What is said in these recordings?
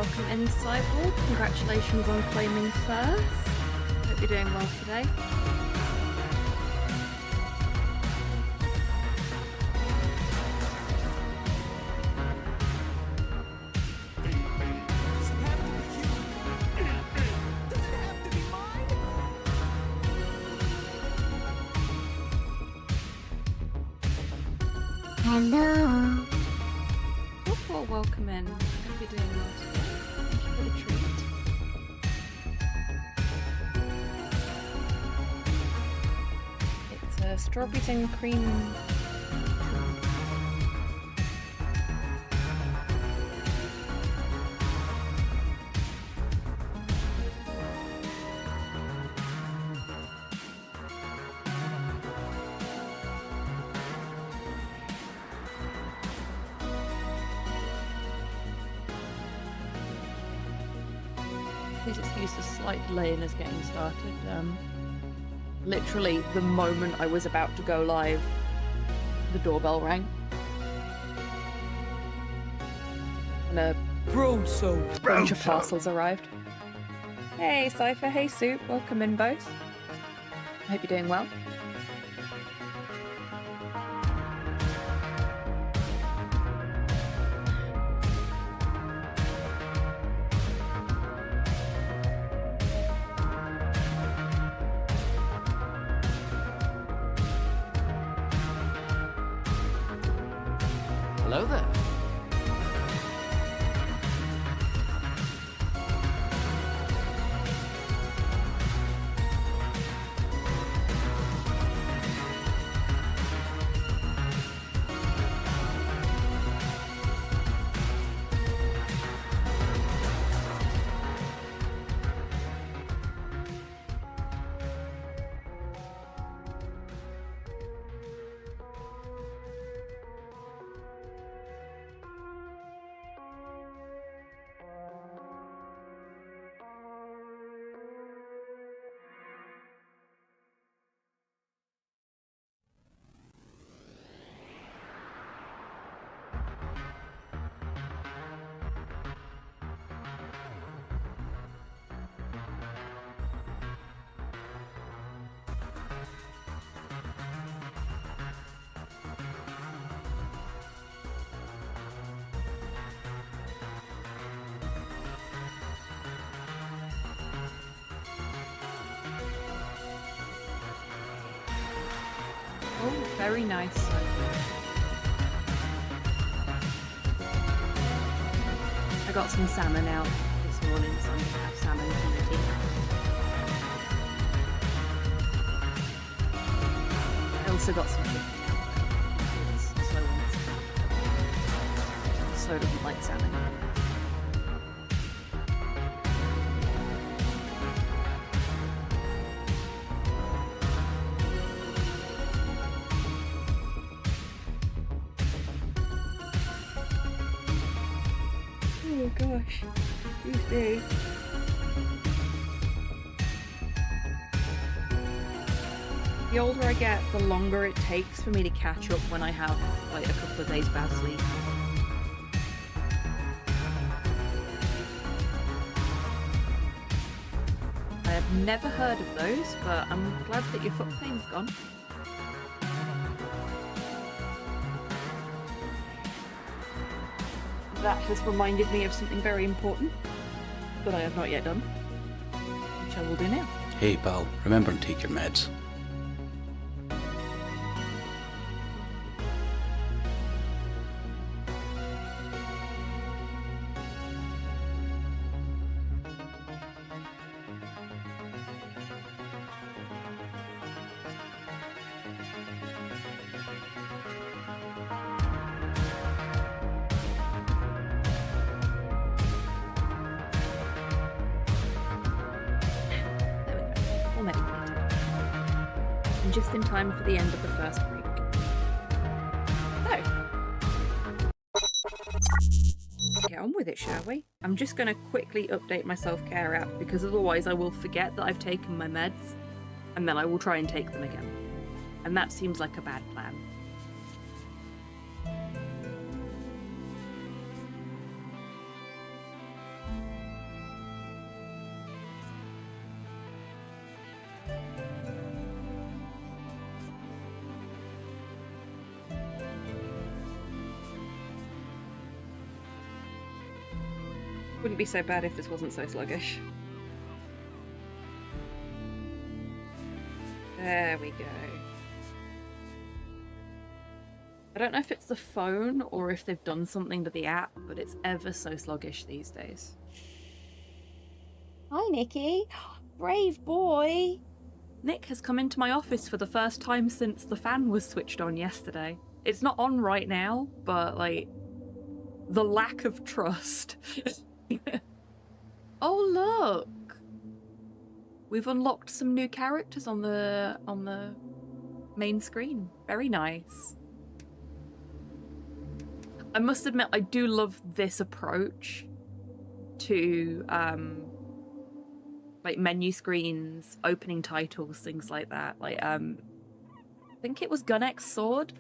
welcome in, Cyborg. Congratulations on claiming first. Hope you're doing well today. Hello. Oh, welcome in. Hope you're doing well today. Thank you for the treat. It's strawberries and cream. Please excuse the slight delay in us getting started. Literally, the moment I was about to go live, the doorbell rang. And a bunch of parcels arrived. Hey, Cypher. Hey, Soup. Welcome in, both. I hope you're doing well. Hello there. Oh, very nice. I got some salmon out this morning, so I'm going to have salmon for the tea. I also got some chicken out, because Slow wants it. Slow doesn't like salmon. Oh gosh, these days. The older I get, the longer it takes for me to catch up when I have like a couple of days bad sleep. I have never heard of those, but I'm glad that your foot pain's gone. That has reminded me of something very important that I have not yet done, which I will do now. Hey pal, remember to take your meds. Medicated. And just in time for the end of the first break. So, get on with it, shall we? I'm just going to quickly update my self-care app, because otherwise I will forget that I've taken my meds, and then I will try and take them again. And that seems like a bad plan. Wouldn't be so bad if this wasn't so sluggish. There we go. I don't know if it's the phone or if they've done something to the app, but it's ever so sluggish these days. Hi, Nicky. Brave boy. Nick has come into my office for the first time since the fan was switched on yesterday. It's not on right now, but, like, the lack of trust. Oh, look! We've unlocked some new characters on the main screen. Very nice. I must admit, I do love this approach to, like, menu screens, opening titles, things like that. Like, I think it was Gunx Sword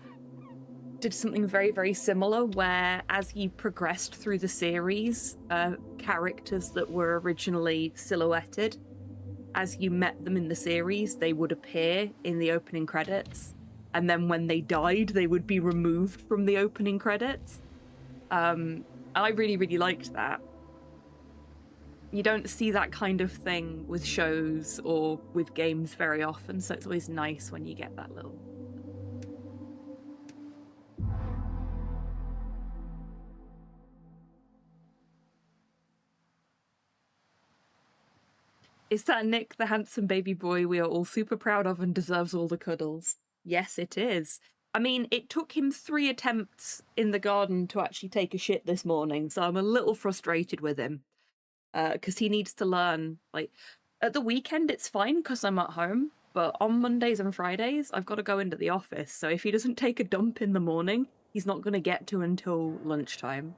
did something very, very similar, where as you progressed through the series, characters that were originally silhouetted, as you met them in the series, they would appear in the opening credits. And then when they died, they would be removed from the opening credits. And I really, really liked that. You don't see that kind of thing with shows or with games very often, so it's always nice when you get that little... Is that Nick, the handsome baby boy we are all super proud of and deserves all the cuddles? Yes, it is. I mean, it took him 3 attempts in the garden to actually take a shit this morning, so I'm a little frustrated with him. Because he needs to learn. Like, at the weekend, it's fine because I'm at home, but on Mondays and Fridays, I've got to go into the office, so if he doesn't take a dump in the morning, he's not going to get to until lunchtime.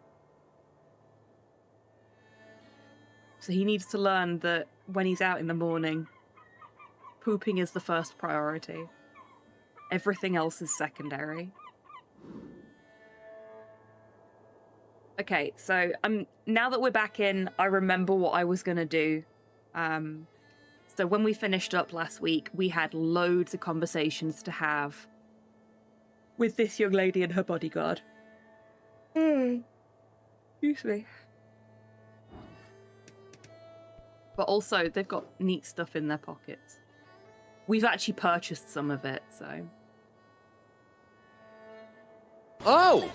So he needs to learn that when he's out in the morning, pooping is the first priority. Everything else is secondary. Okay, so now that we're back in, I remember what I was going to do. So when we finished up last week, we had loads of conversations to have with this young lady and her bodyguard. Excuse me. But also, they've got neat stuff in their pockets. We've actually purchased some of it, so... Oh!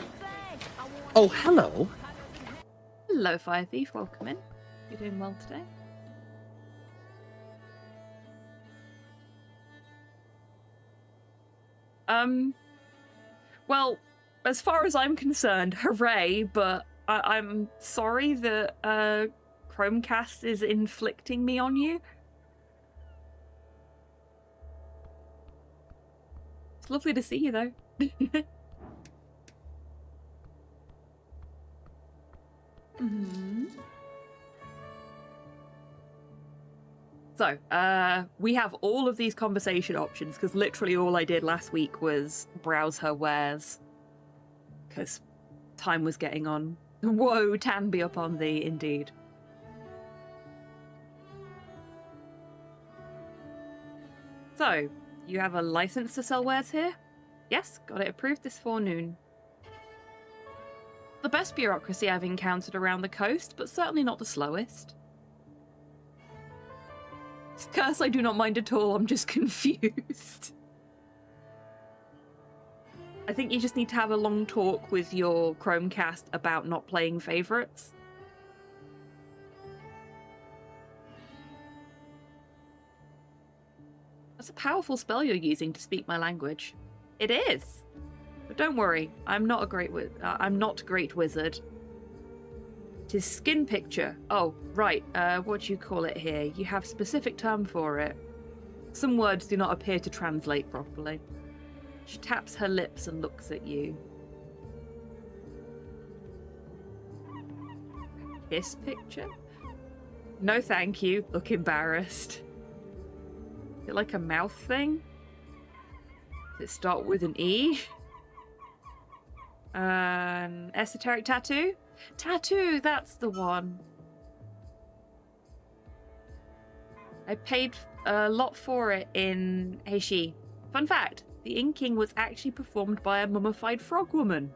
Oh, hello. Hello, Fire Thief. Welcome in. You're doing well today. Well, as far as I'm concerned, hooray, but I'm sorry that, Chromecast is inflicting me on you. It's lovely to see you, though. So, we have all of these conversation options, because literally all I did last week was browse her wares. Because time was getting on. Whoa, Tan be upon thee, indeed. So, you have a license to sell wares here? Yes, got it approved this forenoon. The best bureaucracy I've encountered around the coast, but certainly not the slowest. Curse, I do not mind at all, I'm just confused. I think you just need to have a long talk with your Chromecast about not playing favourites. That's a powerful spell you're using to speak my language. It is. But don't worry, I'm not a great wizard. 'Tis skin picture. Oh, right. What do you call it here? You have specific term for it. Some words do not appear to translate properly. She taps her lips and looks at you. Kiss picture? No, thank you. Look embarrassed. Is it like a mouth thing? Does it start with an E? Esoteric tattoo? Tattoo, that's the one. I paid a lot for it in Heishi. Fun fact, the inking was actually performed by a mummified frog woman.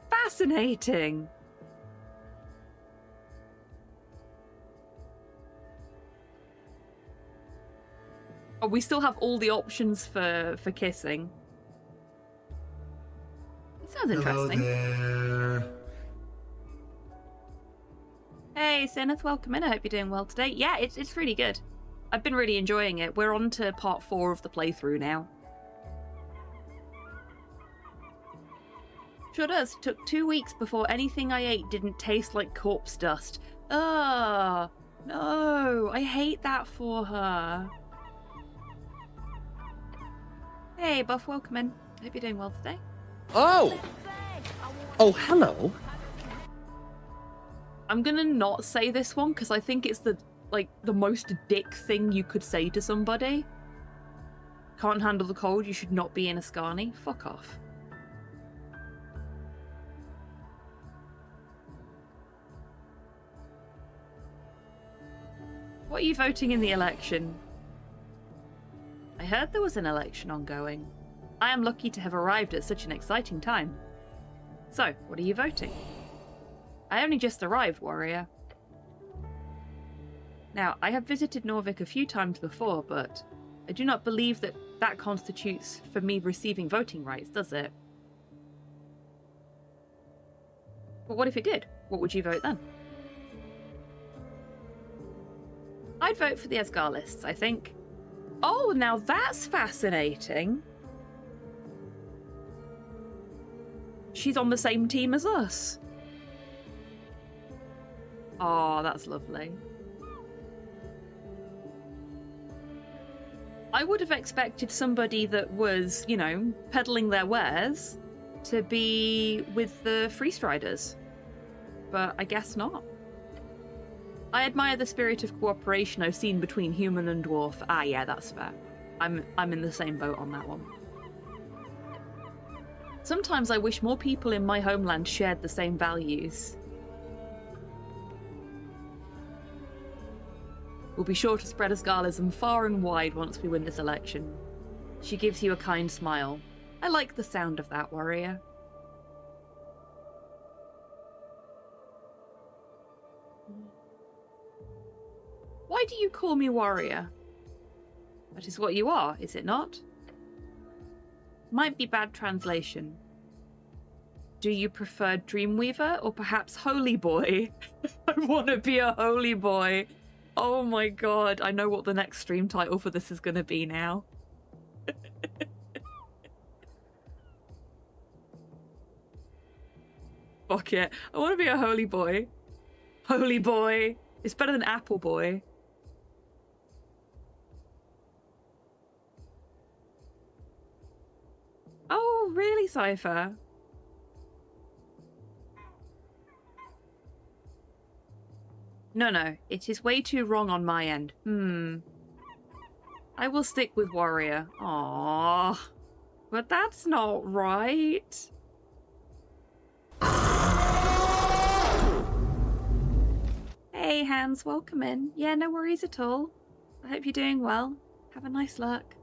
Fascinating! Oh, we still have all the options for kissing. That sounds interesting. Hello there. Hey, Senneth, welcome in. I hope you're doing well today. Yeah, it's really good. I've been really enjoying it. We're on to part 4 of the playthrough now. Sure does. Took 2 weeks before anything I ate didn't taste like corpse dust. Ugh. No, I hate that for her. Hey, Buff, welcome in. Hope you're doing well today. Oh! Oh, hello. I'm gonna not say this one because I think it's the most dick thing you could say to somebody. Can't handle the cold, you should not be in a Scarny. Fuck off. What are you voting in the election? I heard there was an election ongoing. I am lucky to have arrived at such an exciting time. So, what are you voting? I only just arrived, warrior. Now, I have visited Norvik a few times before, but I do not believe that constitutes for me receiving voting rights, does it? But what if it did? What would you vote then? I'd vote for the Asgarlists, I think. Oh, now that's fascinating. She's on the same team as us. Oh, that's lovely. I would have expected somebody that was, you know, peddling their wares to be with the Freeze Riders. But I guess not. I admire the spirit of cooperation I've seen between human and dwarf. Ah, yeah, that's fair. I'm in the same boat on that one. Sometimes I wish more people in my homeland shared the same values. We'll be sure to spread Asgarlism far and wide once we win this election. She gives you a kind smile. I like the sound of that, warrior. Why do you call me warrior? That is what you are, is it not? Might be bad translation. Do you prefer Dreamweaver or perhaps Holy Boy? I want to be a Holy Boy. Oh my god, I know what the next stream title for this is going to be now. Fuck it. I want to be a Holy Boy. Holy Boy. It's better than Apple Boy. Oh, really, Cypher? No, it is way too wrong on my end. I will stick with warrior. Aww. But that's not right. Hey, Hans, welcome in. Yeah, no worries at all. I hope you're doing well. Have a nice look.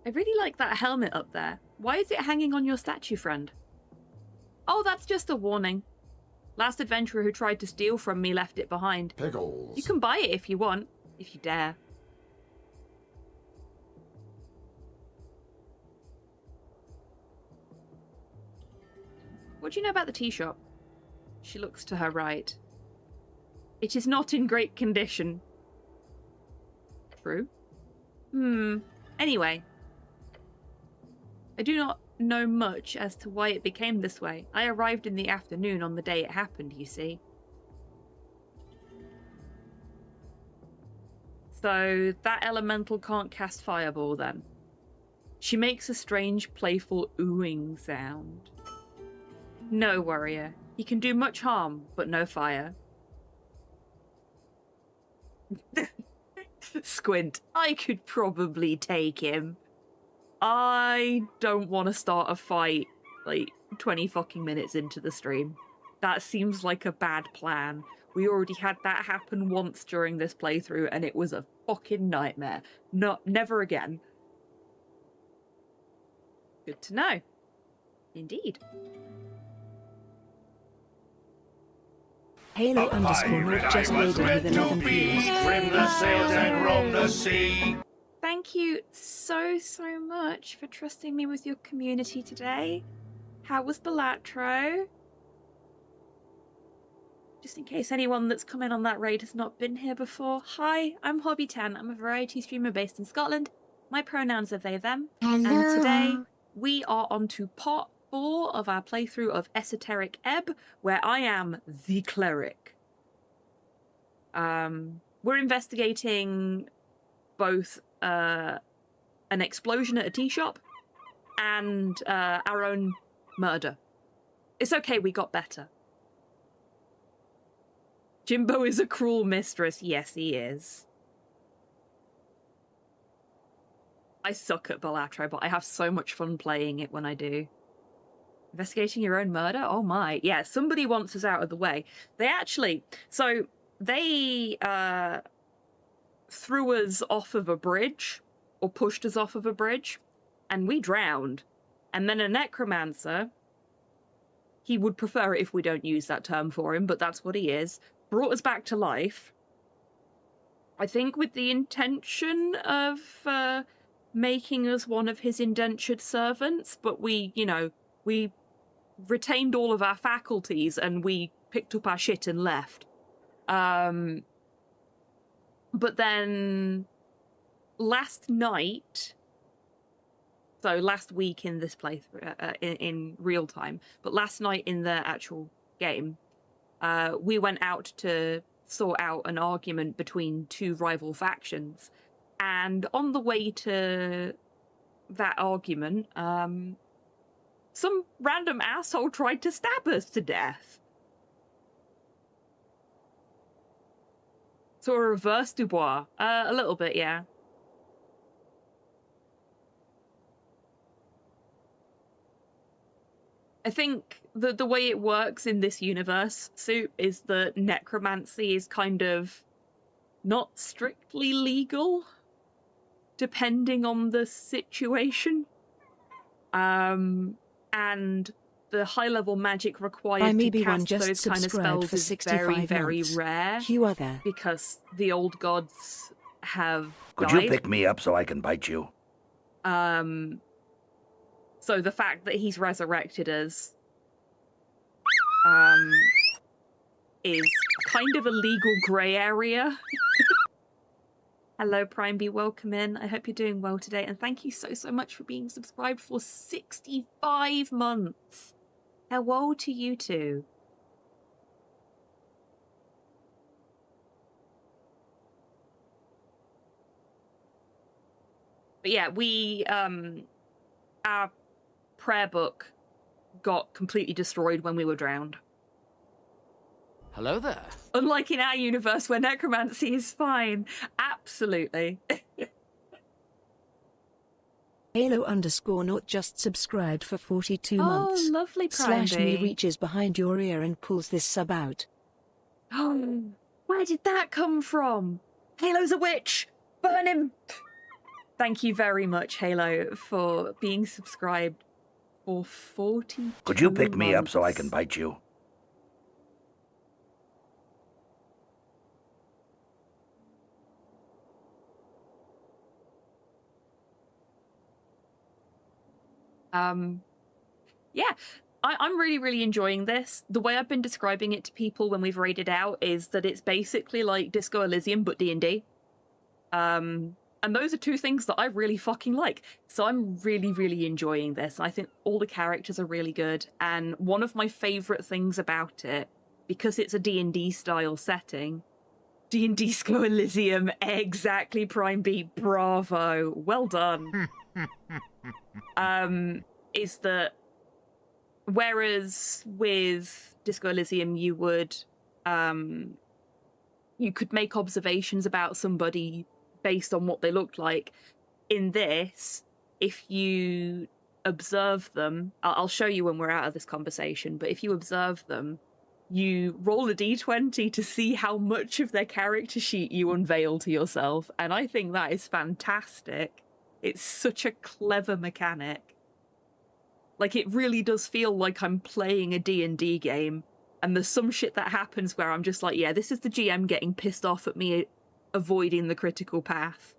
I really like that helmet up there. Why is it hanging on your statue, friend? Oh, that's just a warning. Last adventurer who tried to steal from me left it behind. Pickles. You can buy it if you want, if you dare. What do you know about the tea shop? She looks to her right. It is not in great condition. True. Anyway. I do not know much as to why it became this way. I arrived in the afternoon on the day it happened, you see. So that elemental can't cast fireball then. She makes a strange, playful oohing sound. No, warrior. He can do much harm, but no fire. Squint. I could probably take him. I don't want to start a fight like 20 fucking minutes into the stream. That seems like a bad plan. We already had that happen once during this playthrough and it was a fucking nightmare. Never again. Good to know. Indeed. Halo_North just loaded with another views. Trim the sails and roam the sea. thank you so much for trusting me with your community today. How was Balatro? Just in case anyone that's come in on that raid has not been here before. Hi, I'm HobbyTan. I'm a variety streamer based in Scotland. My pronouns are they, them. Hello. And today we are on to part 4 of our playthrough of Esoteric Ebb, where I am the Cleric. We're investigating both an explosion at a tea shop and our own murder. It's okay, we got better. Jimbo is a cruel mistress. Yes, he is. I suck at Balatro, but I have so much fun playing it when I do. Investigating your own murder? Oh my. Yeah, somebody wants us out of the way. They actually... So, they threw us off of a bridge, or pushed us off of a bridge, and we drowned. And then a necromancer, he would prefer it if we don't use that term for him, but that's what he is, brought us back to life. I think with the intention of making us one of his indentured servants, but we, you know, we retained all of our faculties and we picked up our shit and left. But then last night, so last week in this playthrough, in real time, but last night in the actual game, we went out to sort out an argument between 2 rival factions. And on the way to that argument, some random asshole tried to stab us to death. So a reverse Dubois. A little bit, yeah. I think the way it works in this universe, Soup, is that necromancy is kind of not strictly legal, depending on the situation. And the high-level magic required to cast those kind of spells is very, very rare. You are there. Because the old gods have Could died. you pick me up so I can bite you? So the fact that he's resurrected us is kind of a legal grey area. Hello, Prime B, welcome in. I hope you're doing well today, and thank you so much for being subscribed for 65 months. Hello to you too. But yeah, we, our prayer book got completely destroyed when we were drowned. Hello there. Unlike in our universe where necromancy is fine. Absolutely. Halo_not just subscribed for 42 months. Oh, lovely, Prime / me B. reaches behind your ear and pulls this sub out. Oh, where did that come from? Halo's a witch! Burn him! Thank you very much, Halo, for being subscribed for 42 Could you pick me up so I months. can bite you? Yeah, I'm really enjoying this. The way I've been describing it to people when we've raided out is that it's basically like Disco Elysium, but D&D. And those are 2 things that I really fucking like. So I'm really enjoying this. I think all the characters are really good. And one of my favorite things about it, because it's a D&D style setting, D&D Disco Elysium, exactly, Prime B, bravo, well done. Is that whereas with Disco Elysium you would you could make observations about somebody based on what they looked like, in this, if you observe them, I'll show you when we're out of this conversation, but if you observe them, you roll a d20 to see how much of their character sheet you unveil to yourself, and I think that is fantastic. It's such a clever mechanic. Like, it really does feel like I'm playing a D&D game, and there's some shit that happens where I'm just like, yeah, this is the GM getting pissed off at me avoiding the critical path.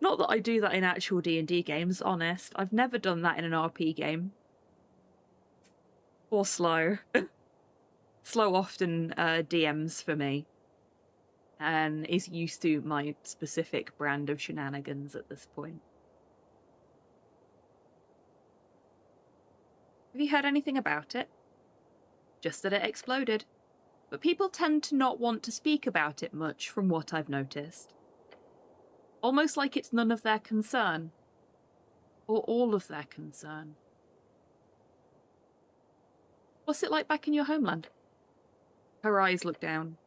Not that I do that in actual D&D games, honest. I've never done that in an RP game. Or slow. Slow often DMs for me. And is used to my specific brand of shenanigans at this point. Have you heard anything about it? Just that it exploded. But people tend to not want to speak about it much, from what I've noticed. Almost like it's none of their concern. Or all of their concern. What's it like back in your homeland? Her eyes look down.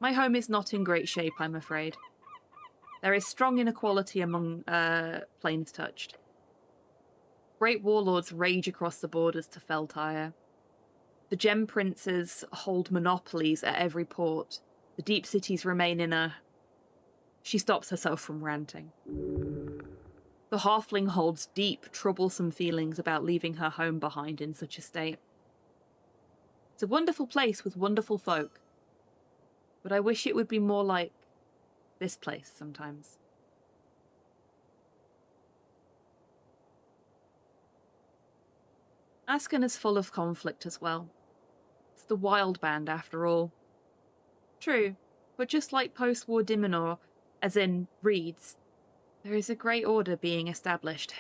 My home is not in great shape, I'm afraid. There is strong inequality among planes touched. Great warlords rage across the borders to Feltire. The gem princes hold monopolies at every port. The deep cities remain in a... She stops herself from ranting. The halfling holds deep, troublesome feelings about leaving her home behind in such a state. It's a wonderful place with wonderful folk. But I wish it would be more like this place sometimes. Asken is full of conflict as well. It's the Wild Band, after all. True, but just like post-war Dimenor, as in Reeds, there is a great order being established.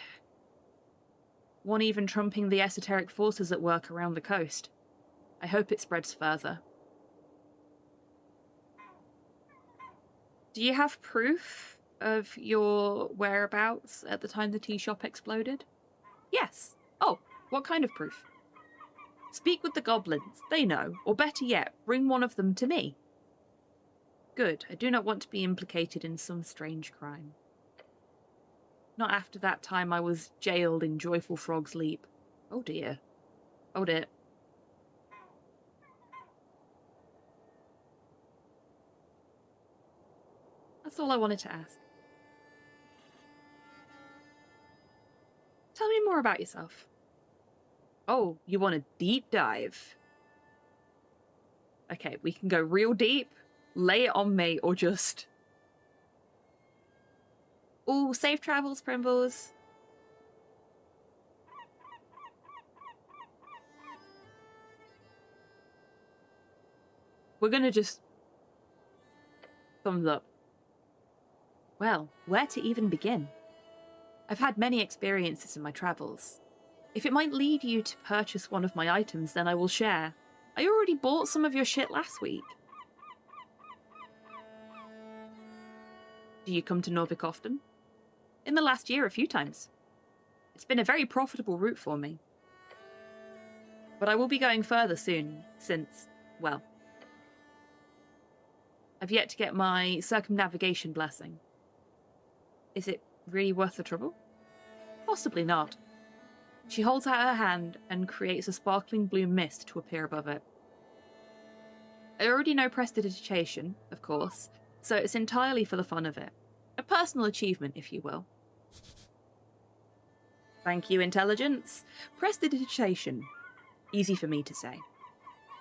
One even trumping the esoteric forces at work around the coast. I hope it spreads further. Do you have proof of your whereabouts at the time the tea shop exploded? Yes. Oh, what kind of proof? Speak with the goblins. They know. Or better yet, bring one of them to me. Good. I do not want to be implicated in some strange crime. Not after that time I was jailed in Joyful Frog's Leap. Oh dear. Oh dear. That's all I wanted to ask. Tell me more about yourself. Oh, you want a deep dive? Okay, we can go real deep, lay it on me, or just... Ooh, safe travels, Primbles. We're gonna just... Thumbs up. Well, where to even begin? I've had many experiences in my travels. If it might lead you to purchase one of my items, then I will share. I already bought some of your shit last week. Do you come to Norvik often? In the last year, a few times. It's been a very profitable route for me. But I will be going further soon, since, well, I've yet to get my circumnavigation blessing. Is it really worth the trouble? Possibly not. She holds out her hand and creates a sparkling blue mist to appear above it. I already know prestidigitation, of course, so it's entirely for the fun of it. A personal achievement, if you will. Thank you, intelligence. Prestidigitation. Easy for me to say.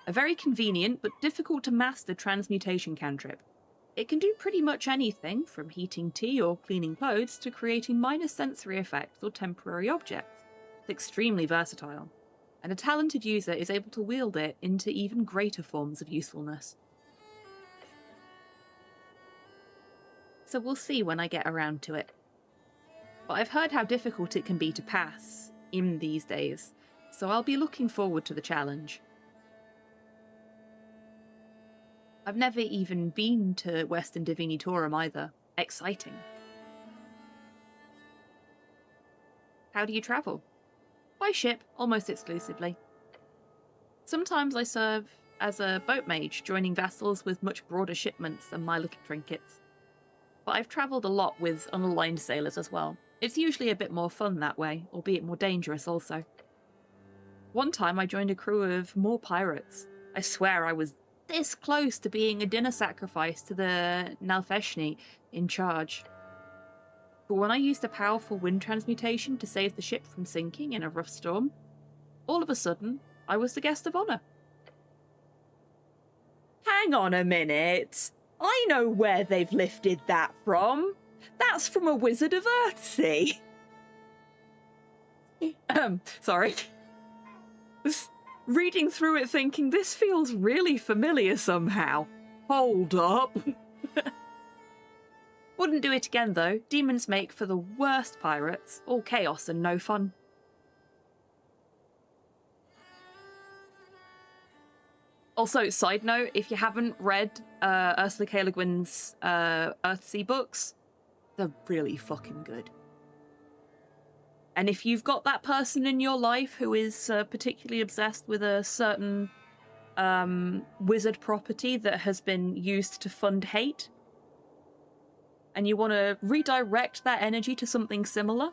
A very convenient but difficult to master transmutation cantrip. It can do pretty much anything, from heating tea or cleaning clothes to creating minor sensory effects or temporary objects. It's extremely versatile, and a talented user is able to wield it into even greater forms of usefulness. So we'll see when I get around to it. But I've heard how difficult it can be to pass in these days, so I'll be looking forward to the challenge. I've never even been to Western Divinitorum either. Exciting. How do you travel? By ship, almost exclusively. Sometimes I serve as a boat mage, joining vessels with much broader shipments than my little trinkets. But I've travelled a lot with unaligned sailors as well. It's usually a bit more fun that way, albeit more dangerous also. One time I joined a crew of more pirates. I swear I was this close to being a dinner sacrifice to the Nalfeshni in charge. But when I used a powerful wind transmutation to save the ship from sinking in a rough storm, all of a sudden, I was the guest of honour. Hang on a minute! I know where they've lifted that from! That's from a Wizard of Earthsea. Sorry. Was reading through it thinking, this feels really familiar somehow. Hold up. Wouldn't do it again, though. Demons make for the worst pirates. All chaos and no fun. Also, side note, if you haven't read Ursula K. Le Guin's Earthsea books, they're really fucking good. And if you've got that person in your life who is particularly obsessed with a certain wizard property that has been used to fund hate, and you want to redirect that energy to something similar,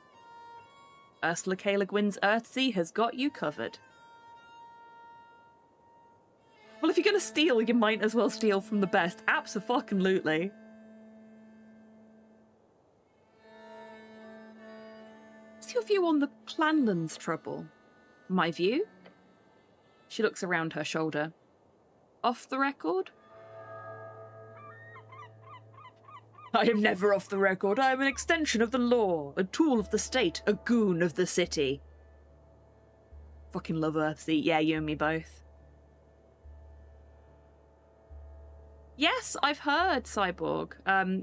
Ursula K. Le Guin's Earthsea has got you covered. Well, if you're going to steal, you might as well steal from the best. Abso-fucking-lutely. What's your view on the Clanlands trouble? My view? She looks around her shoulder. Off the record? I am never off the record. I am an extension of the law, a tool of the state, a goon of the city. Fucking love Earthsea. Yeah, you and me both. Yes, I've heard, Cyborg.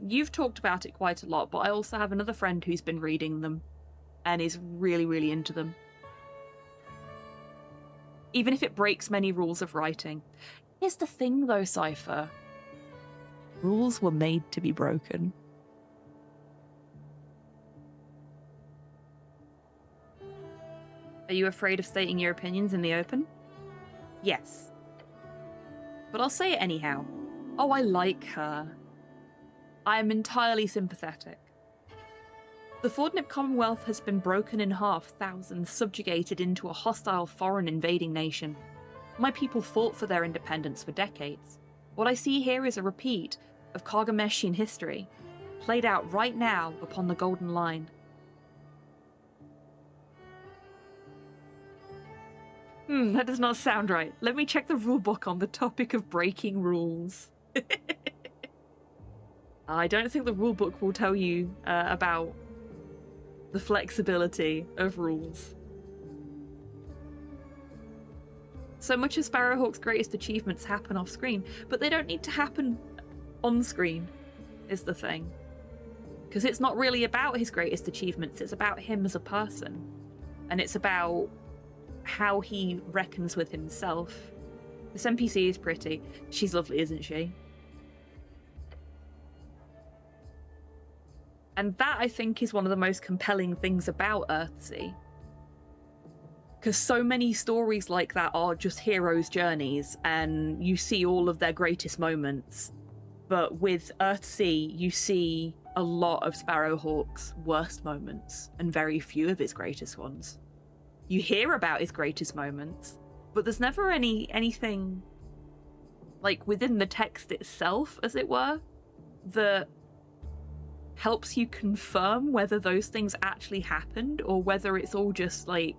You've talked about it quite a lot, but I also have another friend who's been reading them and is really, really into them. Even if it breaks many rules of writing. Here's the thing, though, Cypher. Rules were made to be broken. Are you afraid of stating your opinions in the open? Yes. But I'll say it anyhow. Oh, I like her. I am entirely sympathetic. The Fordnip Commonwealth has been broken in half, thousands subjugated into a hostile foreign invading nation. My people fought for their independence for decades. What I see here is a repeat of Kargameshian history, played out right now upon the Golden Line. That does not sound right. Let me check the rulebook on the topic of breaking rules. I don't think the rulebook will tell you about the flexibility of rules. So much of Sparrowhawk's greatest achievements happen off screen, but they don't need to happen on screen, is the thing. Because it's not really about his greatest achievements, it's about him as a person. And it's about how he reckons with himself. This NPC is pretty. She's lovely, isn't she? And that, I think, is one of the most compelling things about Earthsea. Because so many stories like that are just heroes' journeys, and you see all of their greatest moments. But with Earthsea, you see a lot of Sparrowhawk's worst moments, and very few of his greatest ones. You hear about his greatest moments, but there's never anything, like, within the text itself, as it were, that helps you confirm whether those things actually happened or whether it's all just, like,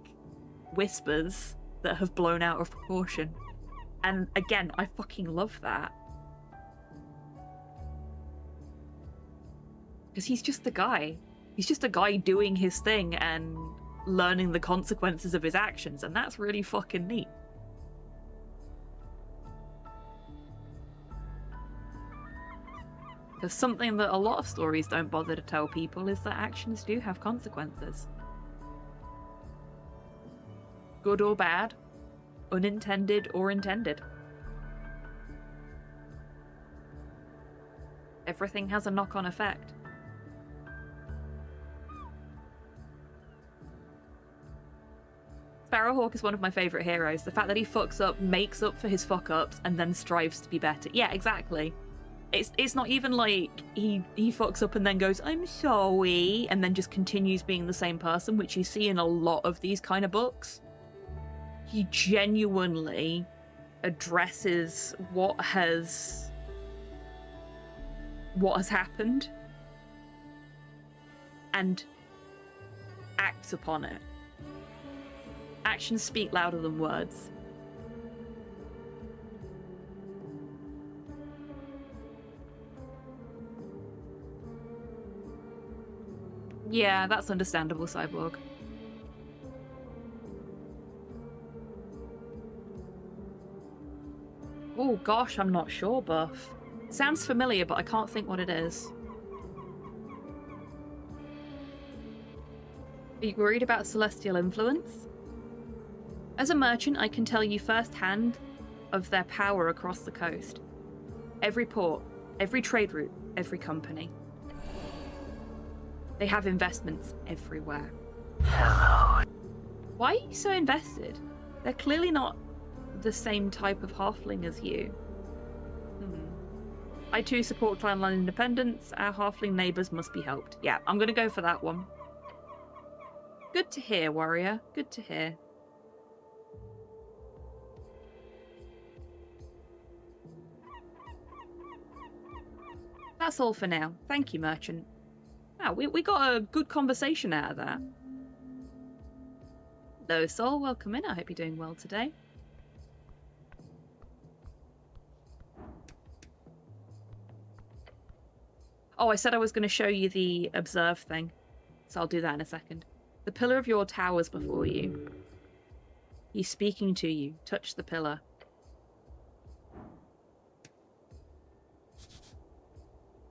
whispers that have blown out of proportion. And again, I fucking love that. Because he's just the guy. He's just a guy doing his thing and learning the consequences of his actions, and that's really fucking neat. Because something that a lot of stories don't bother to tell people is that actions do have consequences. Good or bad, unintended or intended. Everything has a knock-on effect. Sparrowhawk is one of my favourite heroes. The fact that he fucks up, makes up for his fuck-ups, and then strives to be better. Yeah, exactly. It's not even like he fucks up and then goes, I'm sorry, and then just continues being the same person, which you see in a lot of these kind of books. He genuinely addresses what has happened and acts upon it. Actions speak louder than words. Yeah, that's understandable, Cyborg. Oh gosh, I'm not sure, Buff. Sounds familiar, but I can't think what it is. Are you worried about celestial influence? As a merchant, I can tell you firsthand of their power across the coast. Every port, every trade route, every company. They have investments everywhere. Hello. Why are you so invested? They're clearly not the same type of halfling as you. I too support clanland independence. Our halfling neighbours must be helped. Yeah, I'm going to go for that one. Good to hear, warrior. Good to hear. That's all for now. Thank you, merchant. Wow, we got a good conversation out of that. Hello, Sol. Welcome in. I hope you're doing well today. Oh, I said I was going to show you the observe thing, so I'll do that in a second. The pillar of your tower's before you. He's speaking to you. Touch the pillar.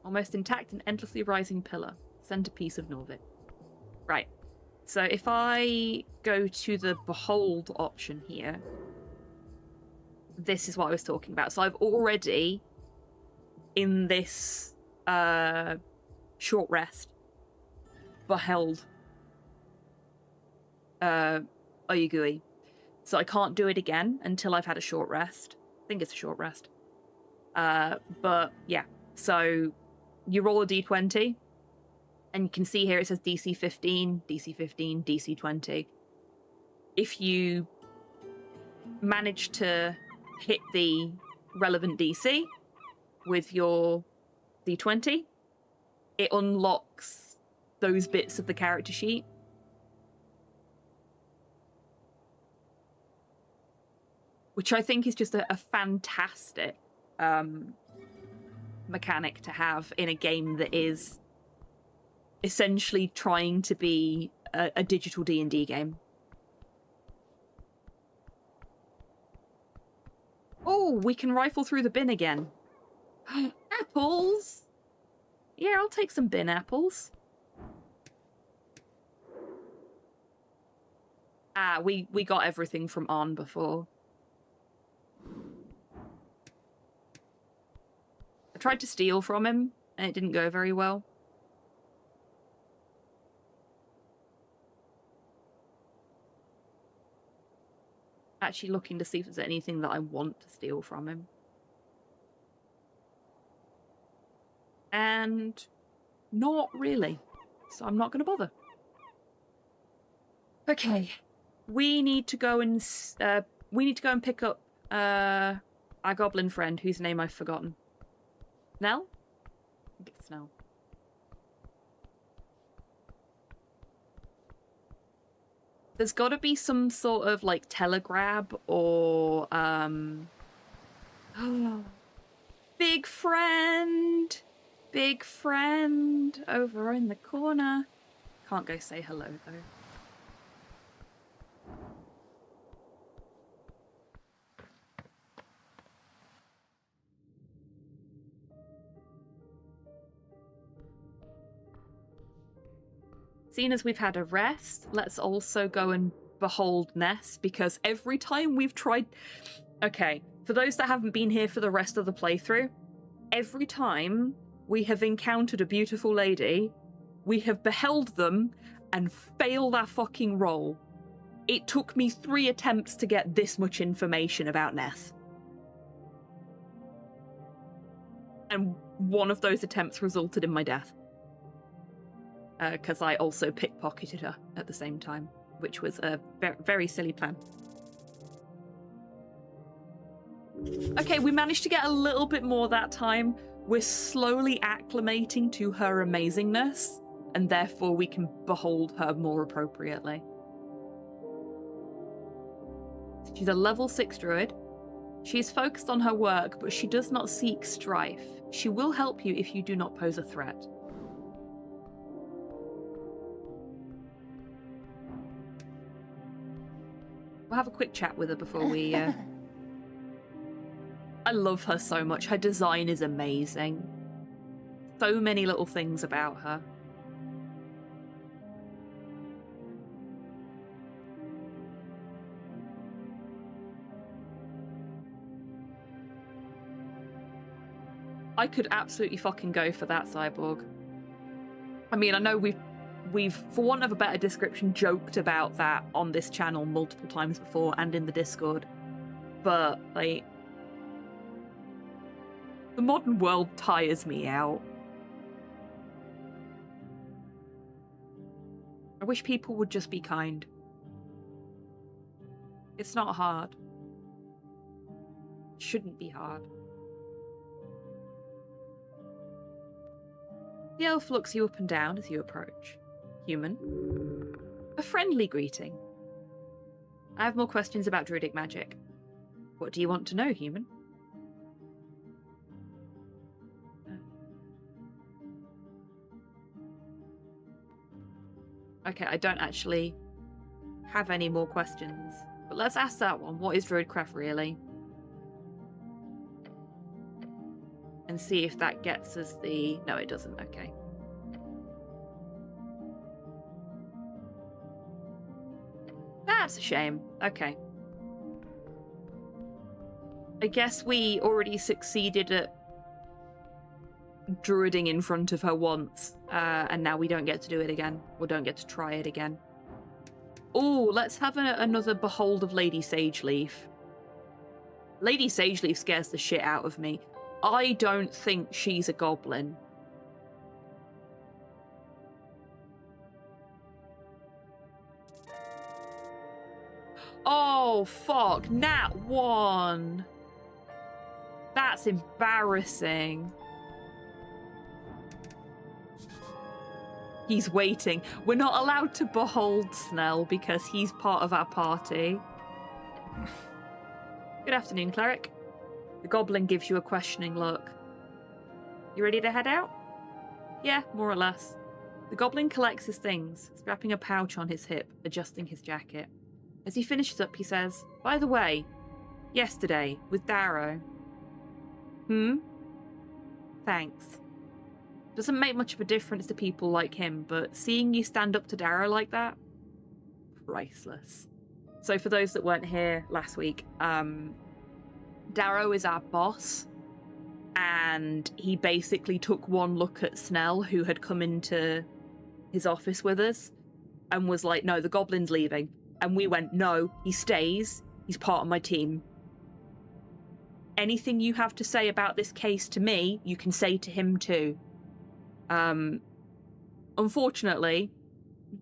Almost intact and endlessly rising pillar. Centerpiece of Norvik. Right. So if I go to the behold option here, this is what I was talking about. So I've already, in this short rest, beheld Oyugui. So I can't do it again until I've had a short rest. I think it's a short rest. But yeah, so you roll a d20, and you can see here it says DC 15, DC 15, DC 20. If you manage to hit the relevant DC with your d20, it unlocks those bits of the character sheet. Which I think is just a fantastic mechanic to have in a game that is essentially trying to be a digital D&D game. Oh, we can rifle through the bin again. Apples! Yeah, I'll take some bin apples. Ah, we got everything from On before. I tried to steal from him, and it didn't go very well. Actually looking to see if there's anything that I want to steal from him. And not really. So I'm not going to bother. Okay. We need to go and pick up our goblin friend whose name I've forgotten. Snell? I think it's Snell. There's got to be some sort of like telegrab or big friend over in the corner. Can't go say hello though. Seeing as we've had a rest, let's also go and behold Ness, because every time we've tried... Okay, for those that haven't been here for the rest of the playthrough, every time we have encountered a beautiful lady, we have beheld them and failed our fucking roll. It took me 3 attempts to get this much information about Ness. And one of those attempts resulted in my death. Because I also pickpocketed her at the same time, which was a very silly plan. Okay, we managed to get a little bit more that time. We're slowly acclimating to her amazingness, and therefore we can behold her more appropriately. She's a level 6 druid. She's focused on her work, but she does not seek strife. She will help you if you do not pose a threat. We'll have a quick chat with her before we... I love her so much. Her design is amazing. So many little things about her. I could absolutely fucking go for that cyborg. I mean, I know we've, for want of a better description, joked about that on this channel multiple times before and in the Discord. But, like, the modern world tires me out. I wish people would just be kind. It's not hard. It shouldn't be hard. The elf looks you up and down as you approach. Human. A friendly greeting. I have more questions about druidic magic. What do you want to know, human? Okay, I don't actually have any more questions. But let's ask that one. What is druidcraft really? And see if that gets us the... No, it doesn't. Okay. That's a shame. Okay. I guess we already succeeded at druiding in front of her once, and now we don't get to do it again, or don't get to try it again. Oh, let's have another Behold of Lady Sageleaf. Lady Sageleaf scares the shit out of me. I don't think she's a goblin. Oh, fuck. Nat 1. That's embarrassing. He's waiting. We're not allowed to behold Snell because he's part of our party. Good afternoon, Cleric. The goblin gives you a questioning look. You ready to head out? Yeah, more or less. The goblin collects his things, strapping a pouch on his hip, adjusting his jacket. As he finishes up, he says, "By the way, yesterday, with Darrow." Thanks. Doesn't make much of a difference to people like him, but seeing you stand up to Darrow like that? Priceless. So for those that weren't here last week, Darrow is our boss, and he basically took one look at Snell, who had come into his office with us, and was like, "No, the goblin's leaving." And we went, "No, he stays. He's part of my team. Anything you have to say about this case to me, you can say to him too." Unfortunately,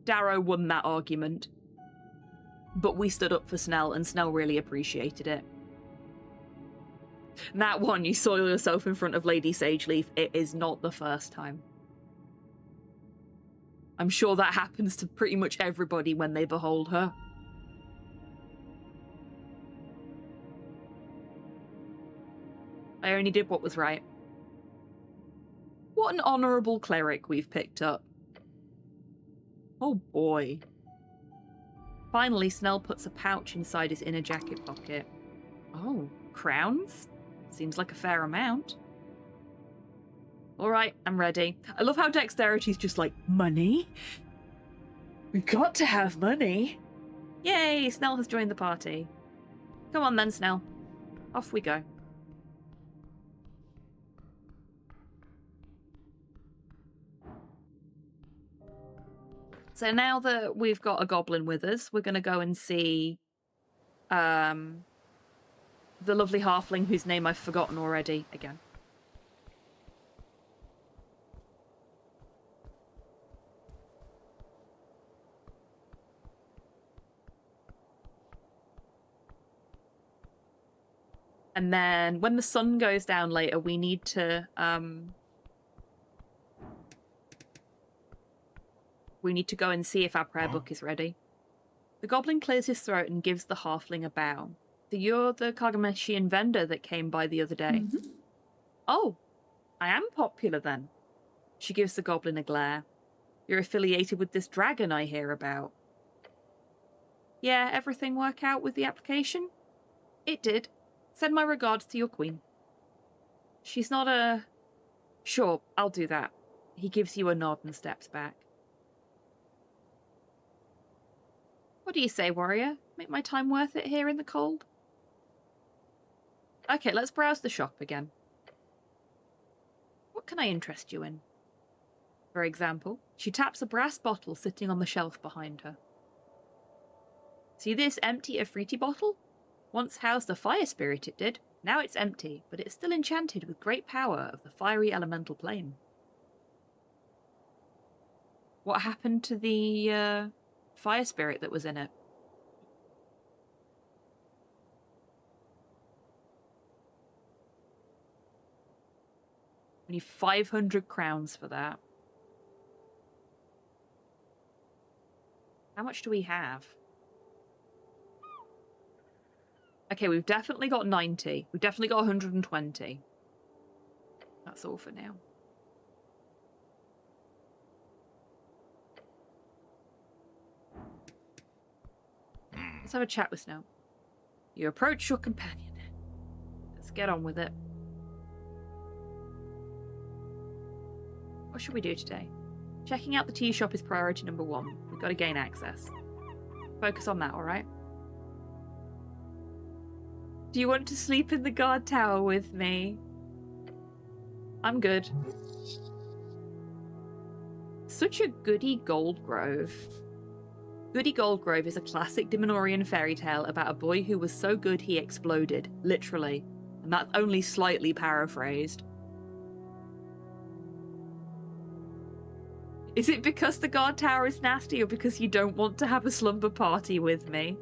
Darrow won that argument, but we stood up for Snell, and Snell really appreciated it. That one, you soil yourself in front of Lady Sageleaf. It is not the first time. I'm sure that happens to pretty much everybody when they behold her. I only did what was right. What an honourable cleric we've picked up. Oh boy. Finally, Snell puts a pouch inside his inner jacket pocket. Oh, crowns? Seems like a fair amount. Alright, I'm ready. I love how dexterity's just like, money? We've got to have money. Yay, Snell has joined the party. Come on then, Snell. Off we go. So now that we've got a goblin with us, we're going to go and see the lovely halfling whose name I've forgotten already again. And then when the sun goes down later, we need to go and see if our prayer book is ready. The goblin clears his throat and gives the halfling a bow. So you're the Kagameshian vendor that came by the other day. Mm-hmm. Oh, I am popular then. She gives the goblin a glare. You're affiliated with this dragon I hear about. Yeah, everything work out with the application? It did. Send my regards to your queen. She's not a... Sure, I'll do that. He gives you a nod and steps back. What do you say, warrior? Make my time worth it here in the cold? Okay, let's browse the shop again. What can I interest you in? For example, she taps a brass bottle sitting on the shelf behind her. See this empty Afriti bottle? Once housed a fire spirit, it did. Now it's empty, but it's still enchanted with great power of the fiery elemental plane. What happened to the fire spirit that was in it? We need 500 crowns for that. How much do we have? Okay, we've definitely got 90. We've definitely got 120. That's all for now. Let's have a chat with Snow. You approach your companion. Let's get on with it. What should we do today? Checking out the tea shop is priority number 1. We've got to gain access. Focus on that, alright? Do you want to sleep in the guard tower with me? I'm good. Such a goody Goldgrove. Goody Goldgrove is a classic Dimenorian fairy tale about a boy who was so good he exploded, literally. And that's only slightly paraphrased. Is it because the guard tower is nasty or because you don't want to have a slumber party with me?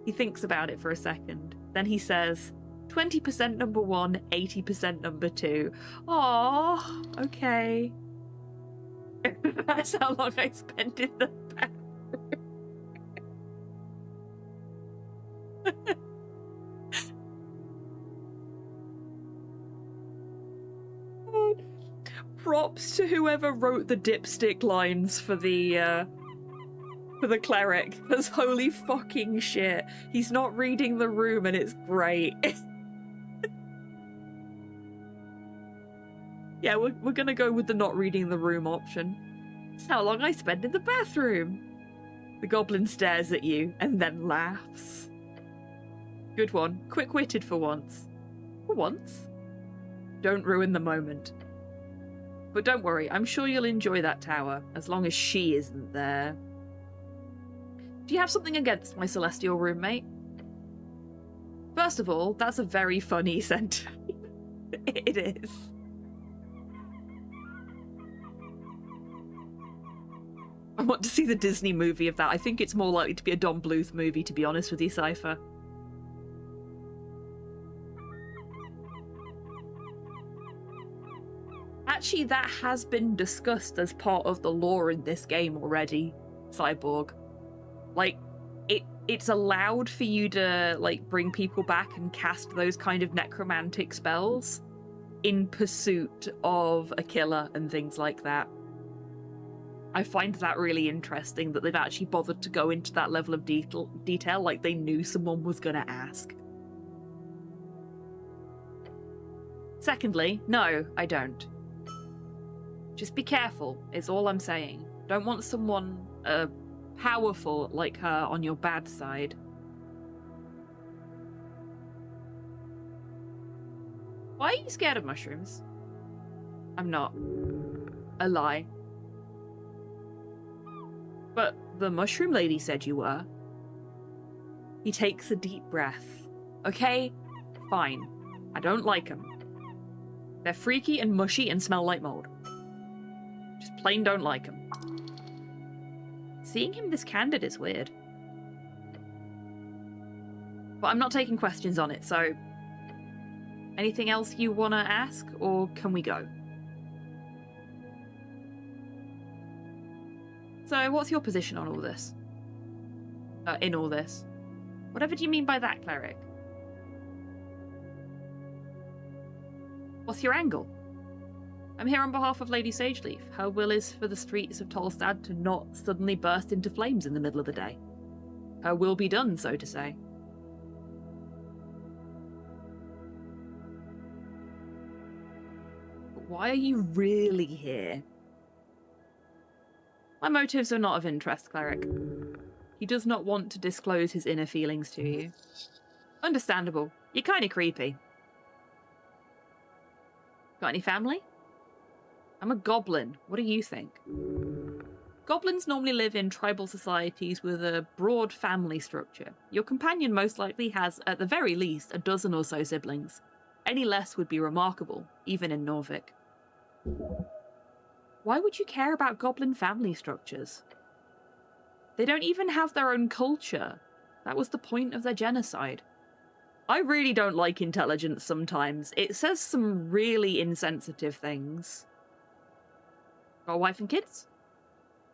He thinks about it for a second. Then he says, 20% number 1, 80% number 2. Aww, okay. That's how long I spent in the bathroom. Props to whoever wrote the dipstick lines for the cleric, because holy fucking shit, he's not reading the room and it's great. Yeah, we're gonna go with the not reading the room option. It's how long I spend in the bathroom. The goblin stares at you and then laughs. Good one. Quick-witted for once. For once? Don't ruin the moment. But don't worry, I'm sure you'll enjoy that tower, as long as she isn't there. Do you have something against my celestial roommate? First of all, that's a very funny sentence. It is. I want to see the Disney movie of that. I think it's more likely to be a Don Bluth movie, to be honest with you, Cypher. Actually, that has been discussed as part of the lore in this game already, Cyborg. Like, it's allowed for you to, like, bring people back and cast those kind of necromantic spells in pursuit of a killer and things like that. I find that really interesting that they've actually bothered to go into that level of detail, like they knew someone was gonna ask. Secondly, no, I don't. Just be careful, is all I'm saying. Don't want someone powerful like her on your bad side. Why are you scared of mushrooms? I'm not. A lie. But the mushroom lady said you were. He takes a deep breath. Okay, fine. I don't like them. They're freaky and mushy and smell like mold. Just plain don't like them. Seeing him this candid is weird. But I'm not taking questions on it, so... Anything else you want to ask, or can we go? So, what's your position on all this? In all this? Whatever do you mean by that, Cleric? What's your angle? I'm here on behalf of Lady Sageleaf. Her will is for the streets of Tolstad to not suddenly burst into flames in the middle of the day. Her will be done, so to say. But why are you really here? My motives are not of interest, Cleric. He does not want to disclose his inner feelings to you. Understandable. You're kind of creepy. Got any family? I'm a goblin. What do you think? Goblins normally live in tribal societies with a broad family structure. Your companion most likely has, at the very least, a dozen or so siblings. Any less would be remarkable, even in Norvik. Why would you care about goblin family structures? They don't even have their own culture. That was the point of their genocide. I really don't like intelligence sometimes. It says some really insensitive things. Got a wife and kids?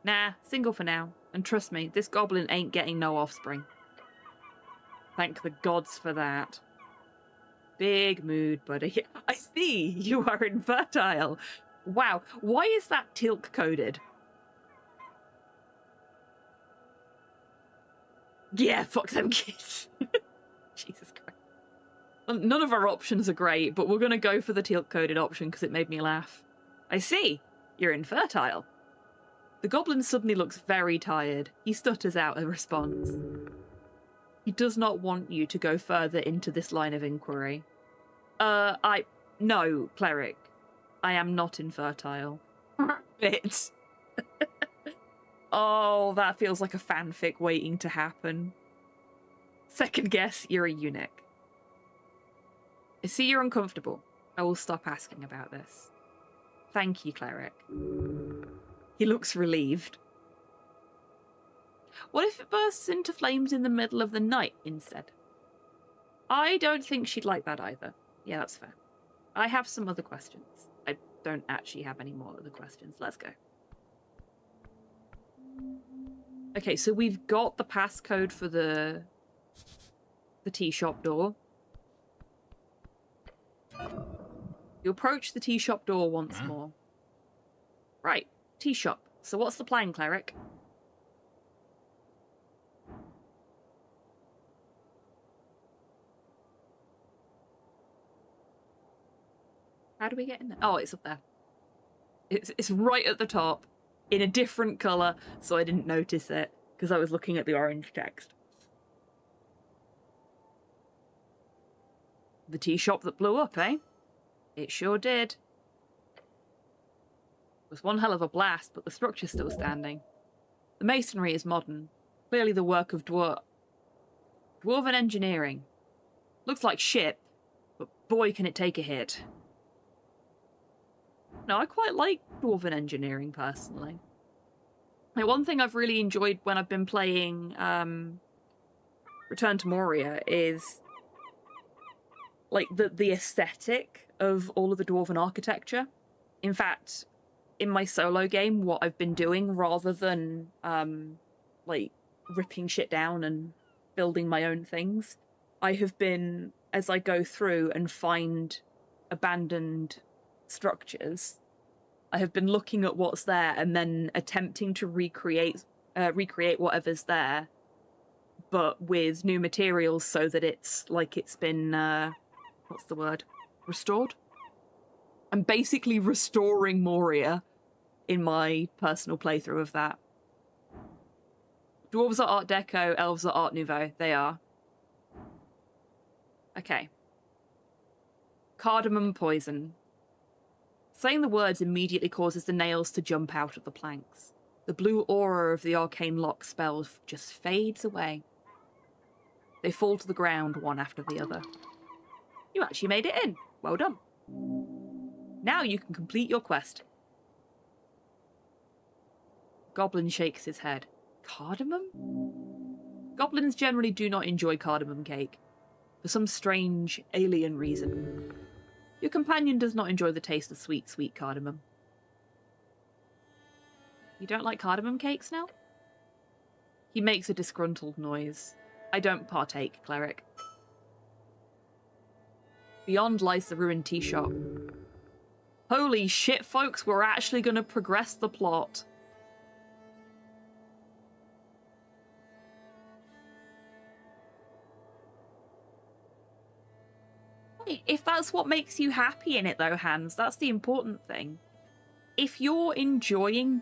Nah, single for now. And trust me, this goblin ain't getting no offspring. Thank the gods for that. Big mood, buddy. I see, you are infertile. Wow, why is that Tilk coded? Yeah, fuck them kids. Jesus Christ. None of our options are great, but we're going to go for the Tilk-coded option because it made me laugh. I see. You're infertile. The goblin suddenly looks very tired. He stutters out a response. He does not want you to go further into this line of inquiry. No, Cleric. I am not infertile. Bit. Oh, that feels like a fanfic waiting to happen. Second guess, you're a eunuch. I see you're uncomfortable. I will stop asking about this. Thank you, Cleric. He looks relieved. What if it bursts into flames in the middle of the night instead? I don't think she'd like that either. Yeah, that's fair. I have some other questions. I don't actually have any more other questions. Let's go. Okay, so we've got the passcode for the tea shop door. You approach the tea shop door once more. Right, tea shop. So what's the plan, Cleric? How do we get in there? Oh, it's up there. It's right at the top, in a different colour, so I didn't notice it, because I was looking at the orange text. The tea shop that blew up, eh? It sure did. It was one hell of a blast, but the structure's still standing. The masonry is modern, clearly the work of dwarven engineering. Looks like shit, but boy can it take a hit. No, I quite like dwarven engineering, personally. Like, one thing I've really enjoyed when I've been playing Return to Moria is like the aesthetic of all of the dwarven architecture. In fact, in my solo game, what I've been doing, rather than like ripping shit down and building my own things, I have been, as I go through and find abandoned structures, I have been looking at what's there and then attempting to recreate whatever's there, but with new materials so that it's like it's been what's the word? Restored? I'm basically restoring Moria in my personal playthrough of that. Dwarves are Art Deco, elves are Art Nouveau. They are. Okay. Cardamom poison. Saying the words immediately causes the nails to jump out of the planks. The blue aura of the arcane lock spell just fades away. They fall to the ground one after the other. You actually made it in. Well done. Now you can complete your quest. Goblin shakes his head. Cardamom? Goblins generally do not enjoy cardamom cake, for some strange, alien reason. Your companion does not enjoy the taste of sweet, sweet cardamom. You don't like cardamom cakes now? He makes a disgruntled noise. I don't partake, Cleric. Beyond lies the ruined tea shop. Holy shit, folks, we're actually going to progress the plot. If that's what makes you happy in it, though, Hans, that's the important thing. If you're enjoying,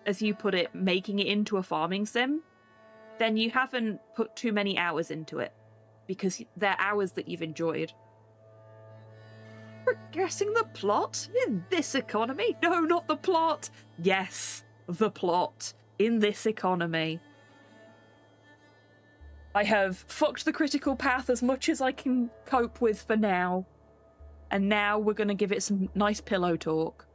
as you put it, making it into a farming sim, then you haven't put too many hours into it, because they're hours that you've enjoyed. Progressing the plot in this economy? No, not the plot. Yes, the plot in this economy. I have fucked the critical path as much as I can cope with for now. And now we're going to give it some nice pillow talk.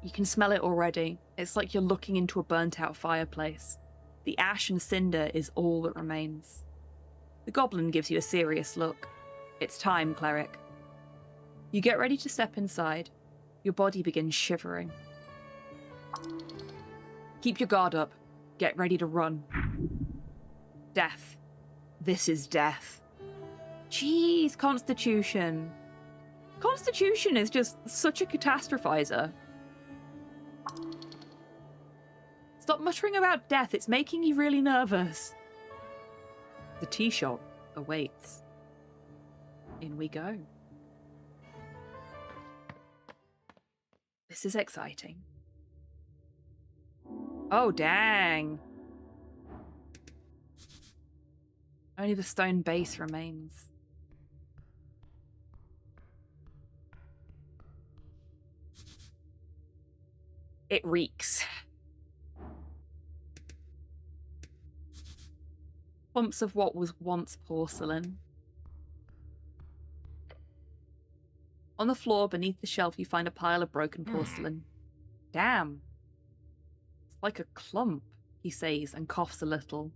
You can smell it already. It's like you're looking into a burnt-out fireplace. The ash and cinder is all that remains. The goblin gives you a serious look. It's time, Cleric. You get ready to step inside. Your body begins shivering. Keep your guard up. Get ready to run. Death. This is death. Jeez, Constitution. Constitution is just such a catastrophizer. Stop muttering about death. It's making you really nervous. The tea shop awaits. In we go. This is exciting. Oh, dang. Only the stone base remains. It reeks. Clumps of what was once porcelain. On the floor beneath the shelf you find a pile of broken porcelain. Damn. It's like a clump, he says and coughs a little.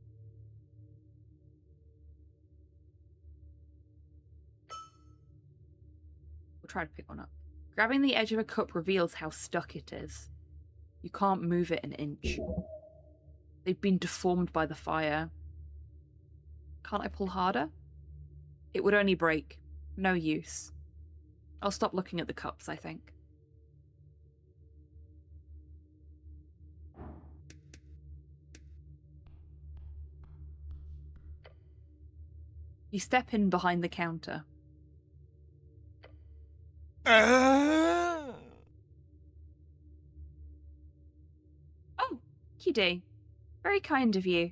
We'll try to pick one up. Grabbing the edge of a cup reveals how stuck it is. You can't move it an inch. They've been deformed by the fire. Can't I pull harder? It would only break. No use. I'll stop looking at the cups, I think. You step in behind the counter. Oh, Kide. Very kind of you.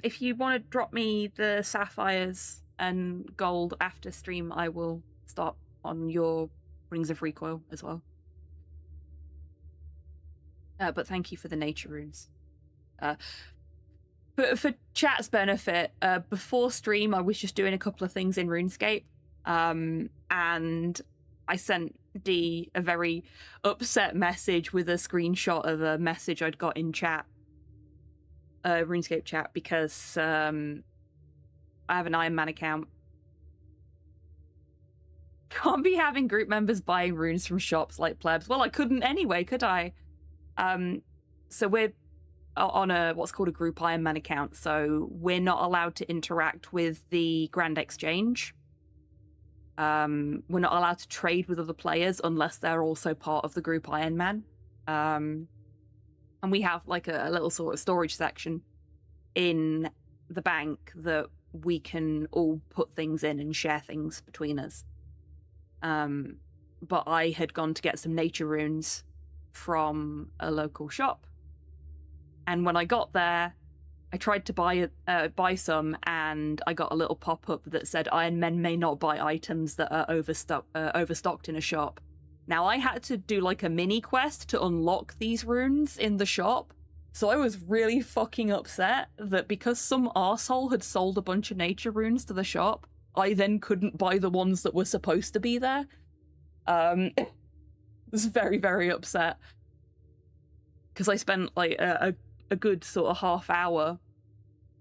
If you want to drop me the sapphires and gold after stream, I will start on your Rings of Recoil as well. But thank you for the nature runes. But for chat's benefit, before stream, I was just doing a couple of things in RuneScape, and I sent Dee a very upset message with a screenshot of a message I'd got in chat, RuneScape chat, because I have an Iron Man account. Can't be having group members buying runes from shops like plebs. Well, I couldn't anyway, could I? So we're on a what's called a group Iron Man account, so we're not allowed to interact with the Grand Exchange. We're not allowed to trade with other players unless they're also part of the group Iron Man. And we have like a little sort of storage section in the bank that we can all put things in and share things between us. But I had gone to get some nature runes from a local shop. And when I got there, I tried to buy some, and I got a little pop-up that said Iron Men may not buy items that are overstocked in a shop. Now, I had to do like a mini quest to unlock these runes in the shop, so I was really fucking upset that because some arsehole had sold a bunch of nature runes to the shop, I then couldn't buy the ones that were supposed to be there. I was very, very upset. Because I spent like a good sort of half hour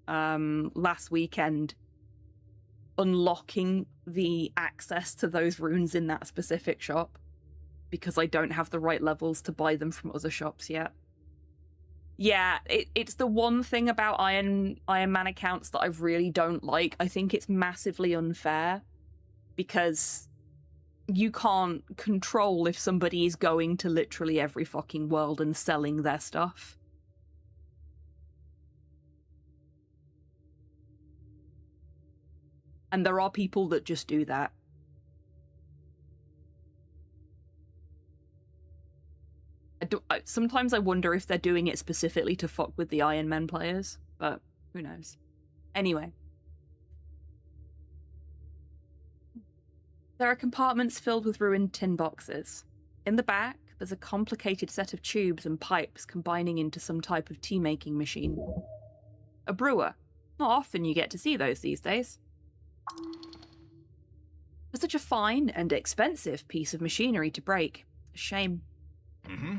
last weekend unlocking the access to those runes in that specific shop, because I don't have the right levels to buy them from other shops yet. Yeah, it's the one thing about Iron Man accounts that I really don't like. I think it's massively unfair, because you can't control if somebody is going to literally every fucking world and selling their stuff. And there are people that just do that. Sometimes I wonder if they're doing it specifically to fuck with the Iron Men players, but who knows. Anyway. There are compartments filled with ruined tin boxes. In the back, there's a complicated set of tubes and pipes combining into some type of tea-making machine. A brewer. Not often you get to see those these days. For such a fine and expensive piece of machinery to break. A shame. Mm-hmm.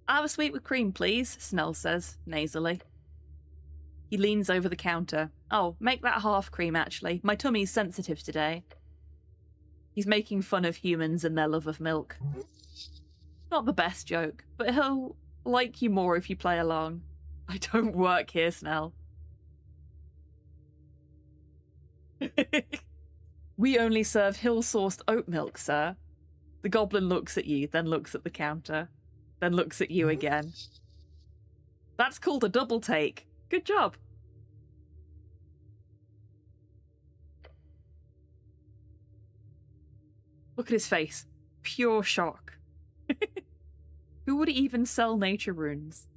I'll have a sweet with cream, please, Snell says, nasally. He leans over the counter. Oh, make that half cream, actually. My tummy's sensitive today. He's making fun of humans and their love of milk. Not the best joke, but he'll like you more if you play along. I don't work here, Snell. We only serve hill-sourced oat milk, sir. The goblin looks at you, then looks at the counter, then looks at you again. That's called a double take. Good job. Look at his face. Pure shock. Who would even sell nature runes?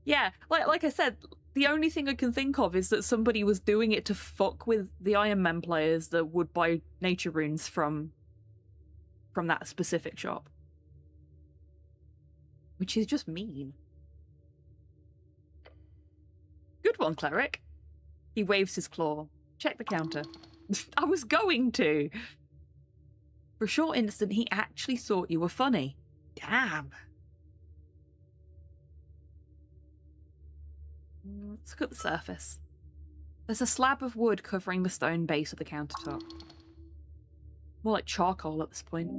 Yeah, like I said, the only thing I can think of is that somebody was doing it to fuck with the Iron Man players that would buy nature runes from that specific shop. Which is just mean. Good one, Cleric. He waves his claw. Check the counter. I was going to. For a short instant, he actually thought you were funny. Damn. Let's look at the surface. There's a slab of wood covering the stone base of the countertop. More like charcoal at this point.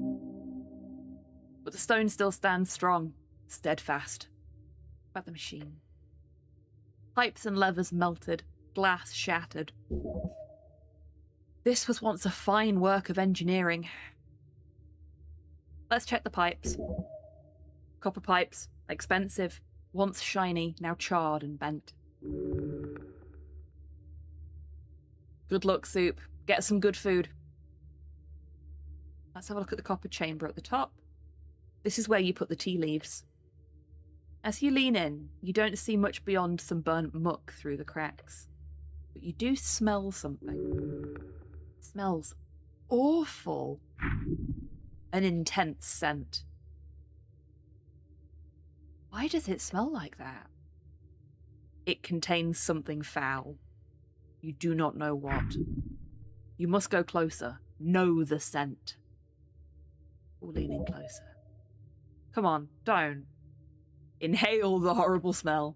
But the stone still stands strong, steadfast. What about the machine? Pipes and levers melted, glass shattered. This was once a fine work of engineering. Let's check the pipes. Copper pipes, expensive, once shiny, now charred and bent. Good luck, Soup. Get some good food. Let's have a look at the copper chamber at the top. This is where you put the tea leaves. As you lean in, you don't see much beyond some burnt muck through the cracks. But you do smell something. It smells awful. An intense scent. Why does it smell like that? It contains something foul. You do not know what. You must go closer. Know the scent. We'll lean in closer. Come on, don't. Inhale the horrible smell.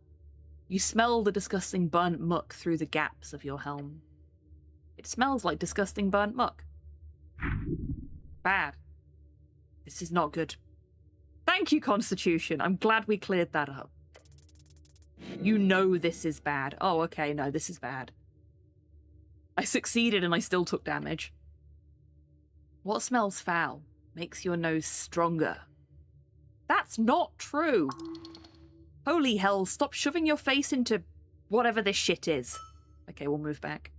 You smell the disgusting burnt muck through the gaps of your helm. It smells like disgusting burnt muck. Bad. This is not good. Thank you, Constitution. I'm glad we cleared that up. You know this is bad. Oh, okay, no, this is bad. I succeeded and I still took damage. What smells foul makes your nose stronger. That's not true. Holy hell, stop shoving your face into whatever this shit is. Okay, we'll move back.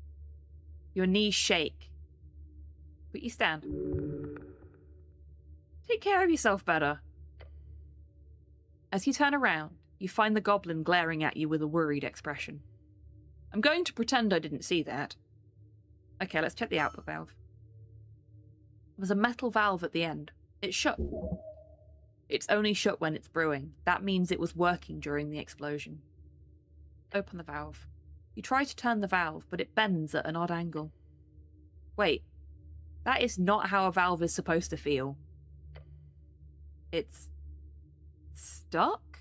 Your knees shake. But you stand. Take care of yourself better. As you turn around, you find the goblin glaring at you with a worried expression. I'm going to pretend I didn't see that. Okay, let's check the output valve. There's a metal valve at the end. It's shut. It's only shut when it's brewing. That means it was working during the explosion. Open the valve. You try to turn the valve, but it bends at an odd angle. Wait, that is not how a valve is supposed to feel. It's stuck?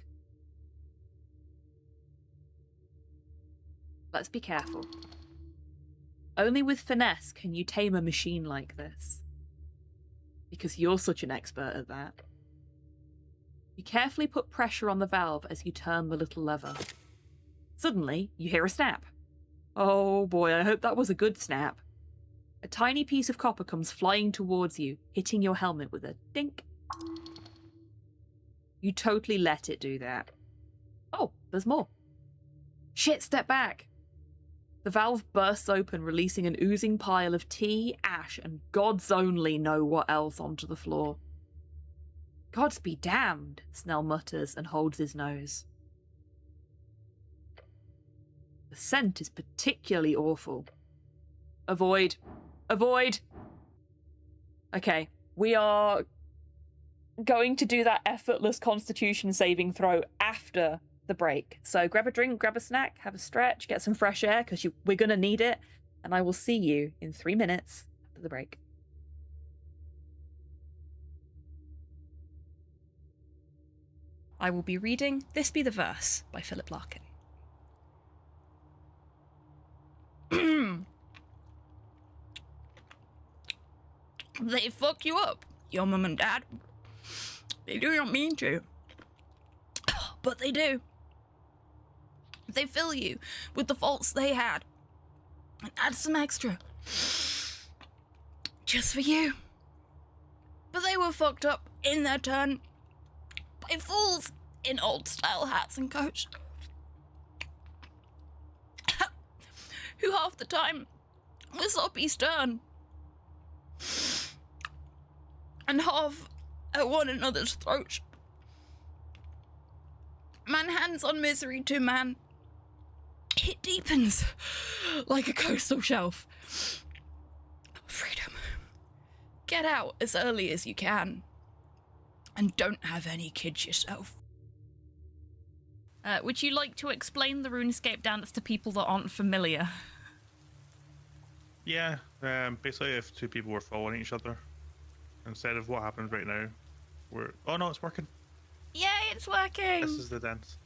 Let's be careful. Only with finesse can you tame a machine like this. Because you're such an expert at that. You carefully put pressure on the valve as you turn the little lever. Suddenly, you hear a snap. Oh boy, I hope that was a good snap. A tiny piece of copper comes flying towards you, hitting your helmet with a dink. You totally let it do that. Oh, there's more. Shit, step back. The valve bursts open, releasing an oozing pile of tea, ash, and gods only know what else onto the floor. Gods be damned, Snell mutters and holds his nose. The scent is particularly awful. Avoid. Avoid! Okay, we are going to do that effortless constitution saving throw after the break. So grab a drink, grab a snack, have a stretch, get some fresh air, because we're going to need it. And I will see you in 3 minutes after the break. I will be reading This Be the Verse by Philip Larkin. They fuck you up, your mum and dad. They do not mean to, but they do. They fill you with the faults they had and add some extra just for you. But they were fucked up in their turn by fools in old style hats and coats who half the time were soppy stern and half at one another's throats. Man hands on misery to man. It deepens like a coastal shelf. Freedom. Get out as early as you can. And don't have any kids yourself. Would you like to explain the RuneScape dance to people that aren't familiar? Yeah, basically if two people were following each other, instead of what happens right now, oh no, it's working. Yay, it's working! This is the dance.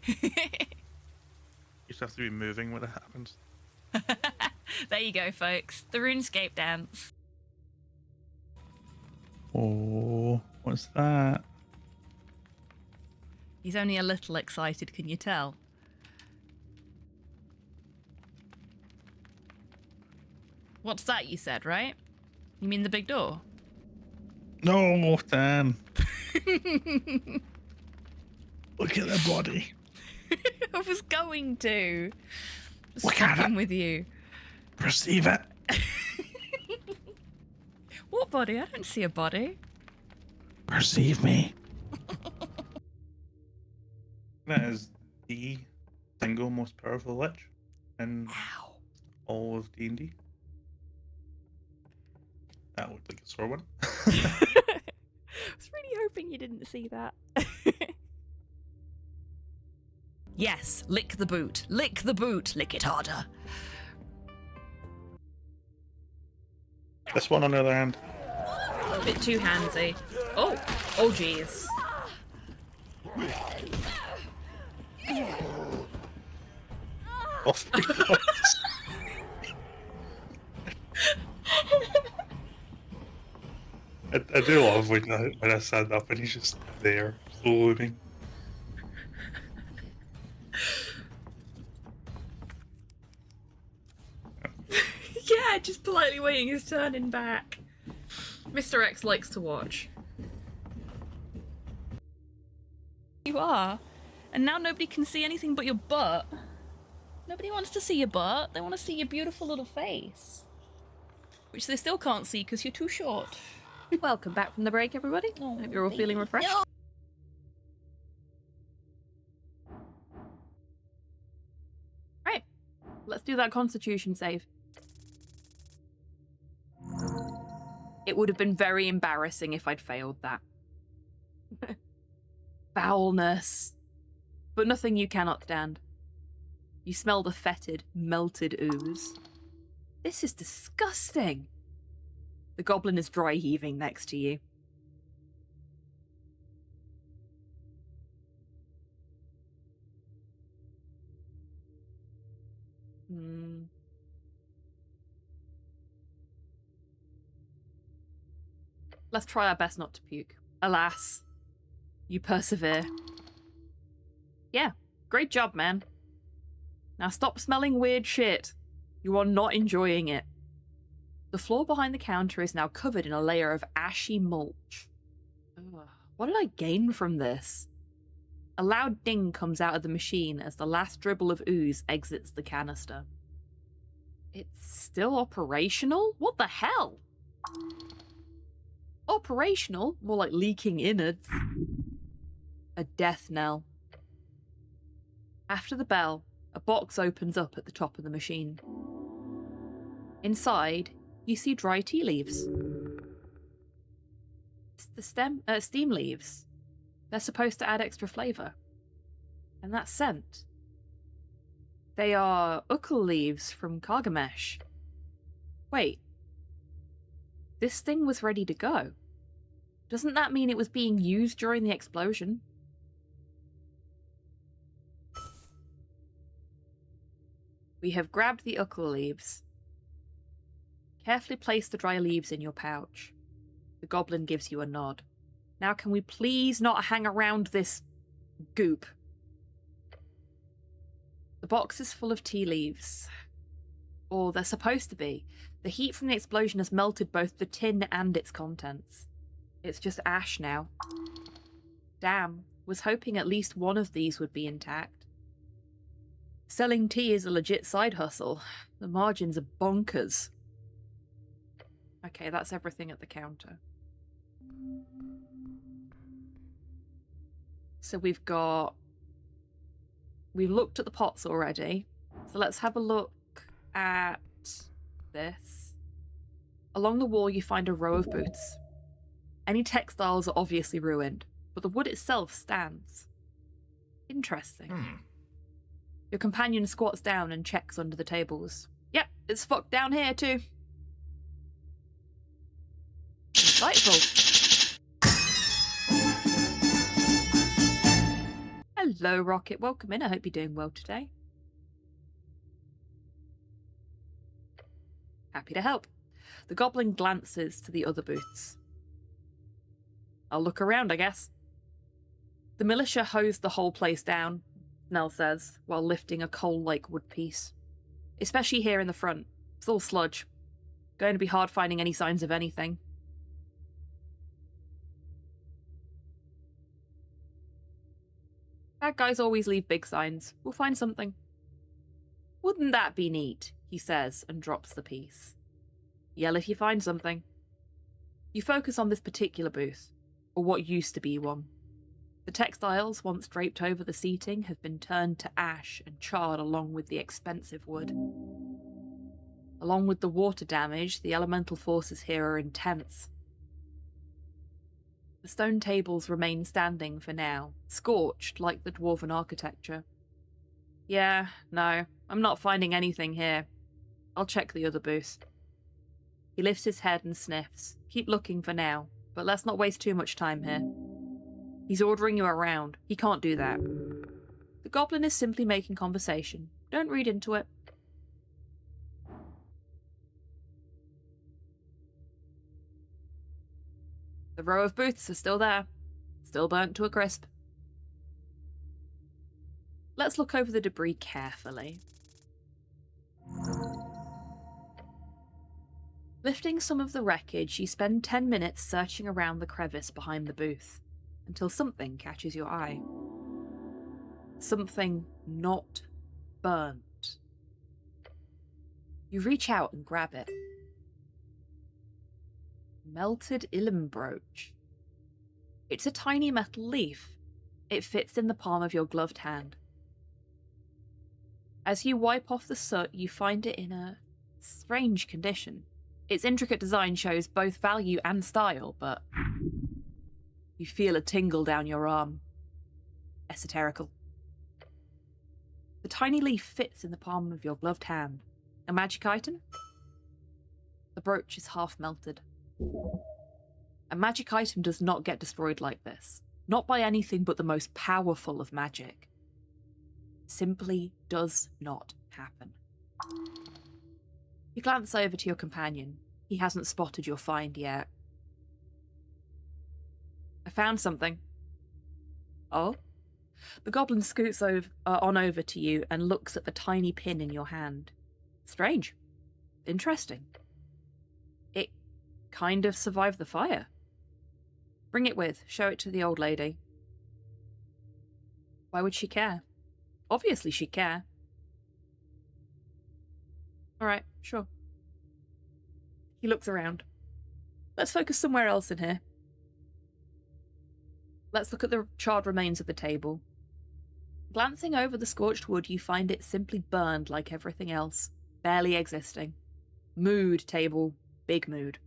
You just have to be moving when it happens. There you go, folks. The RuneScape dance. Oh, what's that? He's only a little excited, can you tell? What's that you said, right? You mean the big door? No, Dan. Look at the body. I was going to. Look at it. With you. Perceive it. What body? I don't see a body. Perceive me. That is the single most powerful lich in all of D&D. That looked like a sore one. I was really hoping you didn't see that. Yes, lick the boot. Lick the boot. Lick it harder. This one, on the other hand. A bit too handsy. Oh jeez. Oh my God. I do love when I stand up and he's just there, looming. Yeah, just politely waiting his turn in back. Mr. X likes to watch. You are. And now nobody can see anything but your butt. Nobody wants to see your butt. They want to see your beautiful little face. Which they still can't see because you're too short. Welcome back from the break, everybody. Oh, Hope you're all feeling refreshed. No. Right, let's do that constitution save. It would have been very embarrassing if I'd failed that. Foulness. But nothing you cannot stand. You smell the fetid, melted ooze. This is disgusting. The goblin is dry heaving next to you. Let's try our best not to puke. Alas, you persevere. Yeah, great job, man. Now stop smelling weird shit. You are not enjoying it. The floor behind the counter is now covered in a layer of ashy mulch. Ugh, what did I gain from this? A loud ding comes out of the machine as the last dribble of ooze exits the canister. It's still operational? What the hell? Operational? More like leaking innards. A death knell. After the bell, a box opens up at the top of the machine. Inside, you see dry tea leaves. It's the steam leaves. They're supposed to add extra flavour. And that scent. They are ukkal leaves from Kargamesh. Wait. This thing was ready to go. Doesn't that mean it was being used during the explosion? We have grabbed the ukkal leaves. Carefully place the dry leaves in your pouch. The goblin gives you a nod. Now can we please not hang around this goop? The box is full of tea leaves. Or they're supposed to be. The heat from the explosion has melted both the tin and its contents. It's just ash now. Damn, was hoping at least one of these would be intact. Selling tea is a legit side hustle. The margins are bonkers. Okay, that's everything at the counter. So we've looked at the pots already. So let's have a look at this. Along the wall you find a row of boots. Any textiles are obviously ruined, but the wood itself stands. Interesting. Your companion squats down and checks under the tables. Yep, it's fucked down here too. Insightful. Hello, Rocket. Welcome in. I hope you're doing well today. Happy to help. The goblin glances to the other booths. I'll look around, I guess. The militia hosed the whole place down, Nell says, while lifting a coal-like wood piece. Especially here in the front. It's all sludge. Going to be hard finding any signs of anything. Bad guys always leave big signs. We'll find something. Wouldn't that be neat? He says and drops the piece. Yell if you find something. You focus on this particular booth, or what used to be one. The textiles, once draped over the seating, have been turned to ash and charred along with the expensive wood. Along with the water damage, the elemental forces here are intense. The stone tables remain standing for now, scorched like the dwarven architecture. Yeah, no, I'm not finding anything here. I'll check the other booth. He lifts his head and sniffs. Keep looking for now, but let's not waste too much time here. He's ordering you around. He can't do that. The goblin is simply making conversation. Don't read into it. The row of booths are still there. Still burnt to a crisp. Let's look over the debris carefully. Lifting some of the wreckage, you spend 10 minutes searching around the crevice behind the booth, until something catches your eye. Something not burnt. You reach out and grab it. Melted Ilum brooch. It's a tiny metal leaf. It fits in the palm of your gloved hand. As you wipe off the soot, you find it in a strange condition. Its intricate design shows both value and style, but you feel a tingle down your arm. Esoterical. The tiny leaf fits in the palm of your gloved hand. A magic item? The brooch is half melted. A magic item does not get destroyed like this. Not by anything but the most powerful of magic. Simply does not happen. You glance over to your companion. He hasn't spotted your find yet. I found something. Oh? The goblin scoots on over to you and looks at the tiny pin in your hand. Strange. Interesting. kind of survived the fire. Bring it with. Show it to the old lady. Why would she care? Obviously she'd care. Alright, sure. He looks around. Let's focus somewhere else in here. Let's look at the charred remains of the table. Glancing over the scorched wood, you find it simply burned like everything else, barely existing. Mood, table, big mood.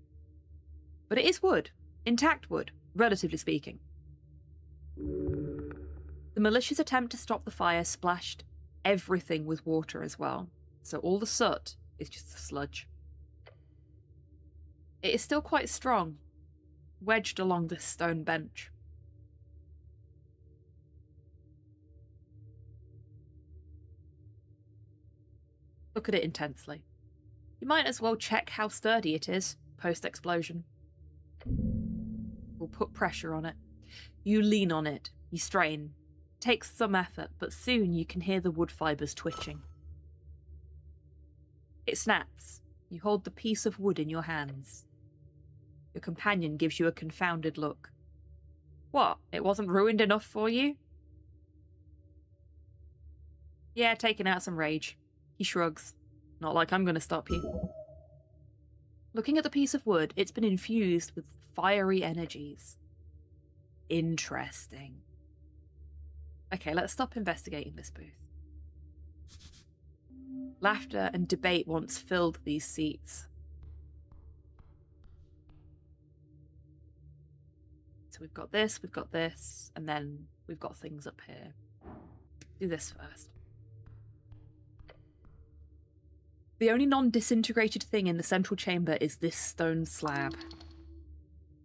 But it is wood. Intact wood, relatively speaking. The malicious attempt to stop the fire splashed everything with water as well, so all the soot is just a sludge. It is still quite strong, wedged along this stone bench. Look at it intensely. You might as well check how sturdy it is post-explosion. We'll put pressure on it. You lean on it, you strain. It takes some effort, but soon you can hear the wood fibres twitching. It snaps. You hold the piece of wood in your hands. Your companion gives you a confounded look. What? It wasn't ruined enough for you? Yeah, taking out some rage. He shrugs. Not like I'm going to stop you. Looking at the piece of wood, it's been infused with fiery energies. Interesting. Okay, let's stop investigating this booth. Laughter and debate once filled these seats. So we've got this, and then we've got things up here. Do this first. The only non-disintegrated thing in the central chamber is this stone slab.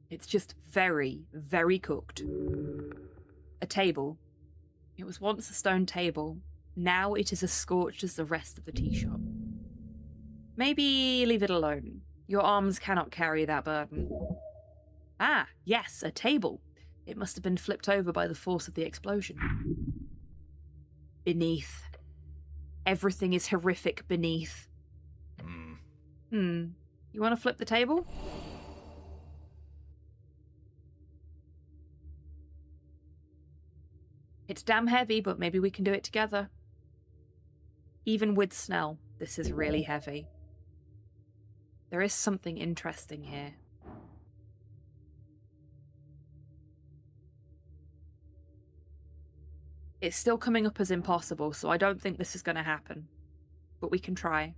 It's just very, very cooked. A table. It was once a stone table. Now it is as scorched as the rest of the tea shop. Maybe leave it alone. Your arms cannot carry that burden. Ah, yes, a table. It must have been flipped over by the force of the explosion. Beneath. Everything is horrific beneath. You want to flip the table? It's damn heavy, but maybe we can do it together. Even with Snell, this is really heavy. There is something interesting here. It's still coming up as impossible, so I don't think this is going to happen. But we can try.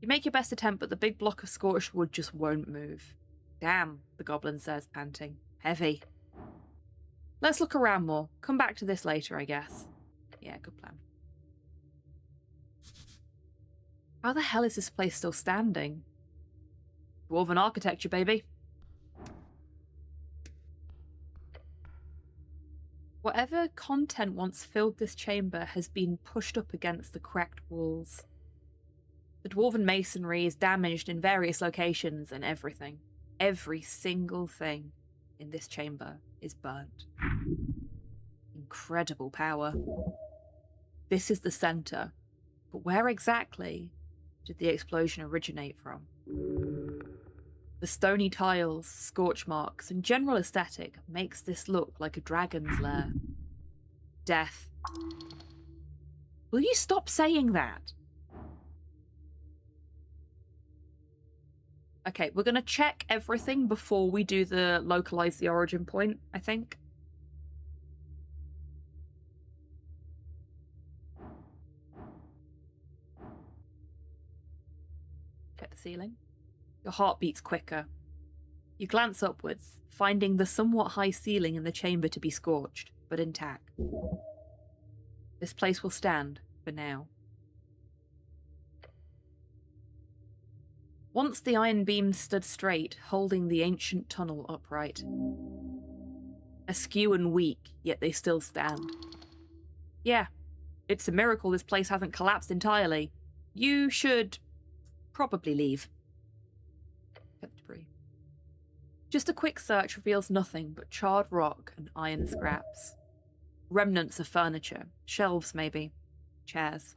You make your best attempt, but the big block of scorched wood just won't move. Damn, the goblin says, panting. Heavy. Let's look around more. Come back to this later, I guess. Yeah, good plan. How the hell is this place still standing? Dwarven architecture, baby. Whatever content once filled this chamber has been pushed up against the cracked walls. The dwarven masonry is damaged in various locations, and everything, every single thing in this chamber is burnt. Incredible power. This is the center, but where exactly did the explosion originate from? The stony tiles, scorch marks, and general aesthetic makes this look like a dragon's lair. Death. Will you stop saying that? Okay, we're going to check everything before we do the localize the origin point, I think. Check the ceiling. Your heart beats quicker. You glance upwards, finding the somewhat high ceiling in the chamber to be scorched, but intact. This place will stand, for now. Once the iron beams stood straight, holding the ancient tunnel upright. Askew and weak, yet they still stand. Yeah, it's a miracle this place hasn't collapsed entirely. You should probably leave. Debris. Just a quick search reveals nothing but charred rock and iron scraps. Remnants of furniture, shelves maybe. chairs.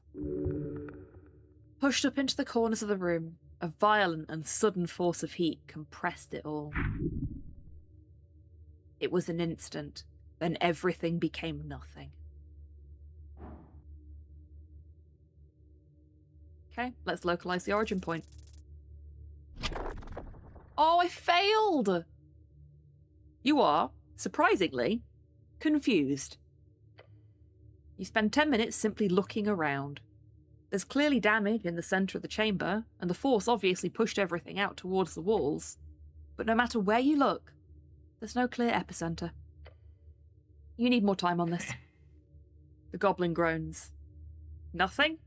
Pushed up into the corners of the room, a violent and sudden force of heat compressed it all. It was an instant, then everything became nothing. Okay, let's localize the origin point. Oh, I failed! You are, surprisingly, confused. You spend 10 minutes simply looking around. There's clearly damage in the centre of the chamber, and the force obviously pushed everything out towards the walls. But no matter where you look, there's no clear epicenter. You need more time on this. The goblin groans. Nothing?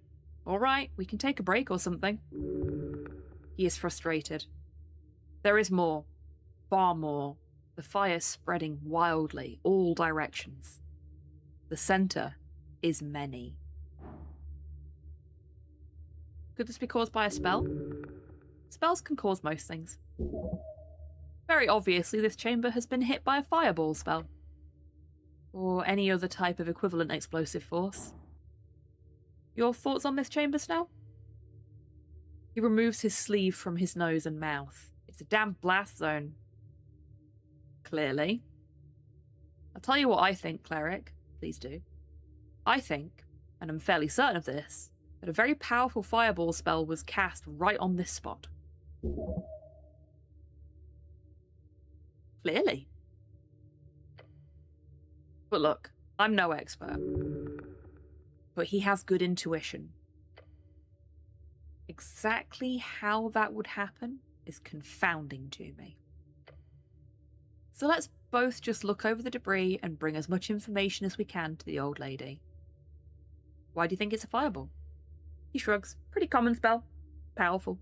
All right, we can take a break or something. He is frustrated. There is more. Far more. The fire spreading wildly, all directions. The centre is many. Could this be caused by a spell? Spells can cause most things. Very obviously, this chamber has been hit by a fireball spell. Or any other type of equivalent explosive force. Your thoughts on this chamber, Snell? He removes his sleeve from his nose and mouth. It's a damp blast zone. Clearly. I'll tell you what I think, Cleric. Please do. I think, and I'm fairly certain of this, that a very powerful fireball spell was cast right on this spot. Clearly. But look, I'm no expert. But he has good intuition. Exactly how that would happen is confounding to me. So let's both just look over the debris and bring as much information as we can to the old lady. Why do you think it's a fireball? He shrugs. Pretty common spell. Powerful.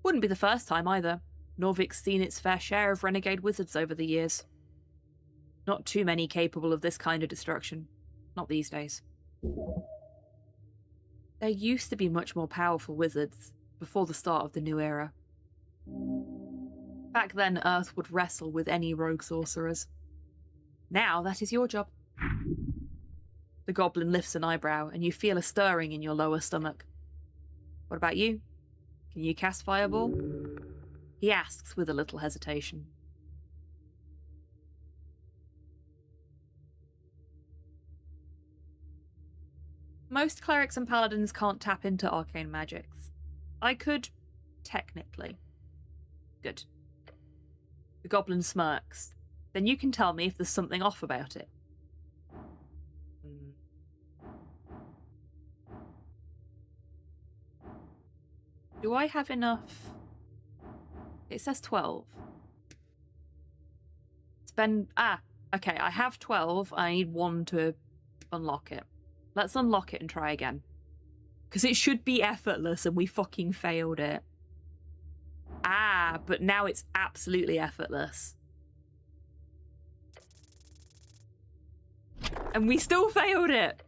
Wouldn't be the first time either. Norvik's seen its fair share of renegade wizards over the years. Not too many capable of this kind of destruction. Not these days. There used to be much more powerful wizards before the start of the new era. Back then, Earth would wrestle with any rogue sorcerers. Now, that is your job. The goblin lifts an eyebrow, and you feel a stirring in your lower stomach. What about you? Can you cast Fireball? He asks with a little hesitation. Most clerics and paladins can't tap into arcane magics. I could, technically. Good. The goblin smirks. Then you can tell me if there's something off about it. Do I have enough? It says 12. Okay, I have 12. I need 1 to unlock it. Let's unlock it and try again. Because it should be effortless and we fucking failed it. But now it's absolutely effortless. And we still failed it.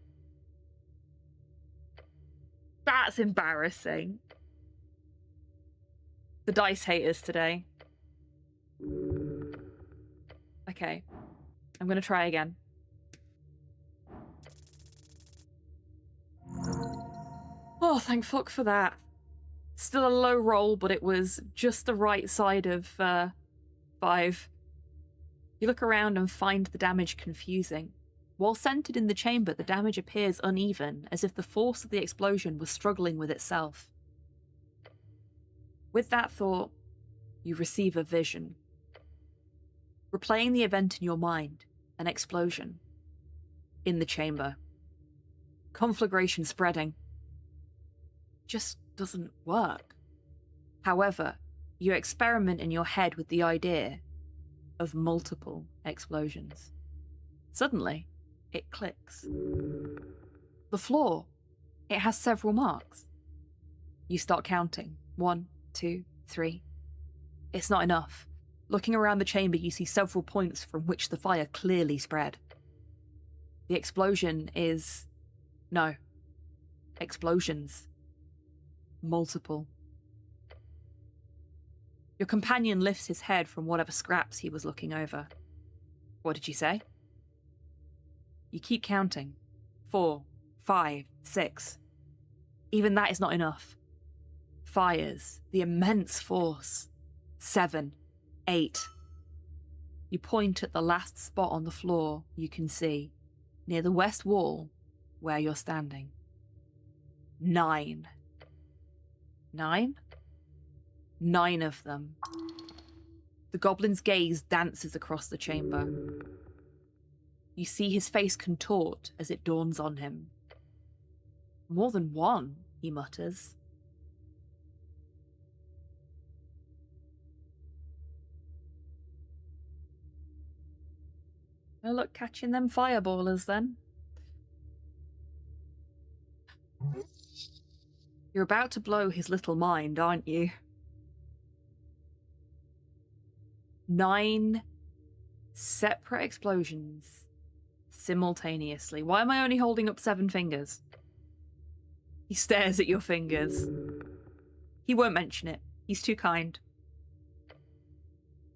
That's embarrassing. The dice haters today. Okay. I'm gonna try again. Oh, thank fuck for that. Still a low roll, but it was just the right side of 5. You look around and find the damage confusing. While centered in the chamber, the damage appears uneven, as if the force of the explosion was struggling with itself. With that thought, you receive a vision. Replaying the event in your mind, an explosion. In the chamber. Conflagration spreading. Just doesn't work. However, you experiment in your head with the idea of multiple explosions. Suddenly, it clicks. The floor, it has several marks. You start counting. 1, 2, 3. It's not enough. Looking around the chamber, you see several points from which the fire clearly spread. The explosion is... No. Explosions. Multiple. Your companion lifts his head from whatever scraps he was looking over. What did you say? You keep counting. 4, 5, 6. Even that is not enough. Fires, the immense force. 7, 8. You point at the last spot on the floor you can see, near the west wall where you're standing. 9. 9? 9 of them. The goblin's gaze dances across the chamber. You see his face contort as it dawns on him. More than one, he mutters. Oh, look, catching them fireballers then. You're about to blow his little mind, aren't you? 9 separate explosions simultaneously. Why am I only holding up 7 fingers? He stares at your fingers. He won't mention it. He's too kind.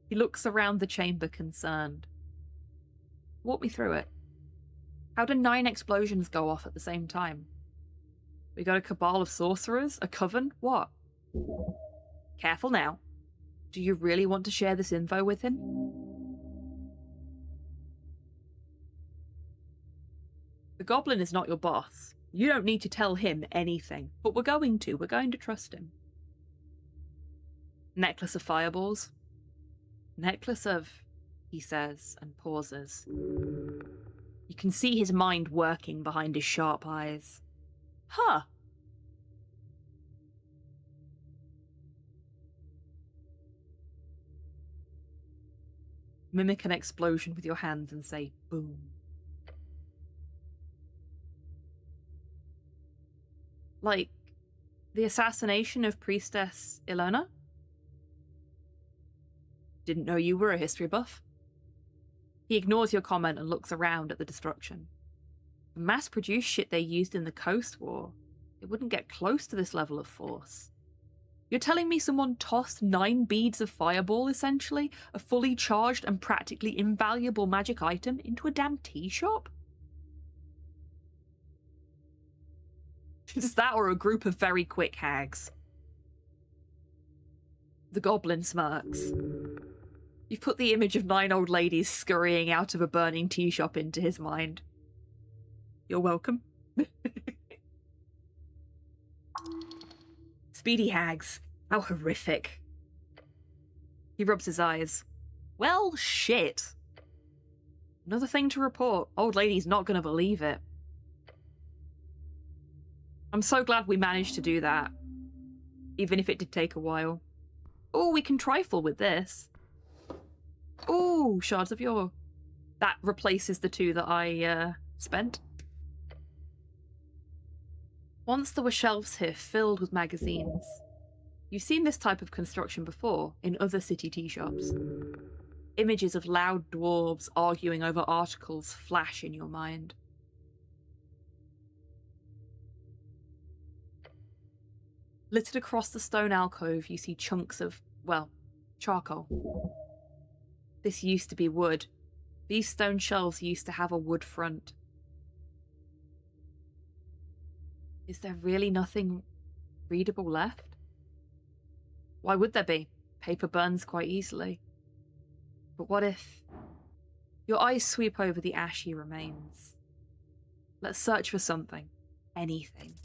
He looks around the chamber concerned. Walk me through it. How do 9 explosions go off at the same time? We got a cabal of sorcerers? A coven? What? Careful now. Do you really want to share this info with him? The goblin is not your boss. You don't need to tell him anything, but we're going to. We're going to trust him. Necklace of fireballs. Necklace of... he says, and pauses. You can see his mind working behind his sharp eyes. Huh. Mimic an explosion with your hands and say, boom. Like, the assassination of Priestess Ilona? Didn't know you were a history buff. He ignores your comment and looks around at the destruction. The mass-produced shit they used in the Coast War, it wouldn't get close to this level of force. You're telling me someone tossed 9 beads of fireball, essentially, a fully charged and practically invaluable magic item, into a damn tea shop? Is that or a group of very quick hags? The goblin smirks. You've put the image of 9 old ladies scurrying out of a burning tea shop into his mind. You're welcome. Speedy hags. How horrific. He rubs his eyes. Well, shit. Another thing to report. Old lady's not going to believe it. I'm so glad we managed to do that. Even if it did take a while. Oh, we can trifle with this. Oh, shards of yore. That replaces the 2 that I spent. Once there were shelves here filled with magazines. You've seen this type of construction before in other city tea shops. Images of loud dwarves arguing over articles flash in your mind. Littered across the stone alcove, you see chunks of, well, charcoal. This used to be wood. These stone shelves used to have a wood front. Is there really nothing readable left? Why would there be? Paper burns quite easily. But what if... Your eyes sweep over the ashy remains. Let's search for something. Anything.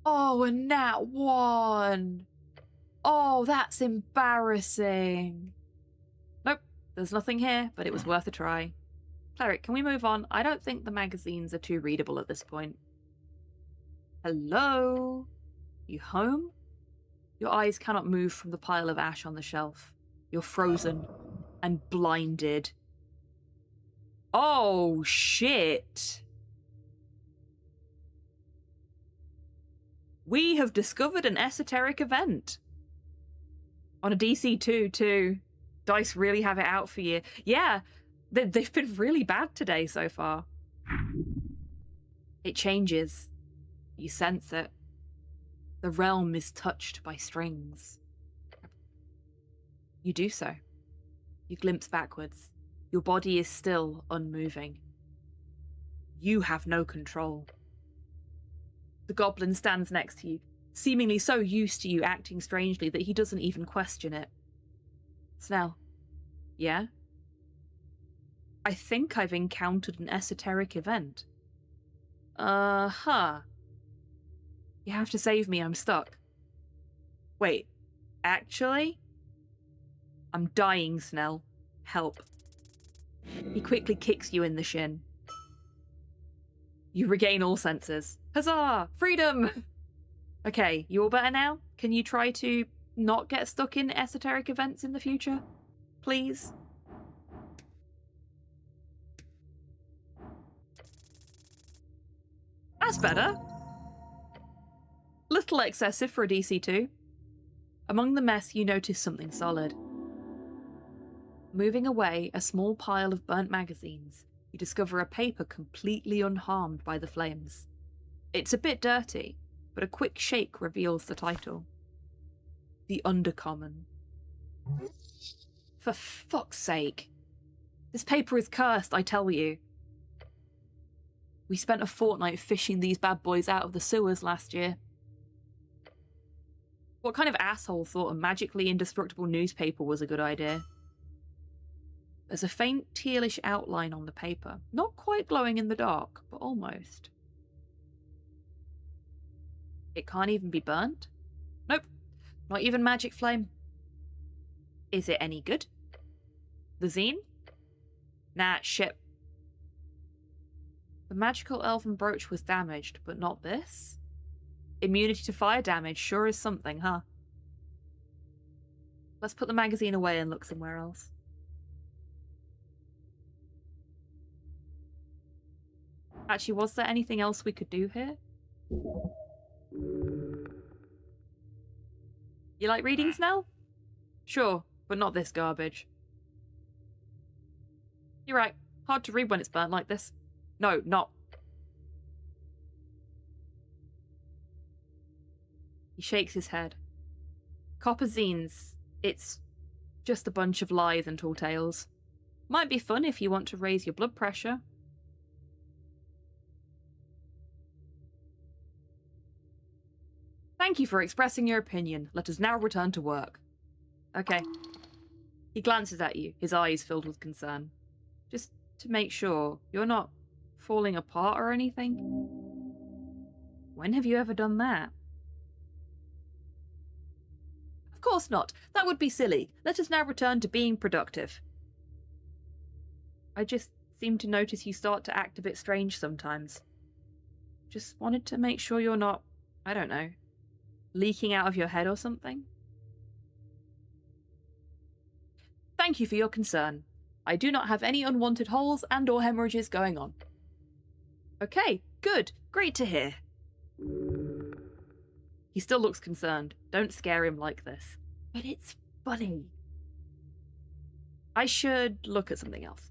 Oh, a nat 1! Oh, that's embarrassing. Nope, there's nothing here, but it was worth a try. Cleric, can we move on? I don't think the magazines are too readable at this point. Hello? You home? Your eyes cannot move from the pile of ash on the shelf. You're frozen and blinded. Oh, shit. We have discovered an esoteric event. On a DC 2, too. Dice really have it out for you. Yeah, they've been really bad today so far. It changes. You sense it. The realm is touched by strings. You do so. You glimpse backwards. Your body is still unmoving. You have no control. The goblin stands next to you, seemingly so used to you acting strangely that he doesn't even question it. Snell. Yeah? I think I've encountered an esoteric event. Uh-huh. You have to save me, I'm stuck. Wait, actually? I'm dying, Snell. Help. He quickly kicks you in the shin. You regain all senses. Huzzah! Freedom! Okay, you all better now? Can you try to not get stuck in esoteric events in the future? Please? That's better. Little excessive for a DC2. Among the mess, you notice something solid. Moving away a small pile of burnt magazines, you discover a paper completely unharmed by the flames. It's a bit dirty, but a quick shake reveals the title. The Undercommon. For fuck's sake. This paper is cursed, I tell you. We spent a fortnight fishing these bad boys out of the sewers last year. What kind of asshole thought a magically indestructible newspaper was a good idea? There's a faint tealish outline on the paper, not quite glowing in the dark, but almost. It can't even be burnt? Nope, not even magic flame. Is it any good? The zine? Nah, shit. The magical elven brooch was damaged, but not this? Immunity to fire damage sure is something, huh? Let's put the magazine away and look somewhere else. Actually, was there anything else we could do here? You like reading, Snell? Sure, but not this garbage. You're right. Hard to read when it's burnt like this. No, not. He shakes his head. Copper zines. It's just a bunch of lies and tall tales. Might be fun if you want to raise your blood pressure. Thank you for expressing your opinion. Let us now return to work. Okay. He glances at you, his eyes filled with concern. Just to make sure, you're not falling apart or anything? When have you ever done that? Of course not. That would be silly. Let us now return to being productive. I just seem to notice you start to act a bit strange sometimes. Just wanted to make sure you're not, I don't know, leaking out of your head or something? Thank you for your concern. I do not have any unwanted holes and or hemorrhages going on. Okay, good. Great to hear. He still looks concerned. Don't scare him like this. But it's funny. I should look at something else.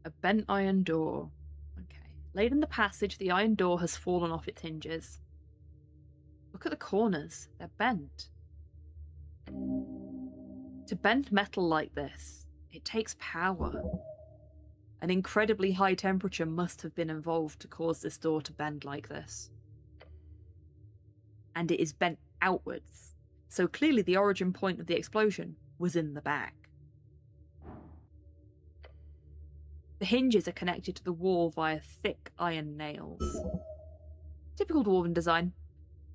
A bent iron door. Okay. Laid in the passage, the iron door has fallen off its hinges. Look at the corners. They're bent. To bend metal like this, it takes power. An incredibly high temperature must have been involved to cause this door to bend like this. And it is bent outwards, so clearly the origin point of the explosion was in the back. The hinges are connected to the wall via thick iron nails. Typical dwarven design.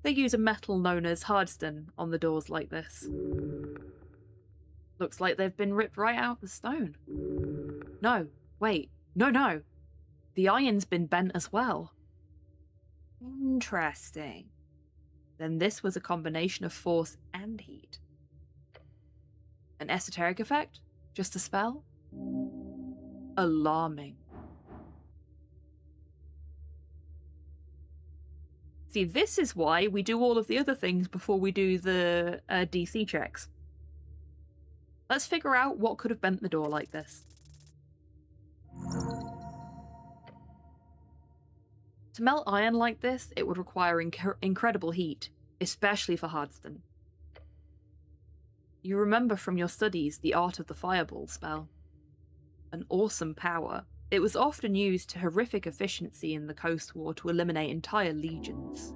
They use a metal known as hardstone on the doors like this. Looks like they've been ripped right out of the stone. No, wait, no. The iron's been bent as well. Interesting. Then this was a combination of force and heat. An esoteric effect? Just a spell? Alarming. See, this is why we do all of the other things before we do the DC checks. Let's figure out what could have bent the door like this. To melt iron like this, it would require incredible heat, especially for Hardston. You remember from your studies the art of the fireball spell. An awesome power. It was often used to horrific efficiency in the Coast War to eliminate entire legions.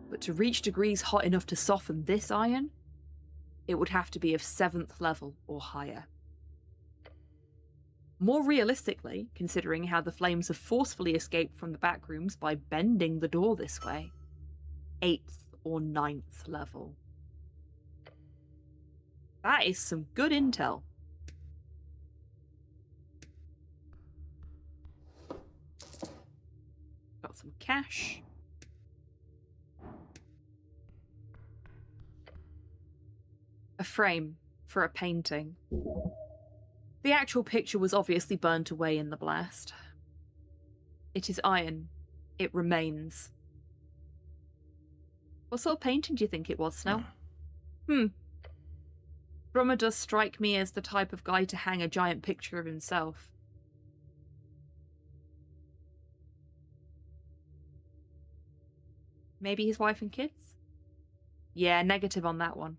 But to reach degrees hot enough to soften this iron, it would have to be of 7th level or higher. More realistically, considering how the flames have forcefully escaped from the back rooms by bending the door this way, 8th or 9th level. That is some good intel. Got some cash. A frame for a painting. The actual picture was obviously burnt away in the blast. It is iron. It remains. What sort of painting do you think it was, Snell? Brummer does strike me as the type of guy to hang a giant picture of himself. Maybe his wife and kids? Yeah, negative on that one.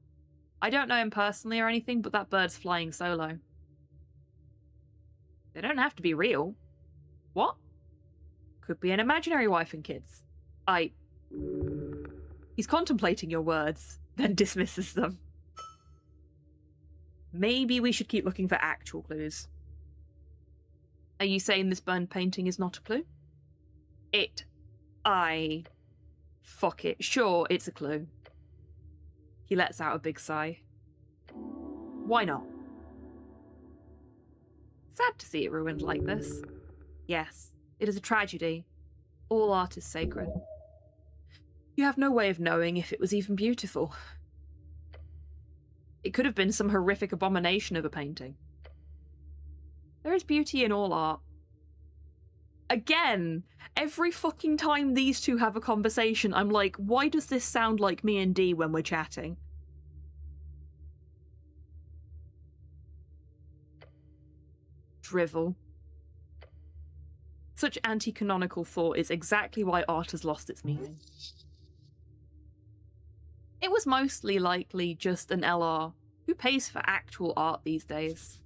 I don't know him personally or anything, but that bird's flying solo. They don't have to be real. What? Could be an imaginary wife and kids. He's contemplating your words, then dismisses them. Maybe we should keep looking for actual clues. Are you saying this burned painting is not a clue? Fuck it. Sure, it's a clue. He lets out a big sigh. Why not? Sad to see it ruined like this. Yes, it is a tragedy. All art is sacred. You have no way of knowing if it was even beautiful. It could have been some horrific abomination of a painting. There is beauty in all art. Again, every fucking time these two have a conversation, I'm like, why does this sound like me and Dee when we're chatting? Drivel. Such anti-canonical thought is exactly why art has lost its meaning. It was mostly likely just an LR. Who pays for actual art these days?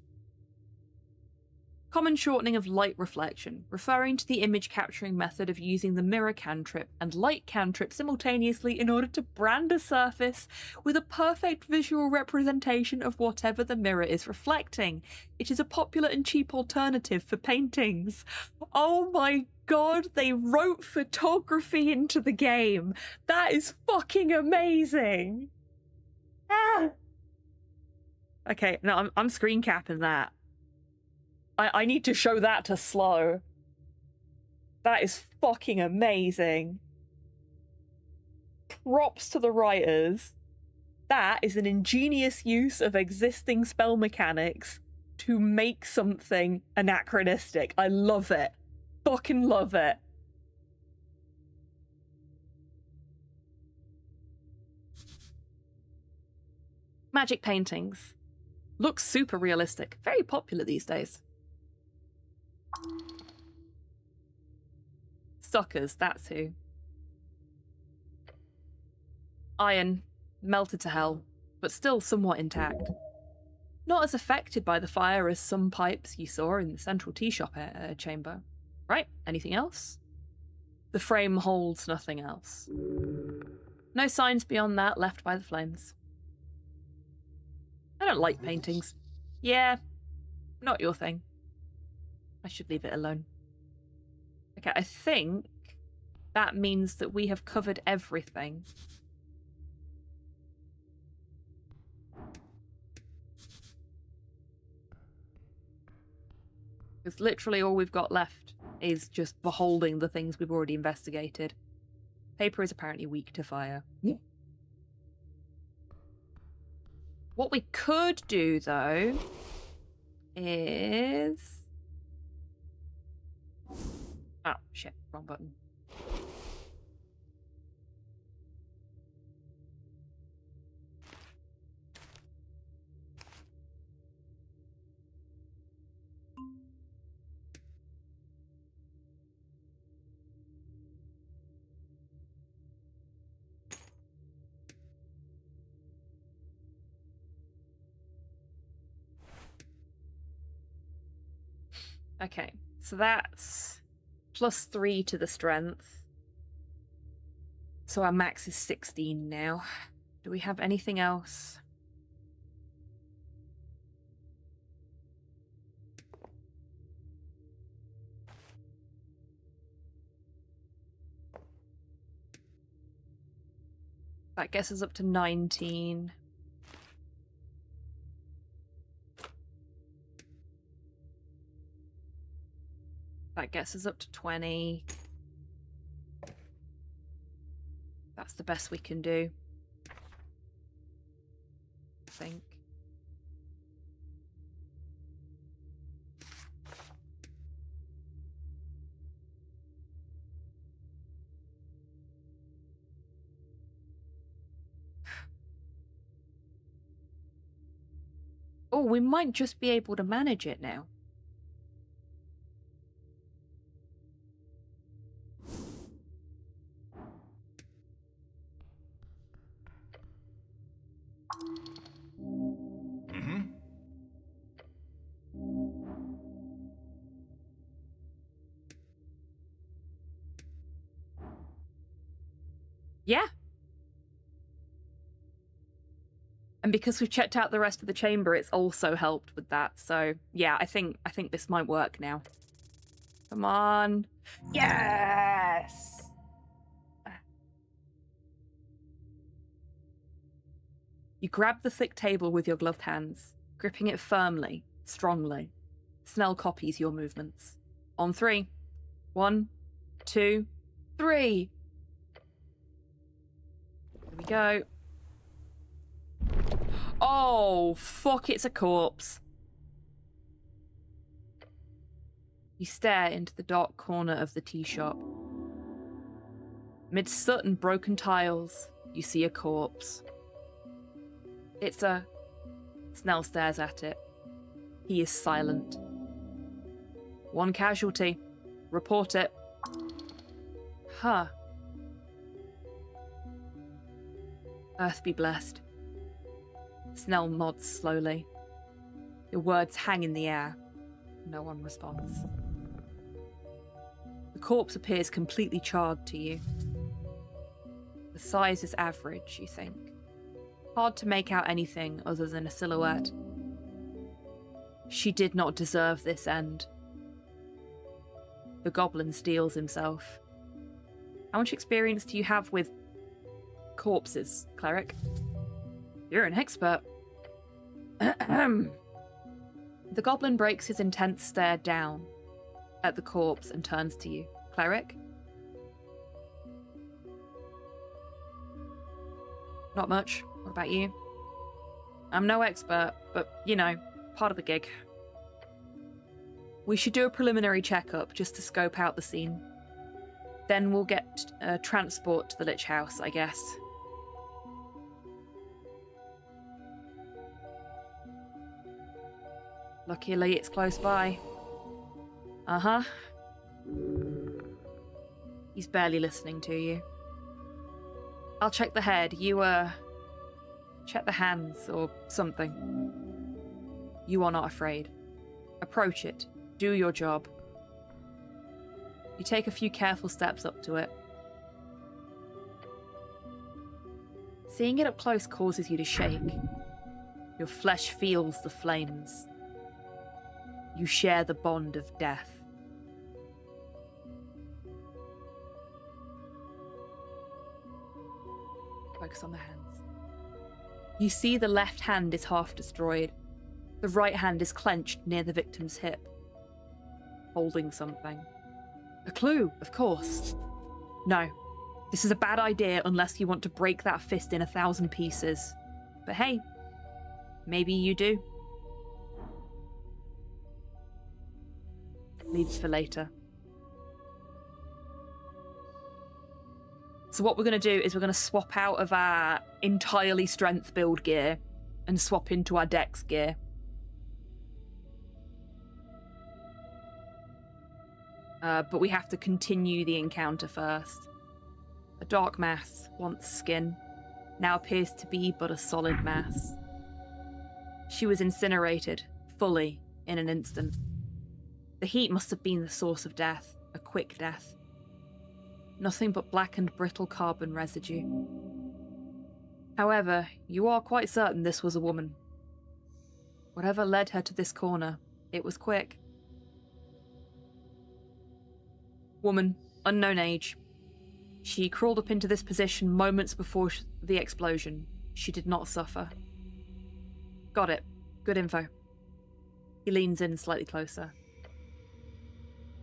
Common shortening of light reflection, referring to the image capturing method of using the mirror cantrip and light cantrip simultaneously in order to brand a surface with a perfect visual representation of whatever the mirror is reflecting. It is a popular and cheap alternative for paintings. Oh my god, they wrote photography into the game. That is fucking amazing. Ah. Okay, no, I'm screen capping that. I need to show that to Slow. That is fucking amazing. Props to the writers. That is an ingenious use of existing spell mechanics to make something anachronistic. I love it. Fucking love it. Magic paintings. Looks super realistic. Very popular these days. Suckers, that's who. Iron, melted to hell, but still somewhat intact. Not as affected by the fire as some pipes you saw in the central tea shop chamber. Right, anything else? The frame holds nothing else. No signs beyond that left by the flames. I don't like paintings. Yeah, not your thing. I should leave it alone. Okay, I think that means that we have covered everything. Because literally all we've got left is just beholding the things we've already investigated. Paper is apparently weak to fire. Yeah. What we could do, though, is... Oh, shit. Wrong button. Okay, so that's +3 to the strength. So our max is 16 now. Do we have anything else? That gets us up to 19. That gets us up to 20. That's the best we can do, I think. Oh, we might just be able to manage it now. Yeah. And because we've checked out the rest of the chamber, it's also helped with that. So yeah, I think this might work now. Come on. Yes! You grab the thick table with your gloved hands, gripping it firmly, strongly. Snell copies your movements. On 3. 1, 2, 3. Here we go. Oh, fuck, it's a corpse. You stare into the dark corner of the tea shop. Amid soot and broken tiles, you see a corpse. It's a... Snell stares at it. He is silent. 1 casualty. Report it. Huh. Earth be blessed. Snell nods slowly. Your words hang in the air. No one responds. The corpse appears completely charred to you. The size is average, you think. Hard to make out anything other than a silhouette. She did not deserve this end. The goblin steels himself. How much experience do you have with corpses, Cleric? You're an expert. The goblin breaks his intense stare down at the corpse and turns to you. Cleric? Not much. What about you? I'm no expert, but, you know, part of the gig. We should do a preliminary checkup just to scope out the scene. Then we'll get transport to the Lich House, I guess. Luckily, it's close by. Uh-huh. He's barely listening to you. I'll check the head. You, check the hands or something. You are not afraid. Approach it. Do your job. You take a few careful steps up to it. Seeing it up close causes you to shake. Your flesh feels the flames. You share the bond of death. Focus on the hands. You see the left hand is half destroyed. The right hand is clenched near the victim's hip, holding something. A clue, of course. No, this is a bad idea unless you want to break that fist in 1,000 pieces. But hey, maybe you do. Leaves for later. So what we're going to do is we're going to swap out of our entirely strength build gear and swap into our dex gear. But we have to continue the encounter first. A dark mass, once skin, now appears to be but a solid mass. She was incinerated, fully, in an instant. The heat must have been the source of death, a quick death. Nothing but black and brittle carbon residue. However, you are quite certain this was a woman. Whatever led her to this corner, it was quick. Woman, unknown age. She crawled up into this position moments before the explosion. She did not suffer. Got it. Good info. He leans in slightly closer.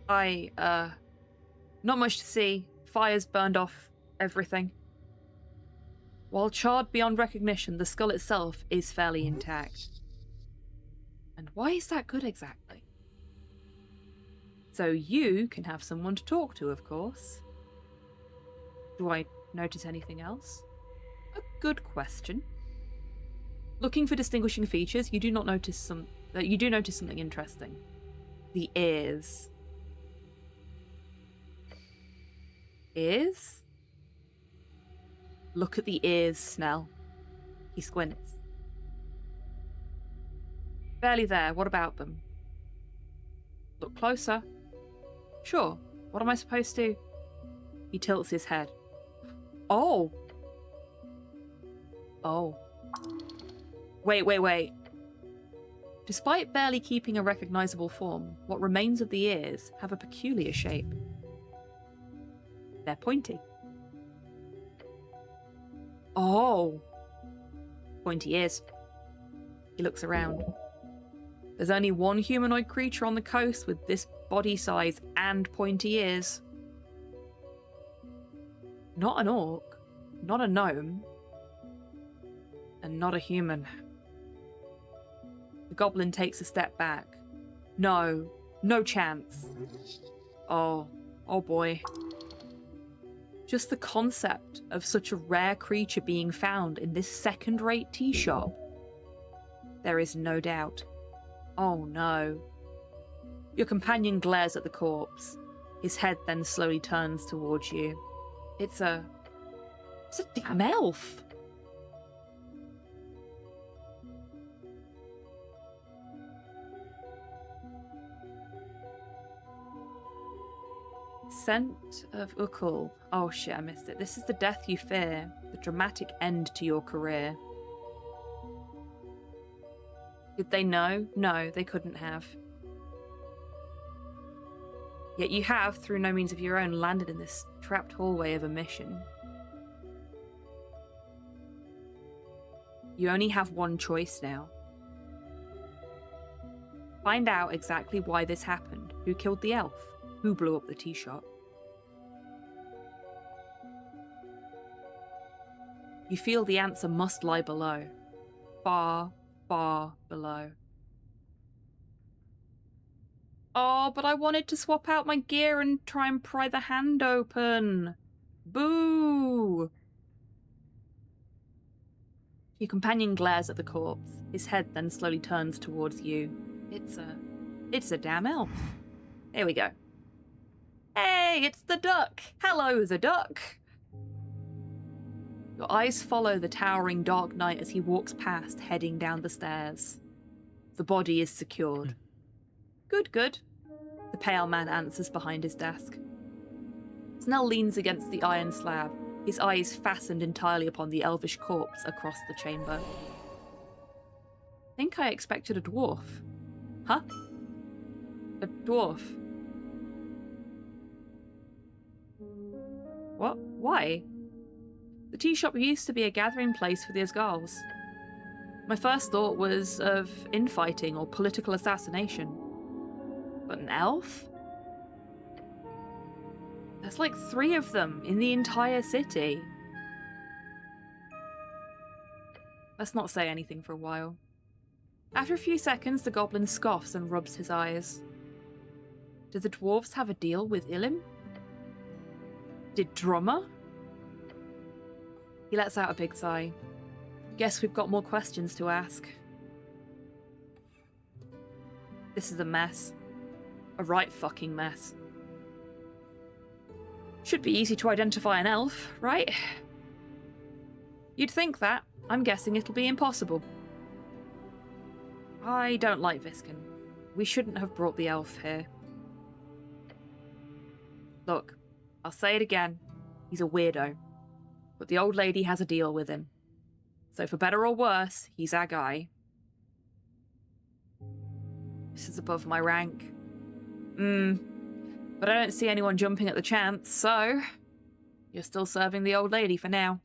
Not much to see. Fires burned off everything. While charred beyond recognition, the skull itself is fairly intact. And why is that good exactly? So you can have someone to talk to, of course. Do I notice anything else? A good question. Looking for distinguishing features, you do notice something interesting. The ears. Ears? Look at the ears, Snell. He squints. Barely there. What about them? Look closer. Sure. What am I supposed to... He tilts his head. Oh. Oh. Wait. Despite barely keeping a recognizable form, what remains of the ears have a peculiar shape. They're pointy. Oh. Pointy ears. He looks around. There's only one humanoid creature on the coast with this body size and pointy ears. Not an orc, not a gnome, and not a human. The goblin takes a step back. No chance. Oh boy. Just the concept of such a rare creature being found in this second-rate tea shop. There is no doubt. Oh no. Your companion glares at the corpse. His head then slowly turns towards you. It's a damn elf. Scent of Ukul. Oh shit, I missed it. This is the death you fear, the dramatic end to your career. Did they know? No, they couldn't have. Yet you have, through no means of your own, landed in this trapped hallway of a mission. You only have one choice now. Find out exactly why this happened. Who killed the elf? Who blew up the tea shop? You feel the answer must lie below. Far, far below. Oh, but I wanted to swap out my gear and try and pry the hand open. Boo! Your companion glares at the corpse. His head then slowly turns towards you. It's a damn elf. Here we go. Hey, it's the duck! Hello, the duck! Your eyes follow the towering dark knight as he walks past, heading down the stairs. The body is secured. Good. The pale man answers behind his desk. Snell leans against the iron slab, his eyes fastened entirely upon the elvish corpse across the chamber. Think I expected a dwarf. Huh? A dwarf? What? Why? The tea shop used to be a gathering place for the Asgals. My first thought was of infighting or political assassination. But an elf? There's like 3 of them in the entire city. Let's not say anything for a while. After a few seconds, the goblin scoffs and rubs his eyes. Did the dwarves have a deal with Illim? Did Drummer? He lets out a big sigh. Guess we've got more questions to ask. This is a mess. A right fucking mess. Should be easy to identify an elf, right? You'd think that. I'm guessing it'll be impossible. I don't like Viskin. We shouldn't have brought the elf here. Look, I'll say it again. He's a weirdo. But the old lady has a deal with him. So for better or worse, he's our guy. This is above my rank. But I don't see anyone jumping at the chance, so... You're still serving the old lady for now.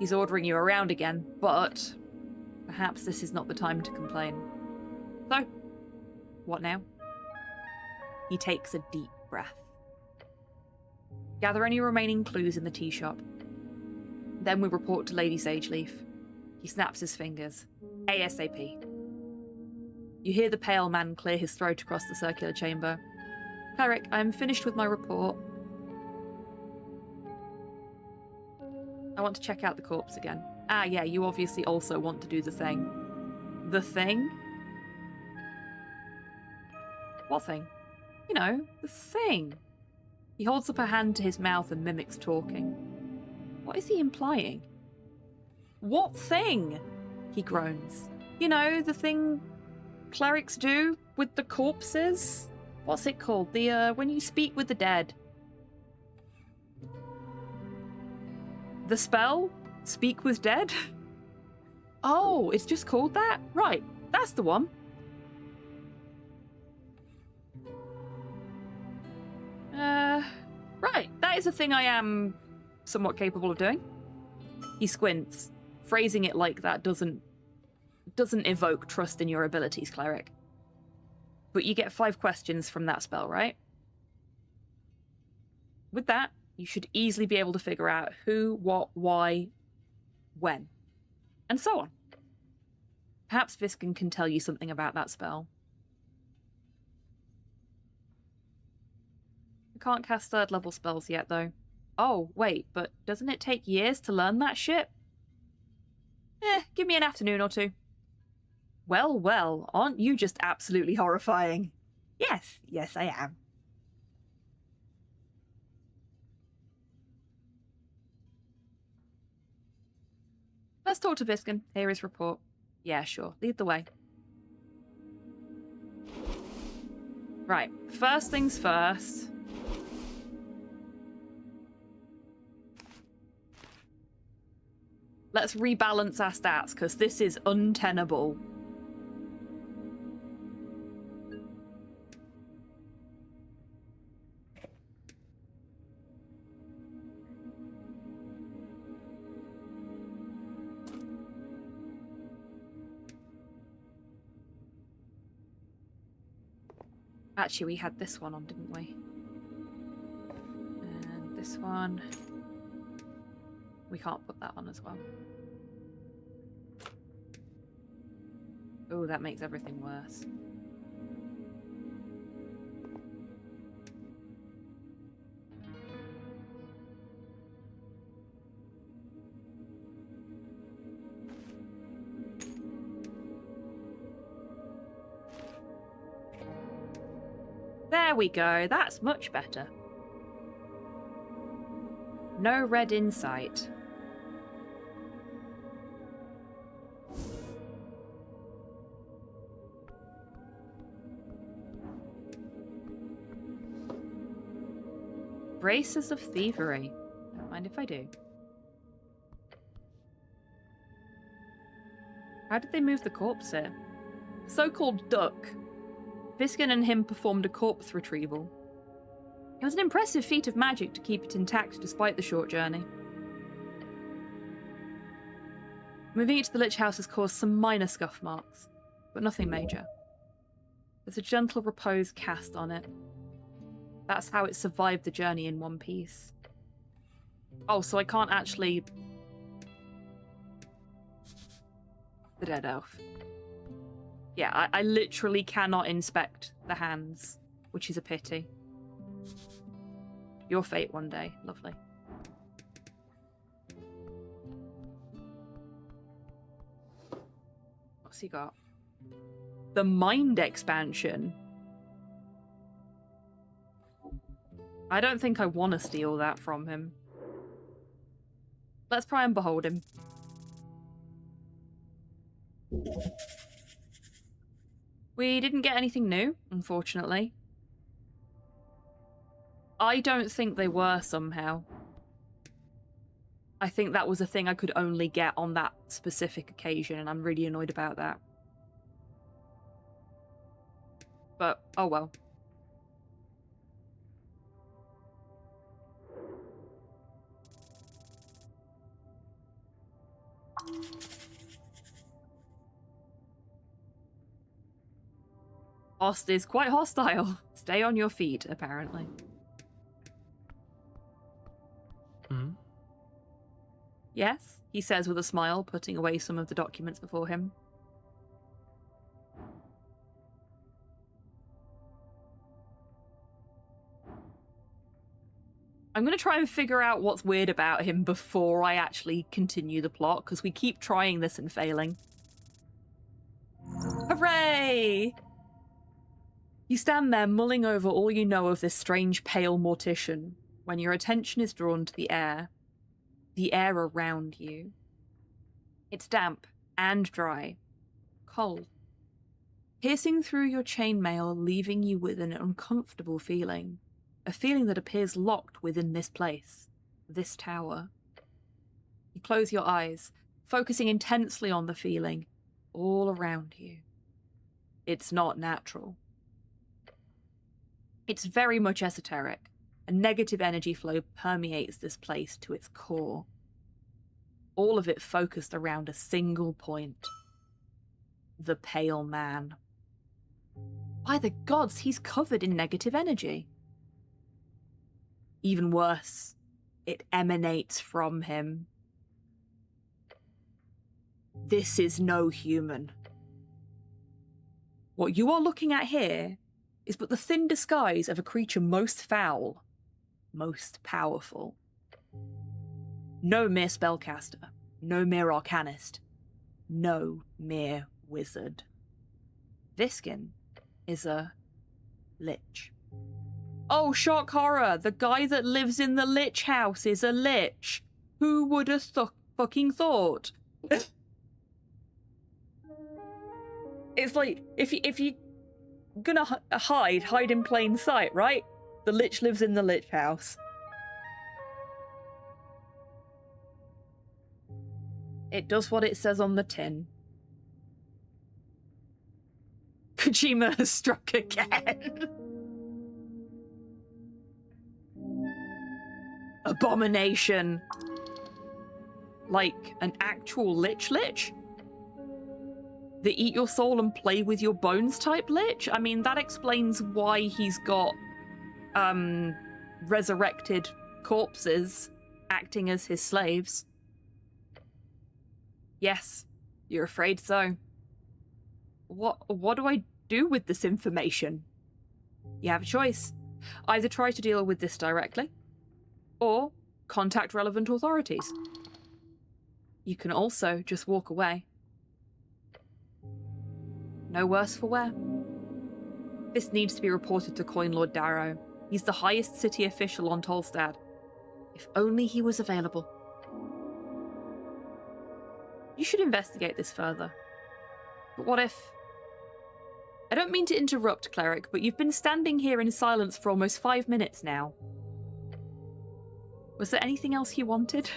He's ordering you around again, but... Perhaps this is not the time to complain. So, what now? He takes a deep breath. Gather any remaining clues in the tea shop. Then we report to Lady Sageleaf. He snaps his fingers. ASAP. You hear the pale man clear his throat across the circular chamber. Cleric, I am finished with my report. I want to check out the corpse again. Ah, yeah, you obviously also want to do the thing. The thing? What thing? You know, the thing. He holds up a hand to his mouth and mimics talking. What is he implying? What thing? He groans. You know, the thing clerics do with the corpses? What's it called? The, when you speak with the dead. The spell? Speak with dead? Oh, it's just called that? Right, that's the one. Right, that is a thing I am somewhat capable of doing. He squints. Phrasing it like that doesn't evoke trust in your abilities, Cleric. But you get 5 questions from that spell, right? With that, you should easily be able to figure out who, what, why, when, and so on. Perhaps Viscon can tell you something about that spell. I can't cast 3rd level spells yet, though. Oh, wait, but doesn't it take years to learn that shit? Give me an afternoon or 2. Well, well, aren't you just absolutely horrifying? Yes, I am. Let's talk to Viscon. Hear his report. Yeah, sure. Lead the way. Right. First things first. Let's rebalance our stats, because this is untenable. Actually, we had this one on, didn't we? And this one. We can't put that on as well. Oh, that makes everything worse. There we go, that's much better. No red in sight. Braces of thievery. Don't mind if I do. How did they move the corpse here? So-called duck. Viscon and him performed a corpse retrieval. It was an impressive feat of magic to keep it intact despite the short journey. Moving it to the Lich House has caused some minor scuff marks, but nothing major. There's a gentle repose cast on it. That's how it survived the journey in one piece. Oh, so I can't actually... The dead elf. Yeah, I literally cannot inspect the hands, which is a pity. Your fate one day. Lovely. What's he got? The mind expansion. I don't think I want to steal that from him. Let's try and behold him. We didn't get anything new, unfortunately. I don't think they were somehow. I think that was a thing I could only get on that specific occasion, and I'm really annoyed about that. But, oh well. Host is quite hostile. Stay on your feet, apparently. Hmm? Yes, he says with a smile, putting away some of the documents before him. I'm going to try and figure out what's weird about him before I actually continue the plot, because we keep trying this and failing. Hooray! You stand there mulling over all you know of this strange pale mortician when your attention is drawn to the air around you. It's damp and dry, cold, piercing through your chainmail, leaving you with an uncomfortable feeling, a feeling that appears locked within this place, this tower. You close your eyes, focusing intensely on the feeling all around you. It's not natural. It's very much esoteric. A negative energy flow permeates this place to its core. All of it focused around a single point. The Pale Man. By the gods, he's covered in negative energy. Even worse, it emanates from him. This is no human. What you are looking at here is but the thin disguise of a creature most foul, most powerful. No mere spellcaster, no mere arcanist, no mere wizard. Viskin is a lich. Oh, shock horror! The guy that lives in the lich house is a lich. Who would have fucking thought? It's like, if you gonna hide in plain sight, right? The lich lives in the lich house. It does what it says on the tin. Kojima has struck again. Abomination. Like an actual lich? The eat your soul and play with your bones type lich? I mean, that explains why he's got resurrected corpses acting as his slaves. Yes, you're afraid so. What do I do with this information? You have a choice. Either try to deal with this directly, or contact relevant authorities. You can also just walk away. No worse for wear. This needs to be reported to Coin Lord Darrow. He's the highest city official on Tolstad. If only he was available. You should investigate this further. But what if... I don't mean to interrupt, Cleric, but you've been standing here in silence for almost 5 minutes now. Was there anything else you wanted?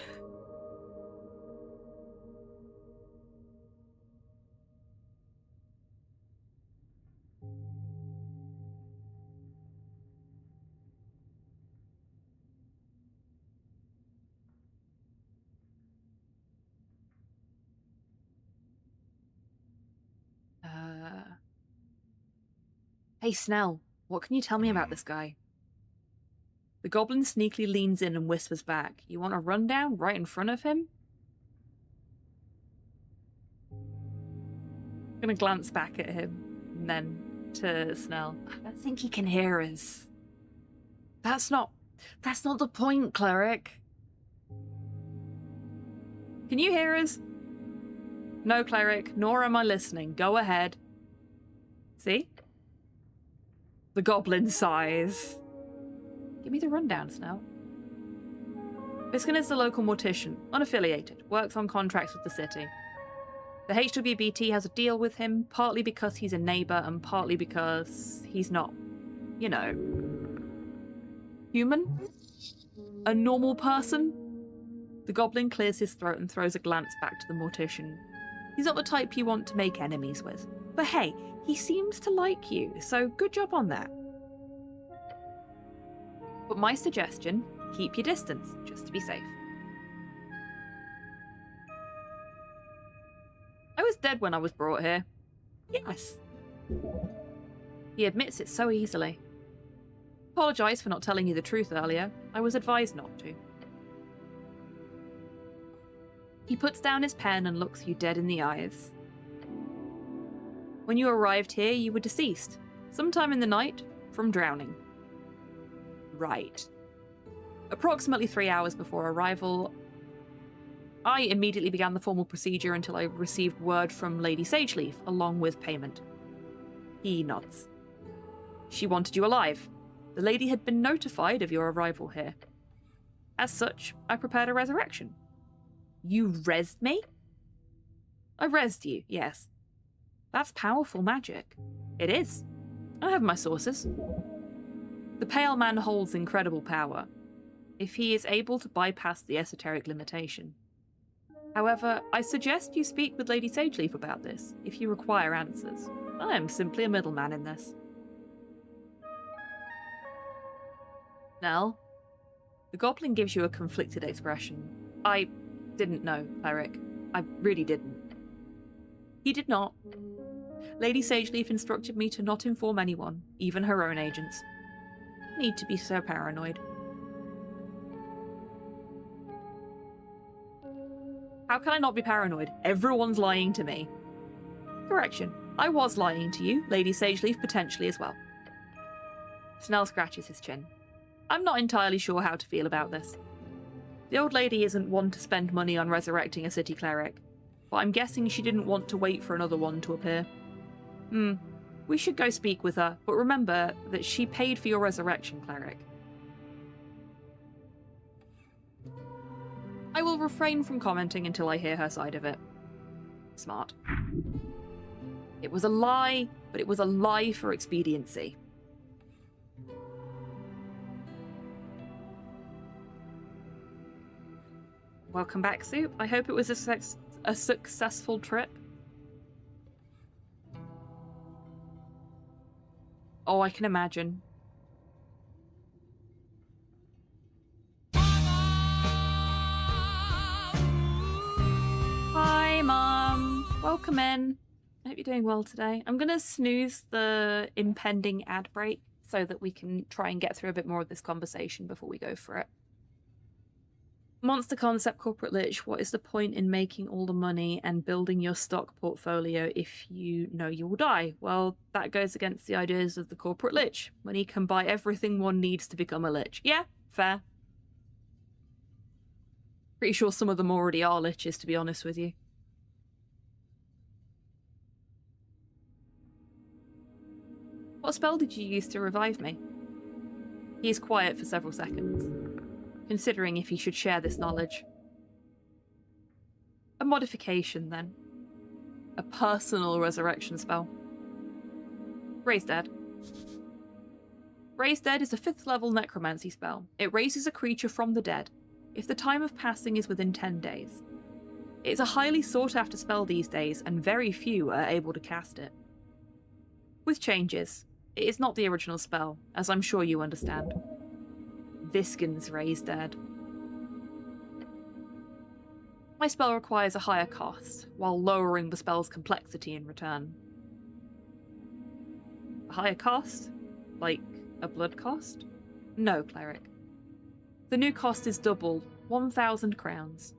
Hey, Snell, what can you tell me about this guy? The goblin sneakily leans in and whispers back. You want a rundown right in front of him? I'm gonna glance back at him, and then to Snell. I don't think he can hear us. That's not the point, Cleric. Can you hear us? No, Cleric, nor am I listening. Go ahead. See? The goblin sighs. Give me the rundown, Snell. Viskin is the local mortician, unaffiliated, works on contracts with the city. The HWBT has a deal with him, partly because he's a neighbour and partly because he's not, you know, Human? A normal person? The goblin clears his throat and throws a glance back to the mortician. He's not the type you want to make enemies with. But hey, he seems to like you, so good job on that. But my suggestion, keep your distance, just to be safe. I was dead when I was brought here. Yes. He admits it so easily. Apologise for not telling you the truth earlier. I was advised not to. He puts down his pen and looks you dead in the eyes. When you arrived here, you were deceased. Sometime in the night, from drowning. Right. Approximately 3 hours before arrival, I immediately began the formal procedure until I received word from Lady Sageleaf, along with payment. He nods. She wanted you alive. The lady had been notified of your arrival here. As such, I prepared a resurrection. You rezzed me? I rezzed you, yes. That's powerful magic. It is. I have my sources. The Pale Man holds incredible power, if he is able to bypass the esoteric limitation. However, I suggest you speak with Lady Sageleaf about this, if you require answers. I am simply a middleman in this. Nell? The goblin gives you a conflicted expression. I didn't know, Cleric. I really didn't. He did not. Lady Sageleaf instructed me to not inform anyone, even her own agents. Need to be so paranoid. How can I not be paranoid? Everyone's lying to me. Correction. I was lying to you, Lady Sageleaf potentially as well. Snell scratches his chin. I'm not entirely sure how to feel about this. The old lady isn't one to spend money on resurrecting a city cleric, but I'm guessing she didn't want to wait for another one to appear. We should go speak with her, but remember that she paid for your resurrection, Cleric. I will refrain from commenting until I hear her side of it. Smart. It was a lie, but it was a lie for expediency. Welcome back, Soup. I hope it was a successful trip. Oh, I can imagine. Hi, Mum. Welcome in. I hope you're doing well today. I'm going to snooze the impending ad break so that we can try and get through a bit more of this conversation before we go for it. Monster Concept Corporate Lich, what is the point in making all the money and building your stock portfolio if you know you will die? Well, that goes against the ideas of the Corporate Lich. Money can buy everything one needs to become a Lich. Yeah, fair. Pretty sure some of them already are Liches, to be honest with you. What spell did you use to revive me? He is quiet for several seconds, considering if he should share this knowledge. A modification, then. A personal resurrection spell. Raise Dead. Raise Dead is a 5th level necromancy spell. It raises a creature from the dead, if the time of passing is within 10 days. It's a highly sought after spell these days, and very few are able to cast it. With changes, it is not the original spell, as I'm sure you understand. Viskin's Raise Dead. My spell requires a higher cost, while lowering the spell's complexity in return. A higher cost? Like a blood cost? No, Cleric. The new cost is double, 1,000 crowns.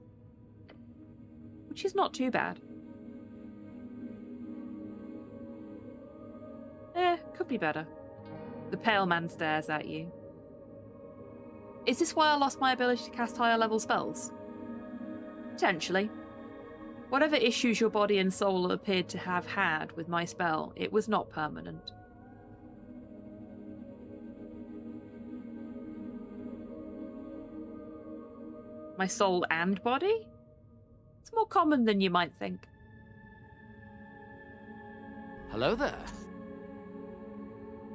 Which is not too bad. Could be better. The Pale Man stares at you. Is this why I lost my ability to cast higher level spells? Potentially. Whatever issues your body and soul appeared to have had with my spell, it was not permanent. My soul and body? It's more common than you might think. Hello there.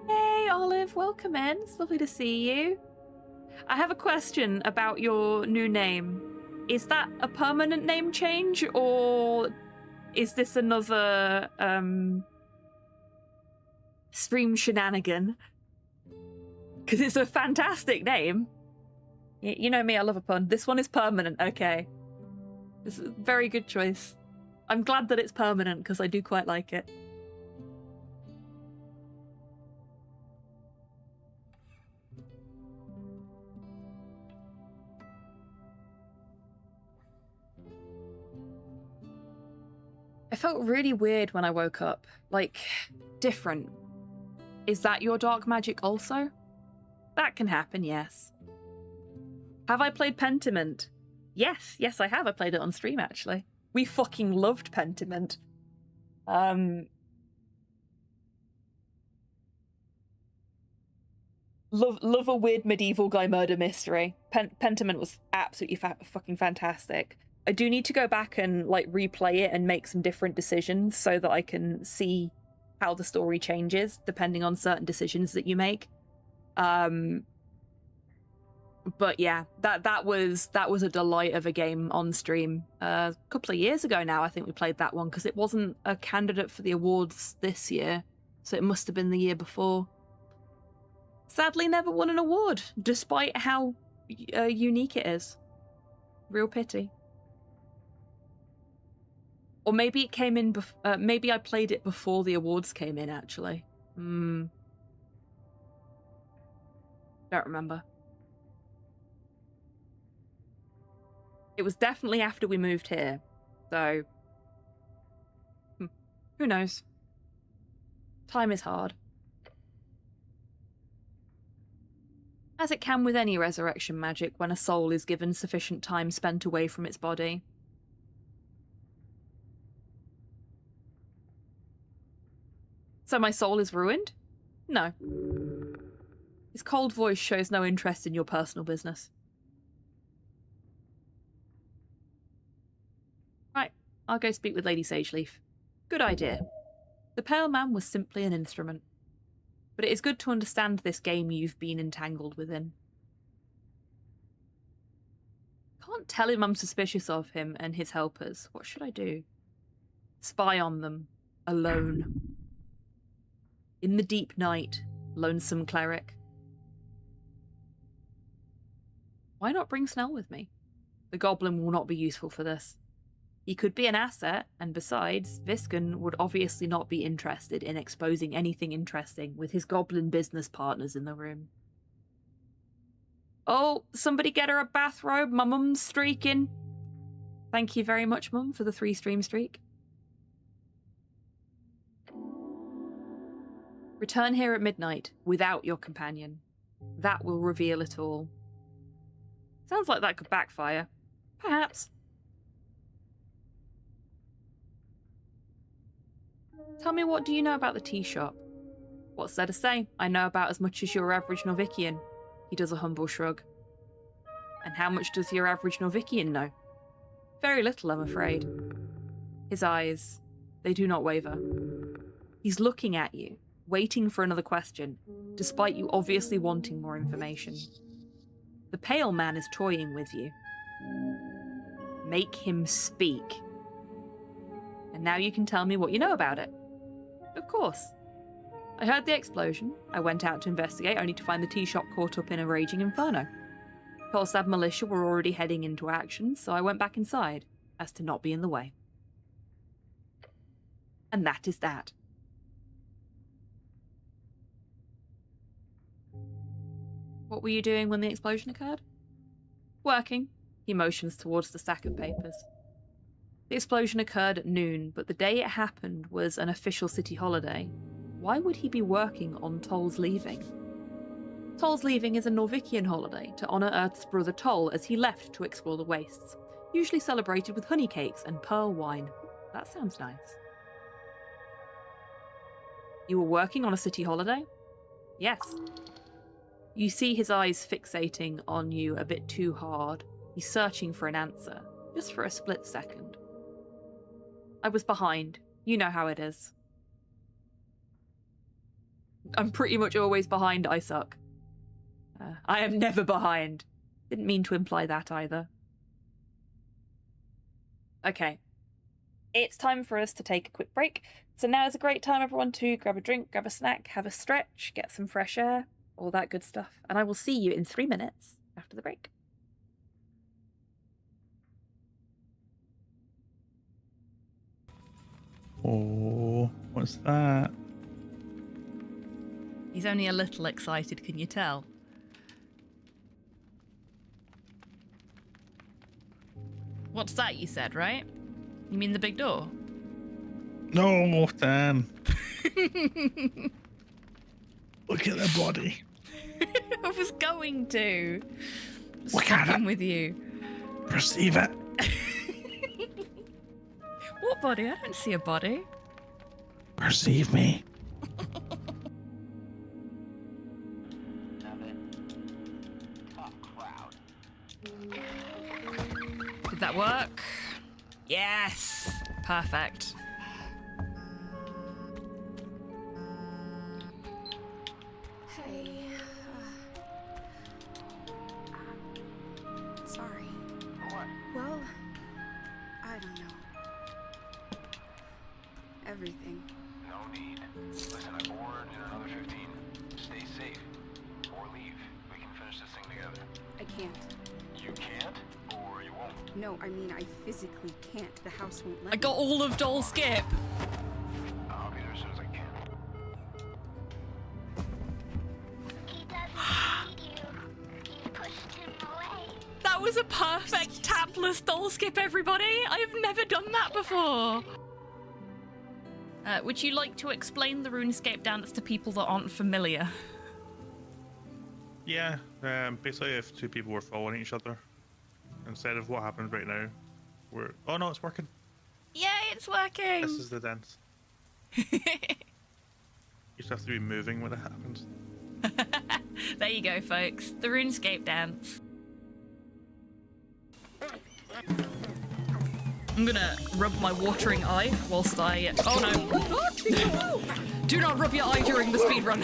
Hey, Olive, welcome in. It's lovely to see you. I have a question about your new name. Is that a permanent name change, or is this another stream shenanigan? Because it's a fantastic name. You know me, I love a pun. This one is permanent, okay. This is a very good choice. I'm glad that it's permanent, because I do quite like it. I felt really weird when I woke up. Like, different. Is that your dark magic also? That can happen, yes. Have I played Pentiment? Yes, I have. I played it on stream, actually. We fucking loved Pentiment. Love a weird medieval guy murder mystery. Pentiment was absolutely fucking fantastic. I do need to go back and like replay it and make some different decisions so that I can see how the story changes depending on certain decisions that you make. But yeah, that was a delight of a game on stream. A couple of years ago now, I think we played that one because it wasn't a candidate for the awards this year, so it must have been the year before. Sadly, never won an award, despite how unique it is. Real pity. Or maybe it came in. Maybe I played it before the awards came in. Actually, don't remember. It was definitely after we moved here, so who knows? Time is hard. As it can with any resurrection magic when a soul is given sufficient time spent away from its body. So my soul is ruined? No. His cold voice shows no interest in your personal business. Right, I'll go speak with Lady Sageleaf. Good idea. The Pale Man was simply an instrument. But it is good to understand this game you've been entangled within. Can't tell him I'm suspicious of him and his helpers. What should I do? Spy on them. Alone. In the deep night, lonesome cleric. Why not bring Snell with me? The goblin will not be useful for this. He could be an asset, and besides, Viscon would obviously not be interested in exposing anything interesting with his goblin business partners in the room. Oh, somebody get her a bathrobe, my mum's streaking. Thank you very much, Mum, for the 3-stream streak. Return here at midnight, without your companion. That will reveal it all. Sounds like that could backfire. Perhaps. Tell me, what do you know about the tea shop? What's there to say? I know about as much as your average Norvician. He does a humble shrug. And how much does your average Norvician know? Very little, I'm afraid. His eyes, they do not waver. He's looking at you, waiting for another question, despite you obviously wanting more information. The Pale Man is toying with you. Make him speak. And now you can tell me what you know about it. Of course. I heard the explosion. I went out to investigate, only to find the tea shop caught up in a raging inferno. Polstad militia were already heading into action, so I went back inside, as to not be in the way. And that is that. What were you doing when the explosion occurred? Working. He motions towards the stack of papers. The explosion occurred at noon, but the day it happened was an official city holiday. Why would he be working on Toll's Leaving? Toll's Leaving is a Norvician holiday to honour Earth's brother Toll as he left to explore the wastes, usually celebrated with honey cakes and pearl wine. That sounds nice. You were working on a city holiday? Yes. You see his eyes fixating on you a bit too hard. He's searching for an answer, just for a split second. I was behind. You know how it is. I'm pretty much always behind, I suck. I am never behind. Didn't mean to imply that either. Okay. It's time for us to take a quick break. So now is a great time, everyone, to grab a drink, grab a snack, have a stretch, get some fresh air, all that good stuff. And I will see you in 3 minutes after the break. Oh, what's that? He's only a little excited, can you tell? What's that you said, right? You mean the big door? No, Dan. Look at the body. I was going to. Look at it. With you. Perceive it. What body? I don't see a body. Perceive me. Did that work? Yes! Perfect. Hey. Sorry. What? Well, I don't know. Everything. No need. Listen, I board in another 15. Stay safe. Or leave. We can finish this thing together. I can't. You can't? Or you won't? No, I mean, I physically can't. The house won't let I got all of Doll Skip. I'll be there as soon as I can. He doesn't need you. You've pushed him away. That was a perfect tabless Doll Skip, everybody. I have never done that before. Would you like to explain the RuneScape dance to people that aren't familiar? Yeah, basically if two people were following each other, instead of what happens right now, we're... Oh no, it's working. Yay, it's working! This is the dance. You just have to be moving when it happens. There you go, folks. The RuneScape dance. I'm gonna rub my watering eye whilst I... Oh no! Do not rub your eye during the speedrun.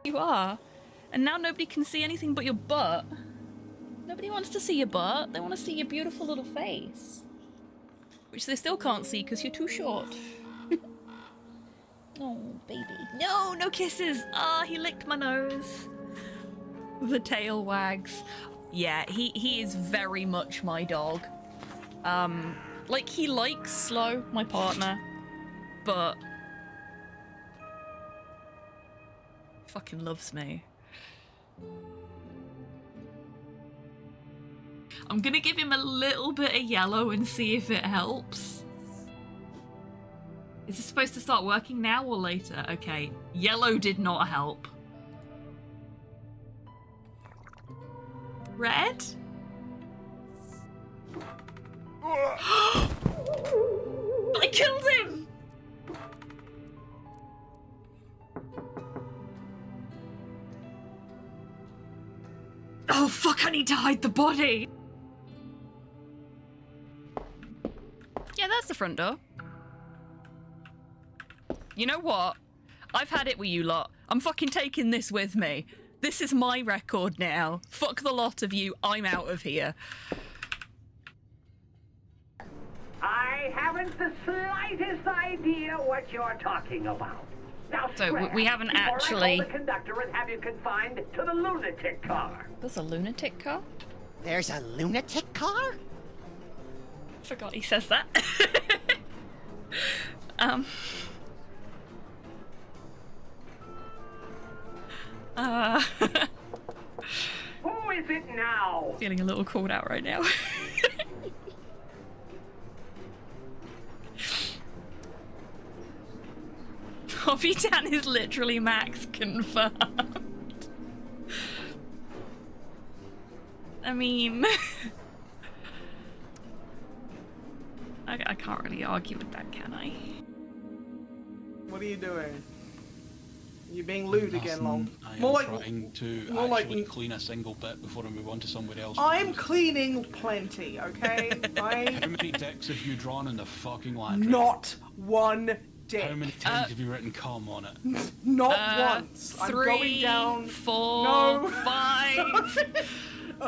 You are. And now nobody can see anything but your butt. Nobody wants to see your butt. They want to see your beautiful little face. Which they still can't see because you're too short. Oh, baby. No, no kisses. Ah, he licked my nose. The tail wags. Yeah, he is very much my dog. Like, he likes Slow, my partner, but fucking loves me. I'm gonna give him a little bit of yellow and see if it helps. Is this supposed to start working now or later? Okay, yellow did not help. Red? I killed him! Oh fuck, I need to hide the body! Yeah, that's the front door. You know what? I've had it with you lot. I'm fucking taking this with me. This is my record now. Fuck the lot of you. I'm out of here. I haven't the slightest idea what you're talking about. Now, So scram we haven't before actually... I call the conductor and have you confined to the lunatic car. There's a lunatic car? There's a lunatic car? Forgot he says that. Who is it now? Feeling a little called out right now. HobbyTan is literally Max confirmed. I mean... I can't really argue with that, can I? What are you doing? You being lewd again, Long? I More am like, trying to more actually like- clean a single bit before I move on to somebody else. I'm cleaning plenty, okay? How many dicks have you drawn in the fucking laundry? Not one dick. How many times have you written "com" on it? Not once. I'm going 3, down. 4, No. 5,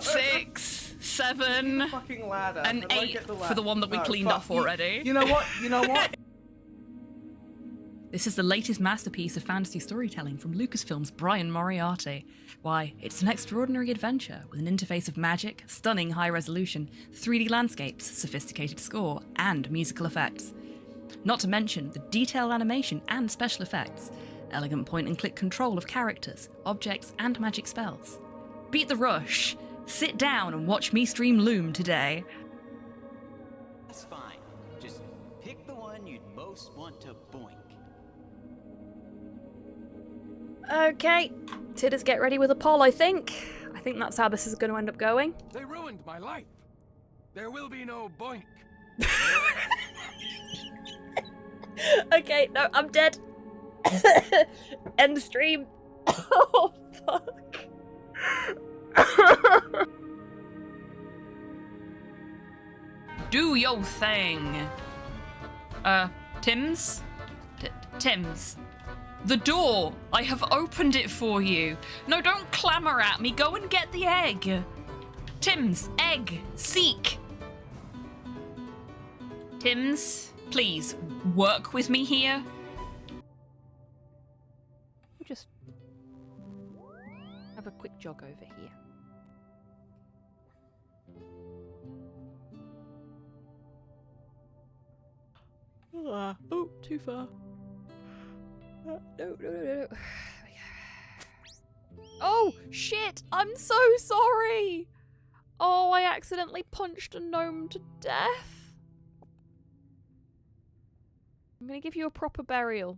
6, 7, Fucking ladder. and How do I 8 get the for the one that we No, cleaned fuck off you. already. You know what? You know what? This is the latest masterpiece of fantasy storytelling from Lucasfilm's Brian Moriarty. Why, it's an extraordinary adventure with an interface of magic, stunning high resolution, 3D landscapes, sophisticated score, and musical effects. Not to mention the detailed animation and special effects, elegant point-and-click control of characters, objects, and magic spells. Beat the rush. Sit down and watch me stream Loom today. That's fine. Just pick the one you'd most want to boink. Okay, Tidders, get ready with a poll, I think. I think that's how this is going to end up going. They ruined my life. There will be no boink. Okay, no, I'm dead. End the stream. Oh, fuck. Do your thing. Tims? Tims. The door! I have opened it for you. No, don't clamour at me. Go and get the egg. Tims, egg, seek. Tims, please, work with me here. We'll just have a quick jog over here. Oh, too far. No. Oh, shit! I'm so sorry! Oh, I accidentally punched a gnome to death. I'm gonna give you a proper burial.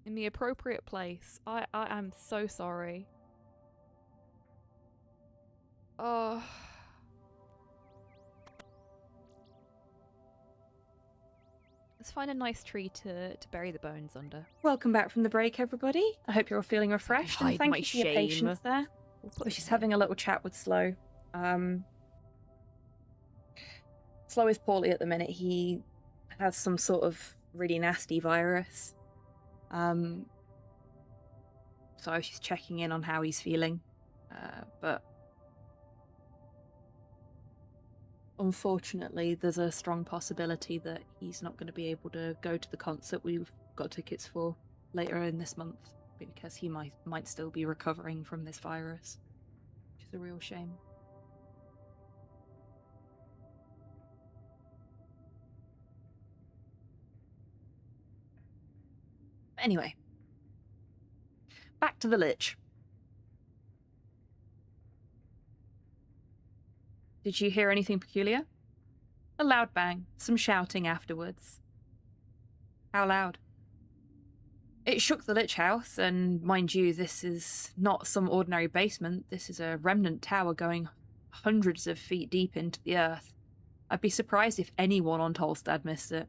In the appropriate place. I am so sorry. Oh. Let's find a nice tree to bury the bones under. Welcome back from the break, everybody. I hope you're all feeling refreshed, and thank you for your patience there. She's having a little chat with Slow. Slow is poorly at the minute. He has some sort of really nasty virus. So she's checking in on how he's feeling. But unfortunately, there's a strong possibility that he's not going to be able to go to the concert we've got tickets for later in this month, because he might still be recovering from this virus, which is a real shame. Anyway, back to the Lich. Did you hear anything peculiar? A loud bang, some shouting afterwards. How loud? It shook the Lich House, and mind you, this is not some ordinary basement. This is a remnant tower going hundreds of feet deep into the earth. I'd be surprised if anyone on Tolstad missed it.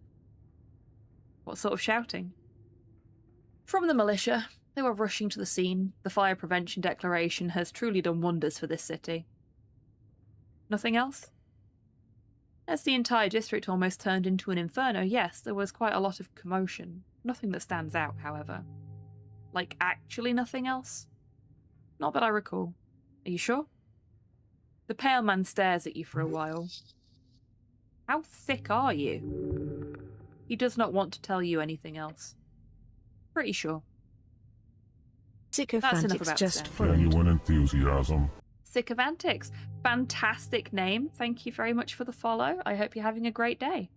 What sort of shouting? From the militia. They were rushing to the scene. The fire prevention declaration has truly done wonders for this city. Nothing else? As the entire district almost turned into an inferno, yes, there was quite a lot of commotion. Nothing that stands out, however. Like, actually nothing else? Not that I recall. Are you sure? The pale man stares at you for a while. How thick are you? He does not want to tell you anything else. Pretty sure. Sycophantics just genuine enthusiasm. Sycophantics. Fantastic name. Thank you very much for the follow. I hope you're having a great day.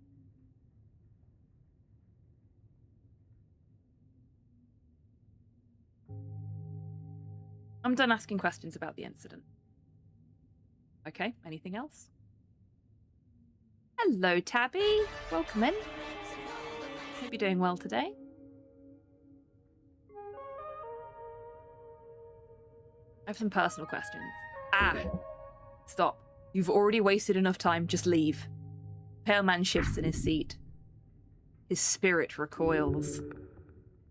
I'm done asking questions about the incident. Okay, anything else? Hello, Tabby. Welcome in. Hope you're doing well today. I have some personal questions. Stop. You've already wasted enough time. Just leave. Pale man shifts in his seat. His spirit recoils.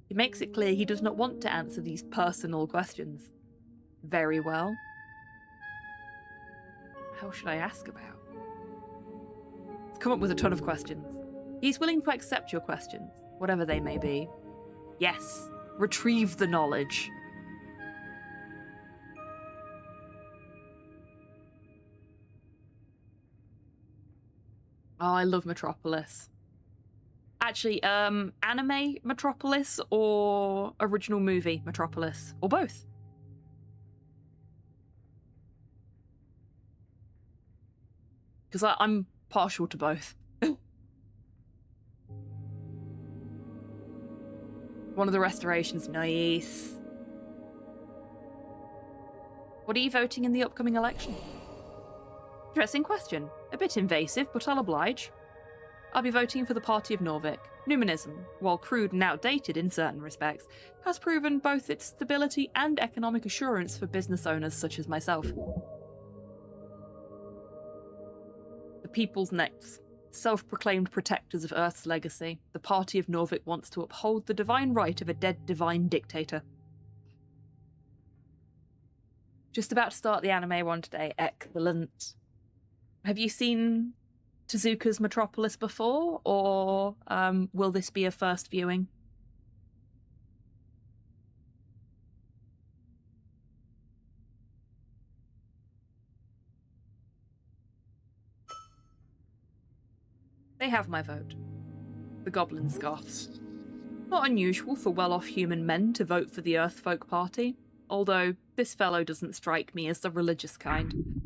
He makes it clear he does not want to answer these personal questions. Very well. How should I ask about? He's come up with a ton of questions. He's willing to accept your questions. whatever they may be. Yes, retrieve the knowledge. Oh, I love Metropolis. Actually, anime Metropolis or original movie Metropolis, or both. Because I'm partial to both. One of the restorations, nice. What are you voting in the upcoming election? Interesting question. A bit invasive, but I'll oblige. I'll be voting for the Party of Norvik. Numinism, while crude and outdated in certain respects, has proven both its stability and economic assurance for business owners such as myself. The People's Knights, self-proclaimed protectors of Earth's legacy, the Party of Norvik wants to uphold the divine right of a dead divine dictator. Just about to start the anime one today. Excellent. Have you seen Tezuka's Metropolis before, or will this be a first viewing? They have my vote. The goblin scoffs. Not unusual for well-off human men to vote for the Earthfolk Party, although this fellow doesn't strike me as the religious kind.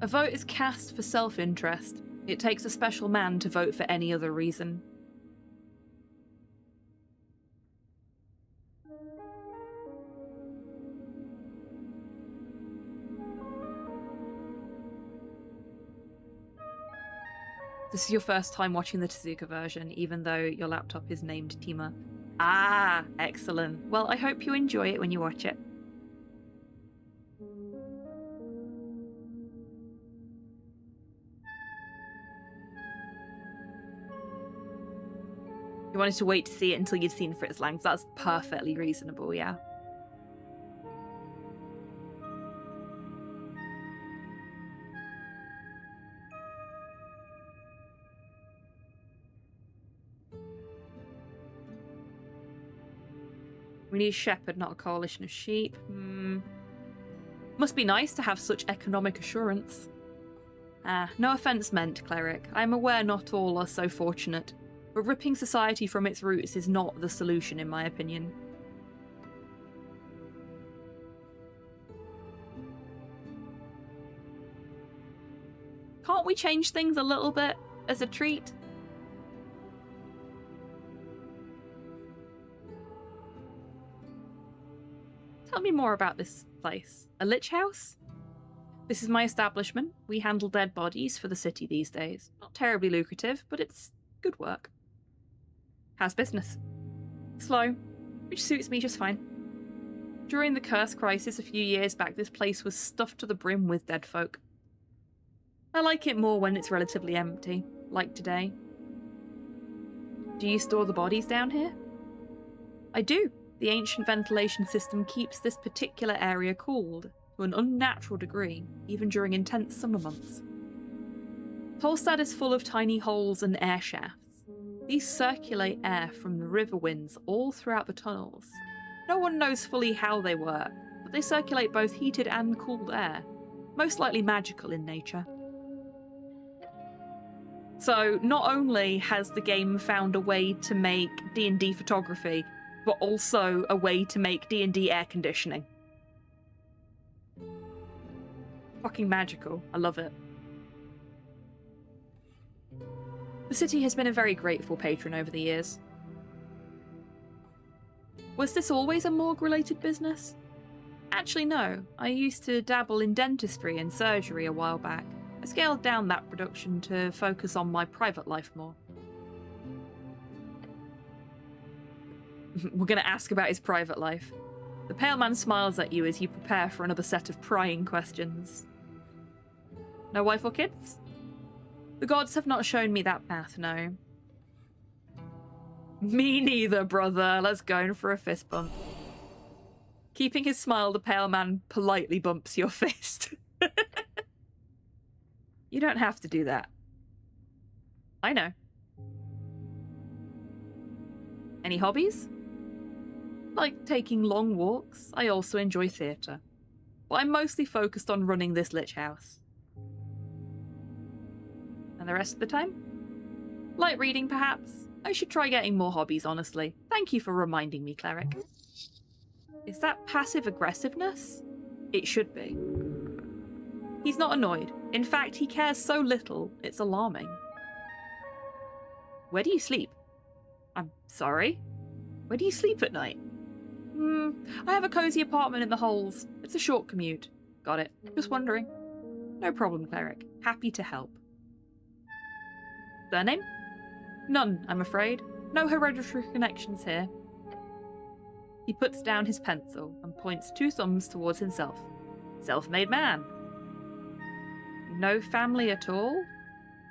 A vote is cast for self-interest. It takes a special man to vote for any other reason. This is your first time watching the Tezuka version, even though your laptop is named Tima. Ah, excellent. Well, I hope you enjoy it when you watch it. You wanted to wait to see it until you'd seen Fritz Lang's. That's perfectly reasonable, yeah. We need a shepherd, not a coalition of sheep. Must be nice to have such economic assurance. Ah, no offence meant, Cleric. I am aware not all are so fortunate, but ripping society from its roots is not the solution, in my opinion. Can't we change things a little bit as a treat? Tell me more about this place. A lich house? This is my establishment. We handle dead bodies for the city these days. Not terribly lucrative, but it's good work. How's business? Slow, which suits me just fine. During the curse crisis a few years back, this place was stuffed to the brim with dead folk. I like it more when it's relatively empty, like today. Do you store the bodies down here? I do. The ancient ventilation system keeps this particular area cooled to an unnatural degree, even during intense summer months. Tolstad is full of tiny holes and air shafts. These circulate air from the river winds all throughout the tunnels. No one knows fully how they work, but they circulate both heated and cooled air, most likely magical in nature. So not only has the game found a way to make D&D photography, but also a way to make D&D air conditioning. Fucking magical. I love it. The city has been a very grateful patron over the years. Was this always a morgue-related business? Actually, no. I used to dabble in dentistry and surgery a while back. I scaled down that production to focus on my private life more. We're going to ask about his private life. The pale man smiles at you as you prepare for another set of prying questions. No wife or kids? The gods have not shown me that path, no. Me neither, brother. Let's go in for a fist bump. Keeping his smile, the pale man politely bumps your fist. You don't have to do that. I know. Any hobbies? Like taking long walks, I also enjoy theatre. But I'm mostly focused on running this lich house. And the rest of the time? Light reading, perhaps? I should try getting more hobbies, honestly. Thank you for reminding me, Cleric. Is that passive aggressiveness? It should be. He's not annoyed. In fact, he cares so little, it's alarming. Where do you sleep? I'm sorry? Where do you sleep at night? I have a cozy apartment in the Holes. It's a short commute. Got it. Just wondering. No problem, Cleric. Happy to help. Surname? None, I'm afraid. No hereditary connections here. He puts down his pencil and points 2 thumbs towards himself. Self-made man. No family at all?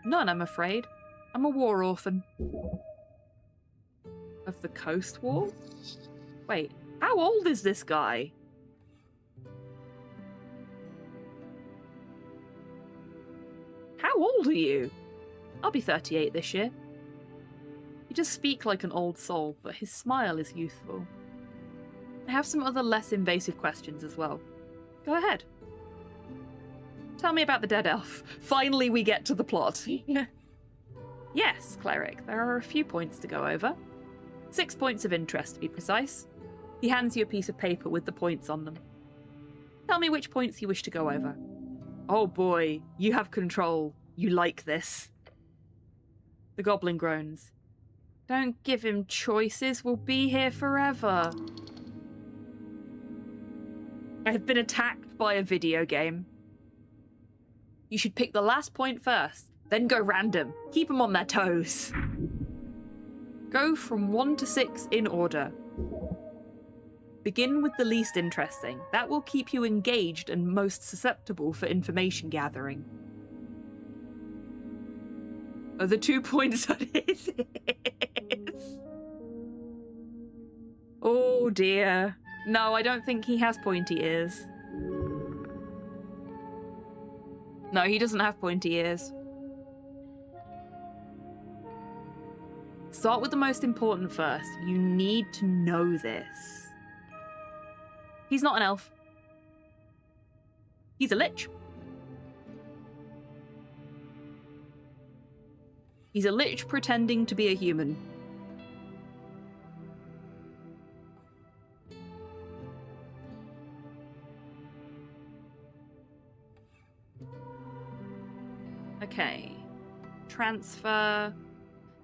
None, I'm afraid. I'm a war orphan. Of the Coast War? Wait, how old is this guy? How old are you? I'll be 38 this year. He does speak like an old soul, but his smile is youthful. I have some other less invasive questions as well. Go ahead. Tell me about the dead elf. Finally we get to the plot. Yes, Cleric, there are a few points to go over. 6 points of interest, to be precise. He hands you a piece of paper with the points on them. Tell me which points you wish to go over. Oh boy, you have control. You like this. The goblin groans. Don't give him choices, we'll be here forever. I have been attacked by a video game. You should pick the last point first, then go random. Keep them on their toes. Go from 1 to 6 in order. Begin with the least interesting. That will keep you engaged and most susceptible for information gathering. Are the 2 points on his ears? Oh dear. No, I don't think he has pointy ears. No, he doesn't have pointy ears. Start with the most important first. You need to know this. He's not an elf. He's a lich. He's a lich pretending to be a human. Okay. Transfer.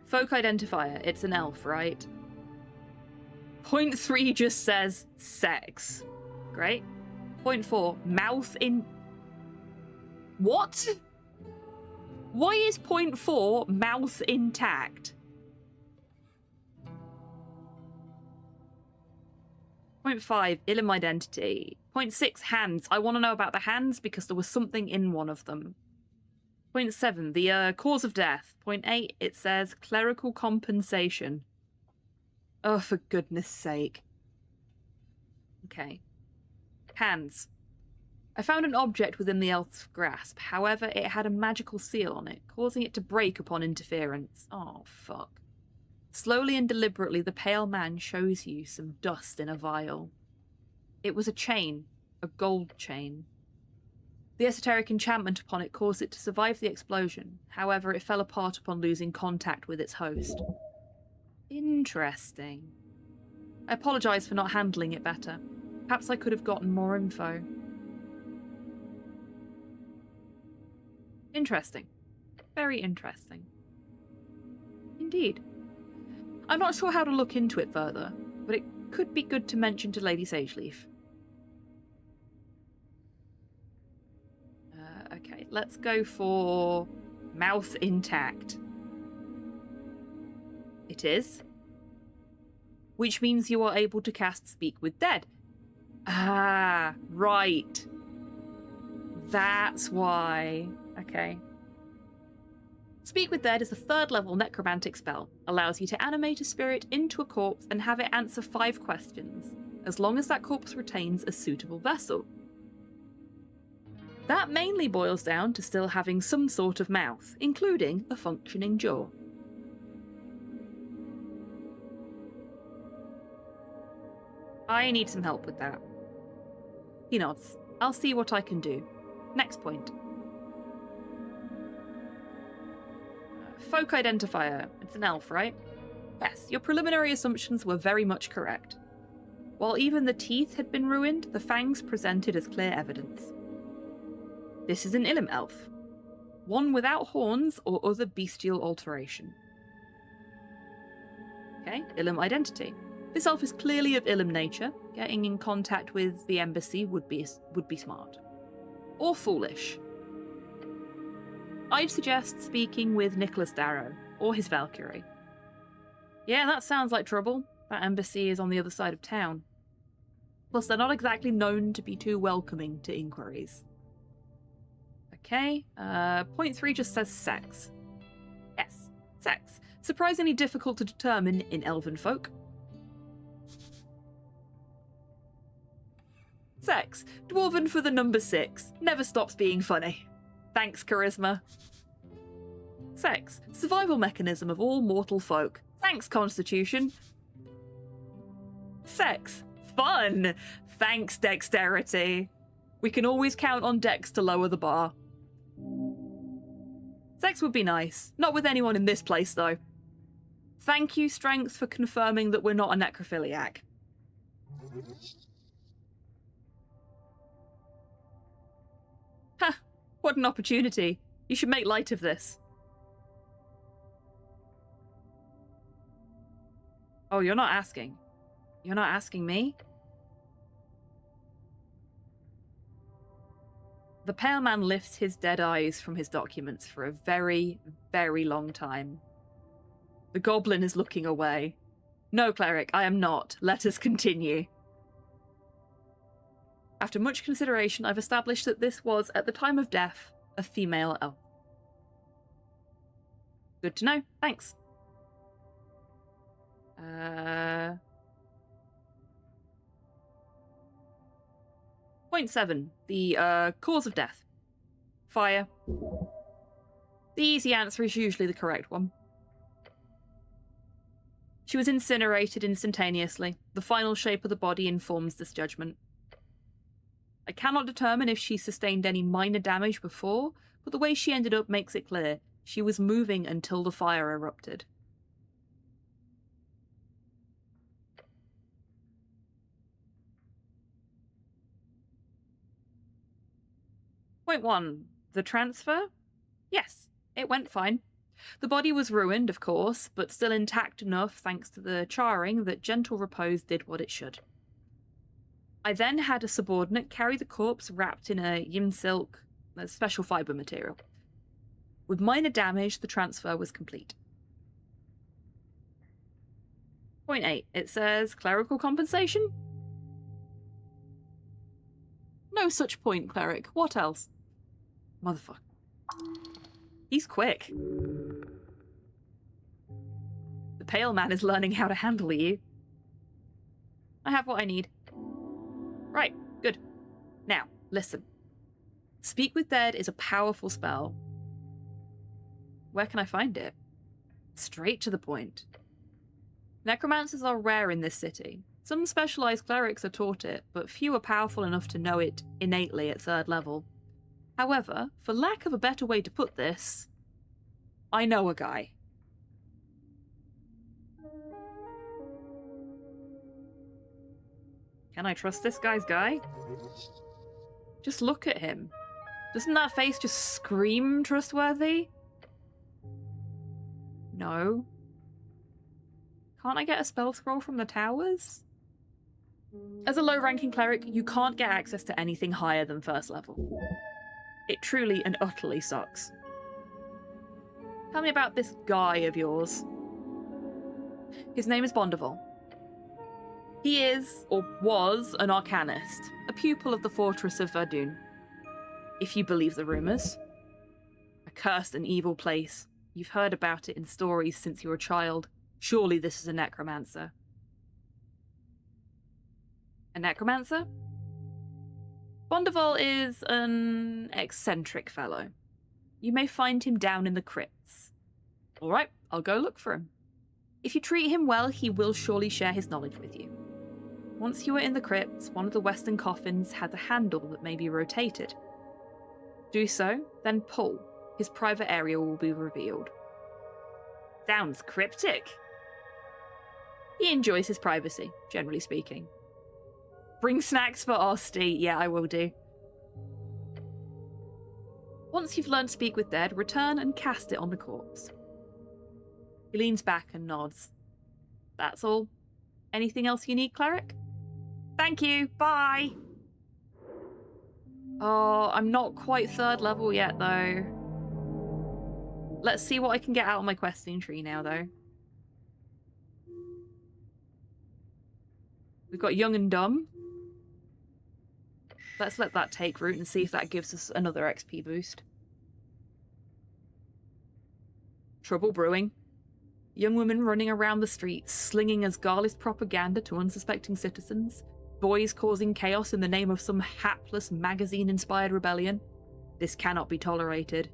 Folk identifier. It's an elf, right? Point 3 just says sex. Great. Point 4. Mouth in... What? Why is point 4 mouth intact? Point 5. Ilum identity. Point 6. Hands. I want to know about the hands because there was something in one of them. Point 7, the cause of death. Point 8, it says clerical compensation. Oh, for goodness sake. Okay. Hands. I found an object within the elf's grasp. However, it had a magical seal on it, causing it to break upon interference. Oh, fuck. Slowly and deliberately, the pale man shows you some dust in a vial. It was a chain. A gold chain. The esoteric enchantment upon it caused it to survive the explosion. However, it fell apart upon losing contact with its host. Interesting. I apologise for not handling it better. Perhaps I could have gotten more info. Interesting. Very interesting. Indeed. I'm not sure how to look into it further, but it could be good to mention to Lady Sageleaf. Okay, let's go for mouth intact. It is. Which means you are able to cast Speak with Dead. Ah, right. That's why. Okay. Speak with Dead is a 3rd level necromantic spell. Allows you to animate a spirit into a corpse and have it answer 5 questions, as long as that corpse retains a suitable vessel. That mainly boils down to still having some sort of mouth, including a functioning jaw. I need some help with that. He nods. I'll see what I can do. Next point. Folk identifier. It's an elf, right? Yes, your preliminary assumptions were very much correct. While even the teeth had been ruined, the fangs presented as clear evidence. This is an Ilum elf. One without horns or other bestial alteration. Okay, Ilum identity. This elf is clearly of Ilum nature. Getting in contact with the embassy would be smart. Or foolish. I'd suggest speaking with Nicholas Darrow, or his Valkyrie. Yeah, that sounds like trouble. That embassy is on the other side of town. Plus, they're not exactly known to be too welcoming to inquiries. Okay, point 3 just says sex. Yes, sex. Surprisingly difficult to determine in elven folk. Sex. Dwarven for the number 6. Never stops being funny. Thanks, charisma. Sex. Survival mechanism of all mortal folk. Thanks, constitution. Sex. Fun. Thanks, dexterity. We can always count on Dex to lower the bar. Sex would be nice. Not with anyone in this place, though. Thank you, Strength, for confirming that we're not a necrophiliac. Ha! What an opportunity. You should make light of this. Oh, you're not asking. You're not asking me? The pale man lifts his dead eyes from his documents for a very, very long time. The goblin is looking away. No, Cleric, I am not. Let us continue. After much consideration, I've established that this was, at the time of death, a female elf. Good to know. Thanks. Point 7. The cause of death. Fire. The easy answer is usually the correct one. She was incinerated instantaneously. The final shape of the body informs this judgment. I cannot determine if she sustained any minor damage before, but the way she ended up makes it clear. She was moving until the fire erupted. Point 1. The transfer? Yes, it went fine. The body was ruined, of course, but still intact enough thanks to the charring that gentle repose did what it should. I then had a subordinate carry the corpse wrapped in a yin silk, a special fibre material. With minor damage, the transfer was complete. Point 8. It says clerical compensation? No such point, Cleric. What else? Motherfucker. He's quick. The pale man is learning how to handle you. I have what I need. Right, good. Now, listen. Speak with Dead is a powerful spell. Where can I find it? Straight to the point. Necromancers are rare in this city. Some specialized clerics are taught it, but few are powerful enough to know it innately at 3rd level. However, for lack of a better way to put this, I know a guy. Can I trust this guy's guy? Just look at him. Doesn't that face just scream trustworthy? No. Can't I get a spell scroll from the towers? As a low-ranking cleric, you can't get access to anything higher than 1st level. It truly and utterly sucks. Tell me about this guy of yours. His name is Bondival. He is, or was, an arcanist, a pupil of the Fortress of Verdun. If you believe the rumours. A cursed and evil place. You've heard about it in stories since you were a child. Surely this is a necromancer. A necromancer? Bondival is an eccentric fellow. You may find him down in the crypts. Alright, I'll go look for him. If you treat him well, he will surely share his knowledge with you. Once you are in the crypt, one of the western coffins has a handle that may be rotated. Do so, then pull. His private area will be revealed. Sounds cryptic. He enjoys his privacy, generally speaking. Bring snacks for Osti. Yeah, I will do. Once you've learned Speak with Dead, return and cast it on the corpse. He leans back and nods. That's all. Anything else you need, Cleric? Thank you. Bye. Oh, I'm not quite 3rd level yet, though. Let's see what I can get out of my questing tree now, though. We've got Young and Dumb. Let's let that take root and see if that gives us another XP boost. Trouble brewing. Young women running around the streets, slinging Asgarlist propaganda to unsuspecting citizens. Boys causing chaos in the name of some hapless magazine-inspired rebellion. This cannot be tolerated.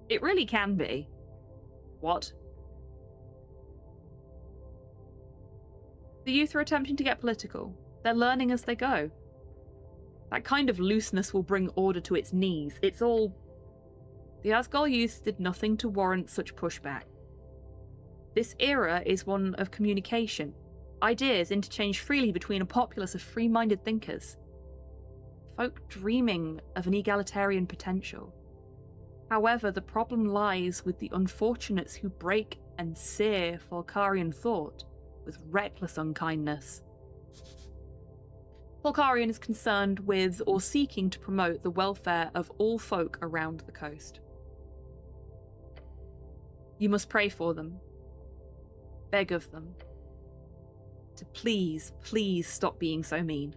It really can be. What? The youth are attempting to get political. They're learning as they go. That kind of looseness will bring order to its knees. It's all... The Asgard youth did nothing to warrant such pushback. This era is one of communication. Ideas interchange freely between a populace of free-minded thinkers. Folk dreaming of an egalitarian potential. However, the problem lies with the unfortunates who break and sear Volkarian thought with reckless unkindness. Volkarian is concerned with or seeking to promote the welfare of all folk around the coast. You must pray for them. Beg of them. To please, please stop being so mean.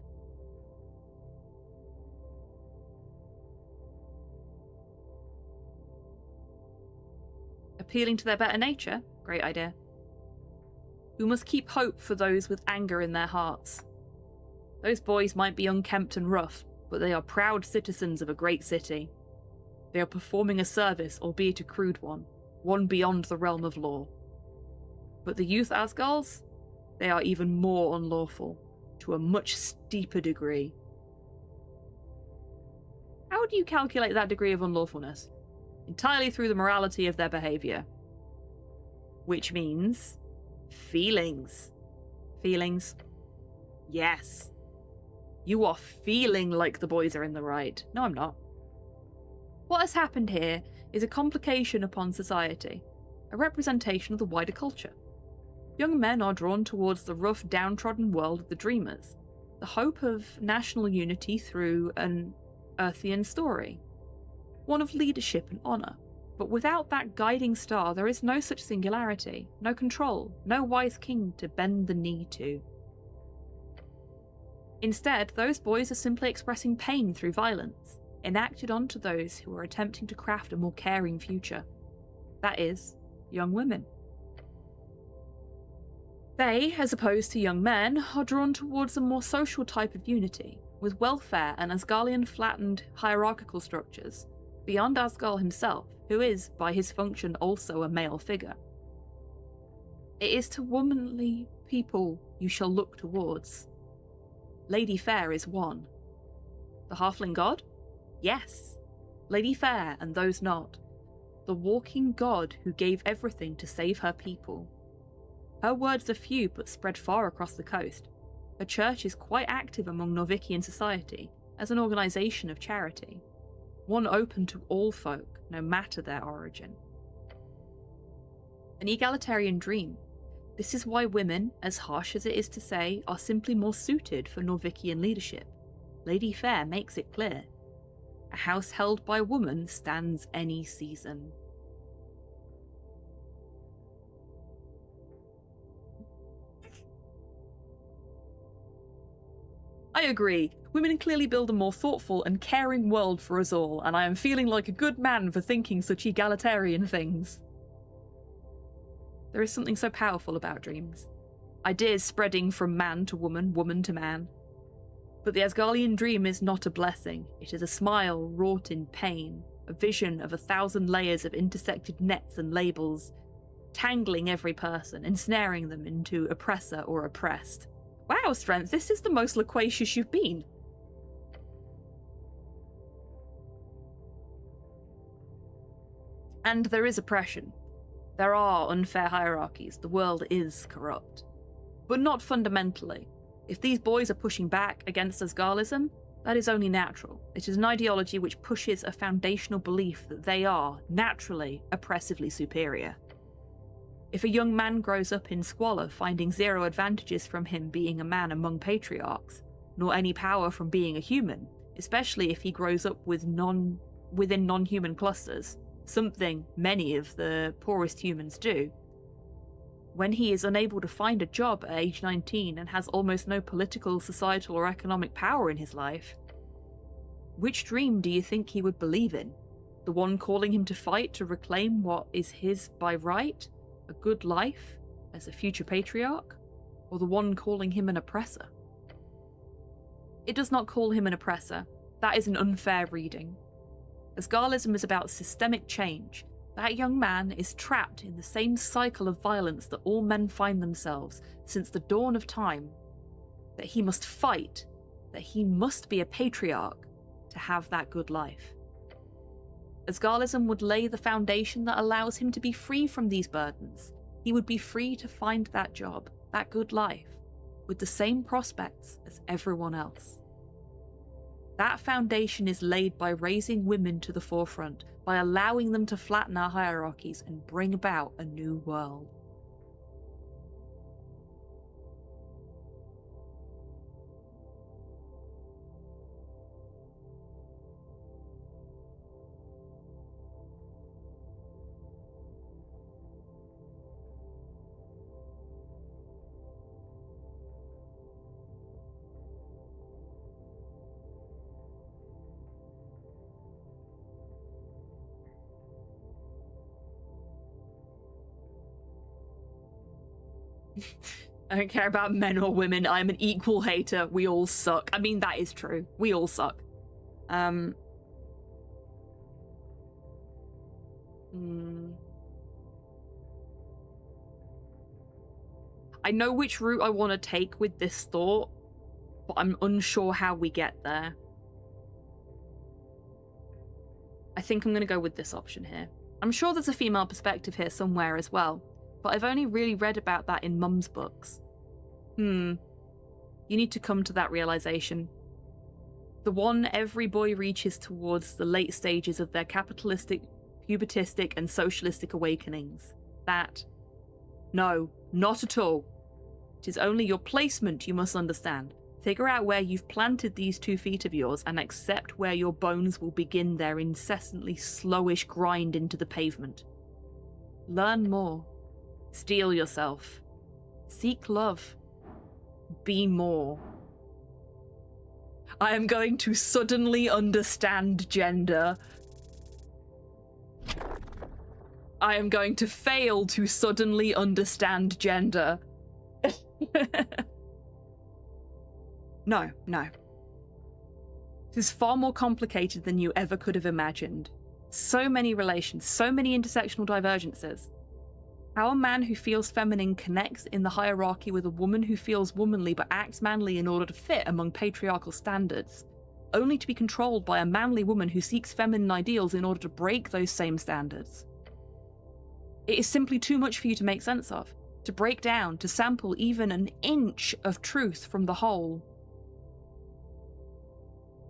Appealing to their better nature? Great idea. We must keep hope for those with anger in their hearts. Those boys might be unkempt and rough, but they are proud citizens of a great city. They are performing a service, albeit a crude one, one beyond the realm of law. But the youth Asgals? They are even more unlawful, to a much steeper degree. How do you calculate that degree of unlawfulness? Entirely through the morality of their behaviour. Which means... feelings. Feelings. Yes. You are feeling like the boys are in the right. No, I'm not. What has happened here is a complication upon society, a representation of the wider culture. Young men are drawn towards the rough, downtrodden world of the dreamers, the hope of national unity through an Earthian story, one of leadership and honour. But without that guiding star, there is no such singularity, no control, no wise king to bend the knee to. Instead, those boys are simply expressing pain through violence, enacted onto those who are attempting to craft a more caring future. That is, young women. They, as opposed to young men, are drawn towards a more social type of unity, with welfare and Asgardian flattened hierarchical structures, beyond Asgal himself, who is, by his function, also a male figure. It is to womanly people you shall look towards. Lady Fair is one. The halfling god? Yes. Lady Fair and those not. The walking god who gave everything to save her people. Her words are few but spread far across the coast. Her church is quite active among Norvikian society as an organisation of charity. One open to all folk, no matter their origin. An egalitarian dream. This is why women, as harsh as it is to say, are simply more suited for Norvikian leadership. Lady Fair makes it clear. A house held by a woman stands any season. I agree. Women clearly build a more thoughtful and caring world for us all, and I am feeling like a good man for thinking such egalitarian things. There is something so powerful about dreams. Ideas spreading from man to woman, woman to man. But the Asgardian dream is not a blessing. It is a smile wrought in pain, a vision of 1,000 layers of intersected nets and labels, tangling every person, ensnaring them into oppressor or oppressed. Wow, Strength, this is the most loquacious you've been. And there is oppression. There are unfair hierarchies. The world is corrupt. But not fundamentally. If these boys are pushing back against Asgarlism, that is only natural. It is an ideology which pushes a foundational belief that they are, naturally, oppressively superior. If a young man grows up in squalor, finding zero advantages from him being a man among patriarchs, nor any power from being a human, especially if he grows up within non-human clusters, something many of the poorest humans do, when he is unable to find a job at age 19 and has almost no political, societal, or economic power in his life, which dream do you think he would believe in? The one calling him to fight to reclaim what is his by right, a good life, as a future patriarch? Or the one calling him an oppressor? It does not call him an oppressor. That is an unfair reading. Asgarlism is about systemic change. That young man is trapped in the same cycle of violence that all men find themselves since the dawn of time. That he must fight, that he must be a patriarch to have that good life. Asgarlism would lay the foundation that allows him to be free from these burdens. He would be free to find that job, that good life, with the same prospects as everyone else. That foundation is laid by raising women to the forefront, by allowing them to flatten our hierarchies and bring about a new world. I don't care about men or women. I'm an equal hater. We all suck. I mean, that is true. We all suck. I know which route I want to take with this thought, but I'm unsure how we get there. I think I'm going to go with this option here. I'm sure there's a female perspective here somewhere as well, but I've only really read about that in Mum's books. You need to come to that realization. The one every boy reaches towards the late stages of their capitalistic, pubertistic, and socialistic awakenings. That. No, not at all. It is only your placement you must understand. Figure out where you've planted these 2 feet of yours and accept where your bones will begin their incessantly slowish grind into the pavement. Learn more. Steel yourself. Seek love. Be more. I am going to suddenly understand gender. I am going to fail to suddenly understand gender. No. This is far more complicated than you ever could have imagined. So many relations, so many intersectional divergences. How a man who feels feminine connects in the hierarchy with a woman who feels womanly but acts manly in order to fit among patriarchal standards, only to be controlled by a manly woman who seeks feminine ideals in order to break those same standards. It is simply too much for you to make sense of, to break down, to sample even an inch of truth from the whole.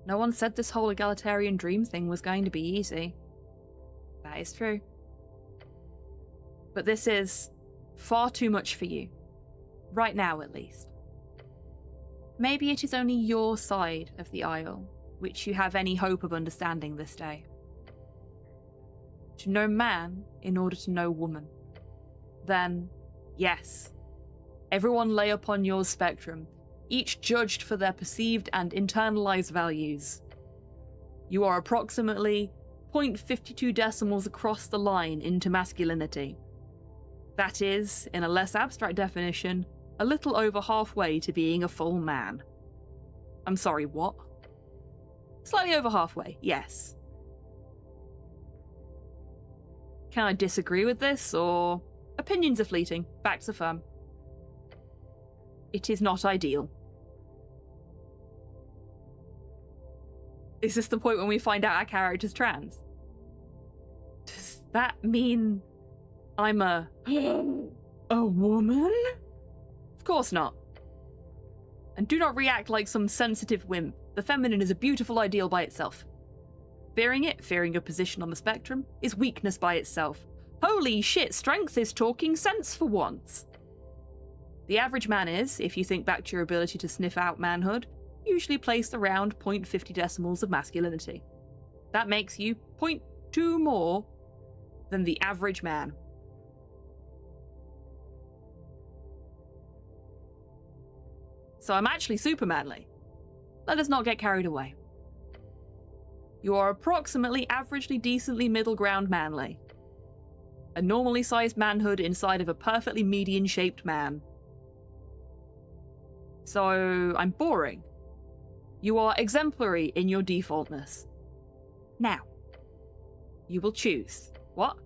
No one said this whole egalitarian dream thing was going to be easy. That is true. But this is far too much for you. Right now, at least. Maybe it is only your side of the aisle which you have any hope of understanding this day. To know man in order to know woman. Then, yes, everyone lay upon your spectrum, each judged for their perceived and internalized values. You are approximately 0.52 decimals across the line into masculinity. That is, in a less abstract definition, a little over halfway to being a full man. I'm sorry, what? Slightly over halfway, yes. Can I disagree with this, or Opinions are fleeting. Facts are firm. It is not ideal. Is this the point when we find out our character's trans? Does that mean I'm a woman? Of course not. And do not react like some sensitive wimp. The feminine is a beautiful ideal by itself. Fearing it, fearing your position on the spectrum, is weakness by itself. Holy shit, strength is talking sense for once. The average man is, if you think back to your ability to sniff out manhood, usually placed around 0.50 decimals of masculinity. That makes you 0.2 more than the average man. So I'm actually super manly. Let us not get carried away. You are approximately averagely decently middle ground manly. A normally sized manhood inside of a perfectly median shaped man. So I'm boring. You are exemplary in your defaultness. Now, you will choose. What?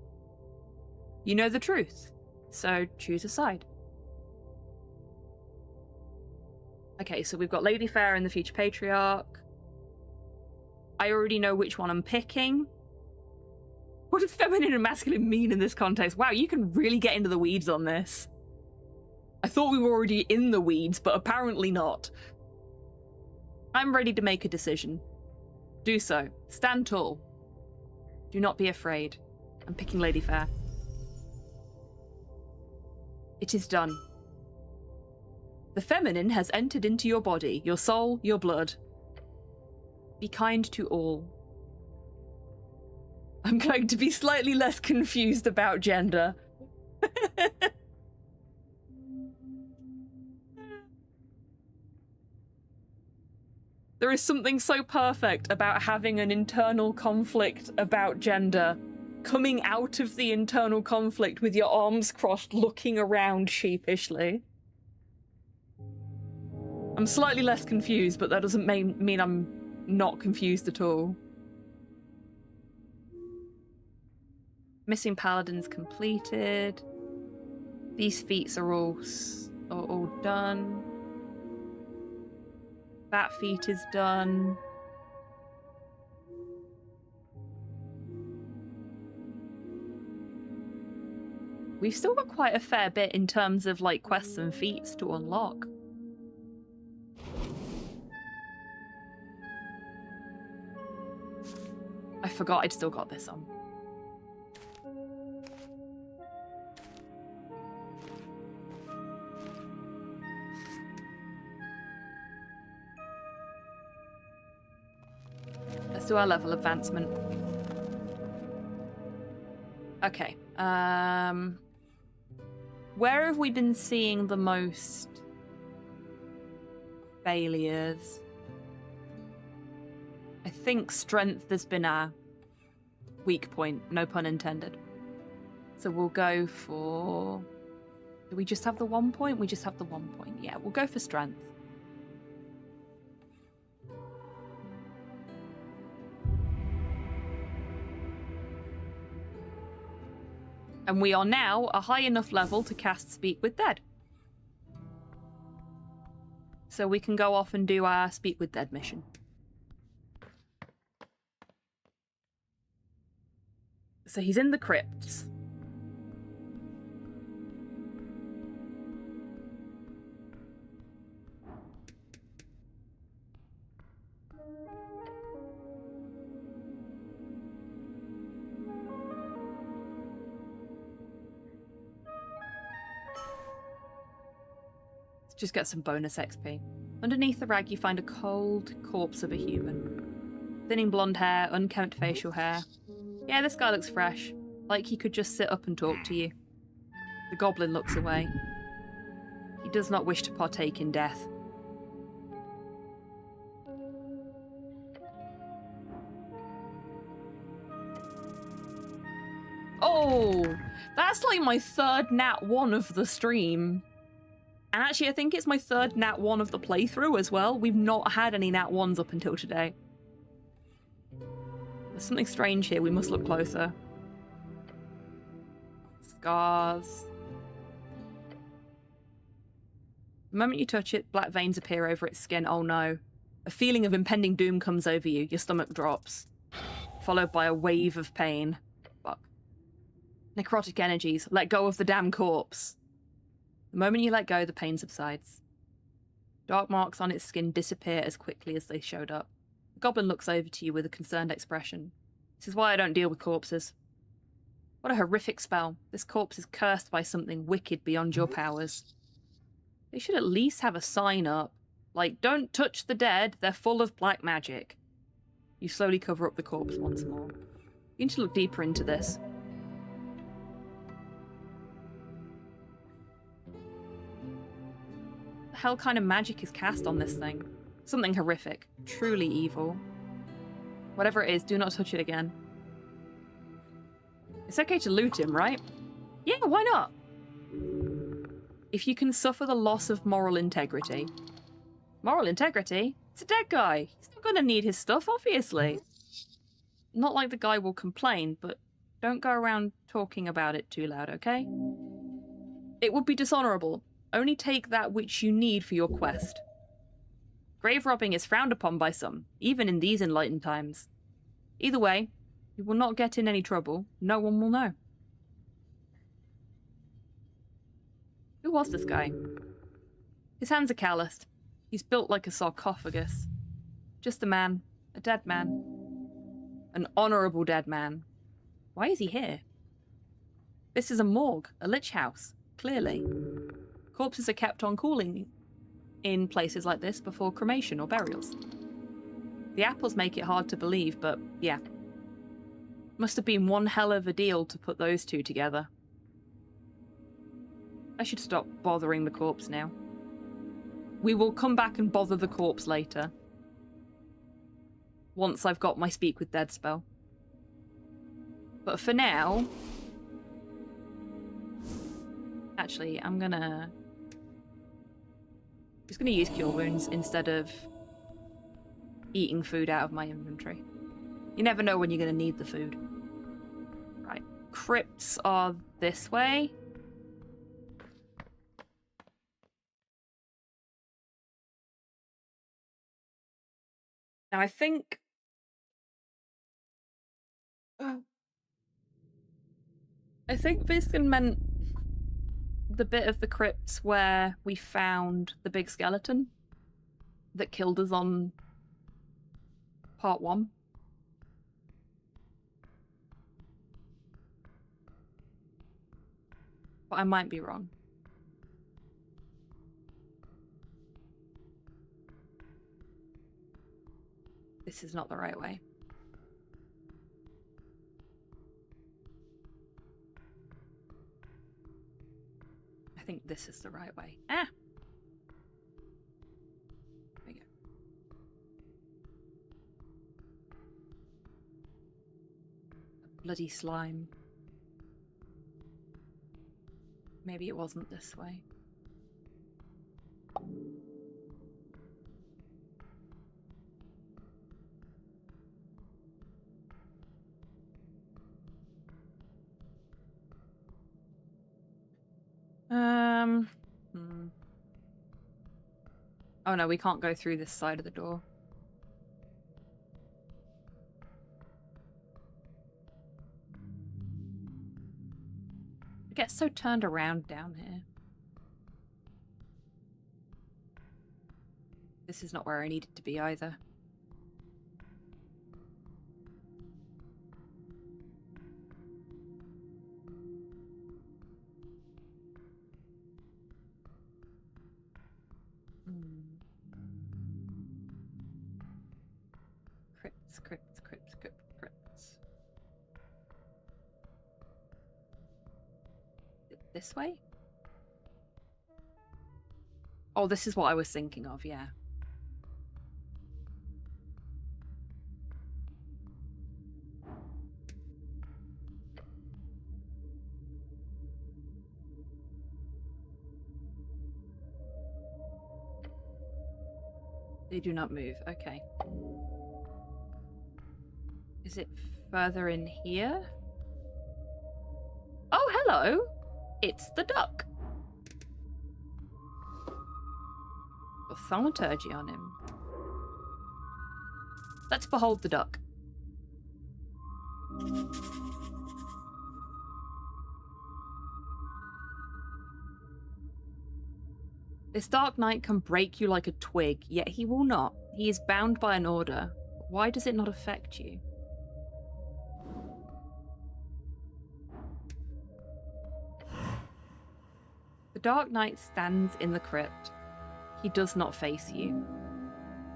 You know the truth, so choose a side. Okay, so we've got Lady Fair and the Future Patriarch. I already know which one I'm picking. What does feminine and masculine mean in this context? Wow, you can really get into the weeds on this. I thought we were already in the weeds, but apparently not. I'm ready to make a decision. Do so. Stand tall. Do not be afraid. I'm picking Lady Fair. It is done. The feminine has entered into your body, your soul, your blood. Be kind to all. I'm going to be slightly less confused about gender. There is something so perfect about having an internal conflict about gender, coming out of the internal conflict with your arms crossed, looking around sheepishly. I'm slightly less confused, but that doesn't mean I'm not confused at all. Missing Paladins completed. These feats are all done. That feat is done. We've still got quite a fair bit in terms of like quests and feats to unlock. I forgot I'd still got this on. Let's do our level advancement. Okay. Where have we been seeing the most failures? I think strength has been our weak point, no pun intended. So we'll go for... Do we just have the 1 point? We just have the 1 point. Yeah, we'll go for strength. And we are now a high enough level to cast Speak with Dead. So we can go off and do our Speak with Dead mission. So he's in the crypts. Let's just get some bonus XP. Underneath the rag you find a cold corpse of a human. Thinning blonde hair, unkempt facial hair. Yeah, this guy looks fresh. Like he could just sit up and talk to you. The goblin looks away. He does not wish to partake in death. Oh! That's like my third nat 1 of the stream. And actually, I think it's my third nat 1 of the playthrough as well. We've not had any nat 1s up until today. There's something strange here. We must look closer. Scars. The moment you touch it, black veins appear over its skin. Oh no. A feeling of impending doom comes over you. Your stomach drops, followed by a wave of pain. Fuck. Necrotic energies. Let go of the damn corpse. The moment you let go, the pain subsides. Dark marks on its skin disappear as quickly as they showed up. The goblin looks over to you with a concerned expression. This is why I don't deal with corpses. What a horrific spell. This corpse is cursed by something wicked beyond your powers. They should at least have a sign up. Like, don't touch the dead, they're full of black magic. You slowly cover up the corpse once more. You need to look deeper into this. The hell kind of magic is cast on this thing? Something horrific. Truly evil. Whatever it is, do not touch it again. It's okay to loot him, right? Yeah, why not? If you can suffer the loss of moral integrity. Moral integrity? It's a dead guy. He's not going to need his stuff, obviously. Not like the guy will complain, but don't go around talking about it too loud, okay? It would be dishonorable. Only take that which you need for your quest. Grave robbing is frowned upon by some, even in these enlightened times. Either way, you will not get in any trouble. No one will know. Who was this guy? His hands are calloused. He's built like a sarcophagus. Just a man. A dead man. An honourable dead man. Why is he here? This is a morgue. A lich house. Clearly. Corpses are kept on cooling in places like this before cremation or burials. The apples make it hard to believe, but yeah. Must have been one hell of a deal to put those two together. I should stop bothering the corpse now. We will come back and bother the corpse later. Once I've got my Speak with Dead spell. But for now... Actually, I'm just gonna use Cure Wounds instead of eating food out of my inventory. You never know when you're gonna need the food. Right. Crypts are this way. Now I think... I think Viscan meant the bit of the crypts where we found the big skeleton that killed us on part 1. But I might be wrong. This is not the right way. I think this is the right way. Ah! There we go. A bloody slime. Maybe it wasn't this way. Oh no, we can't go through this side of the door. It gets so turned around down here. This is not where I needed to be either. Crypts. This way? Oh, this is what I was thinking of, yeah. They do not move, okay. Is it further in here? Oh, hello! It's the duck. Got thaumaturgy on him. Let's behold the duck. This dark knight can break you like a twig, yet he will not. He is bound by an order. Why does it not affect you? The dark knight stands in the crypt. He does not face you.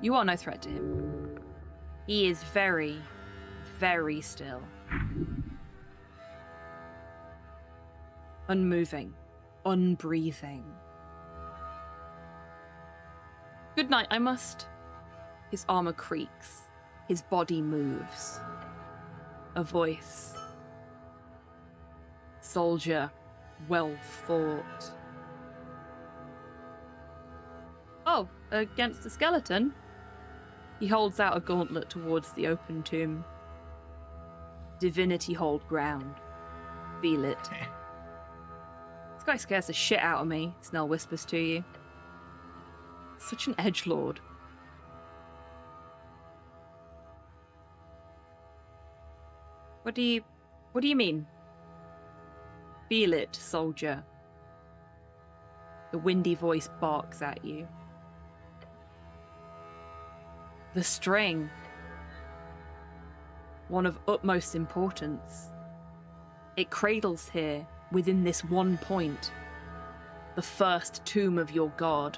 You are no threat to him. He is very, very still. Unmoving. Unbreathing. Good night, I must. His armor creaks. His body moves. A voice. Soldier, well fought. Oh, against the skeleton? He holds out a gauntlet towards the open tomb. Divinity hold ground. Feel it. This guy scares the shit out of me, Snell whispers to you. Such an edgelord. What do you mean? Feel it, soldier. The windy voice barks at you. The string. One of utmost importance. It cradles here, within this one point. The first tomb of your god.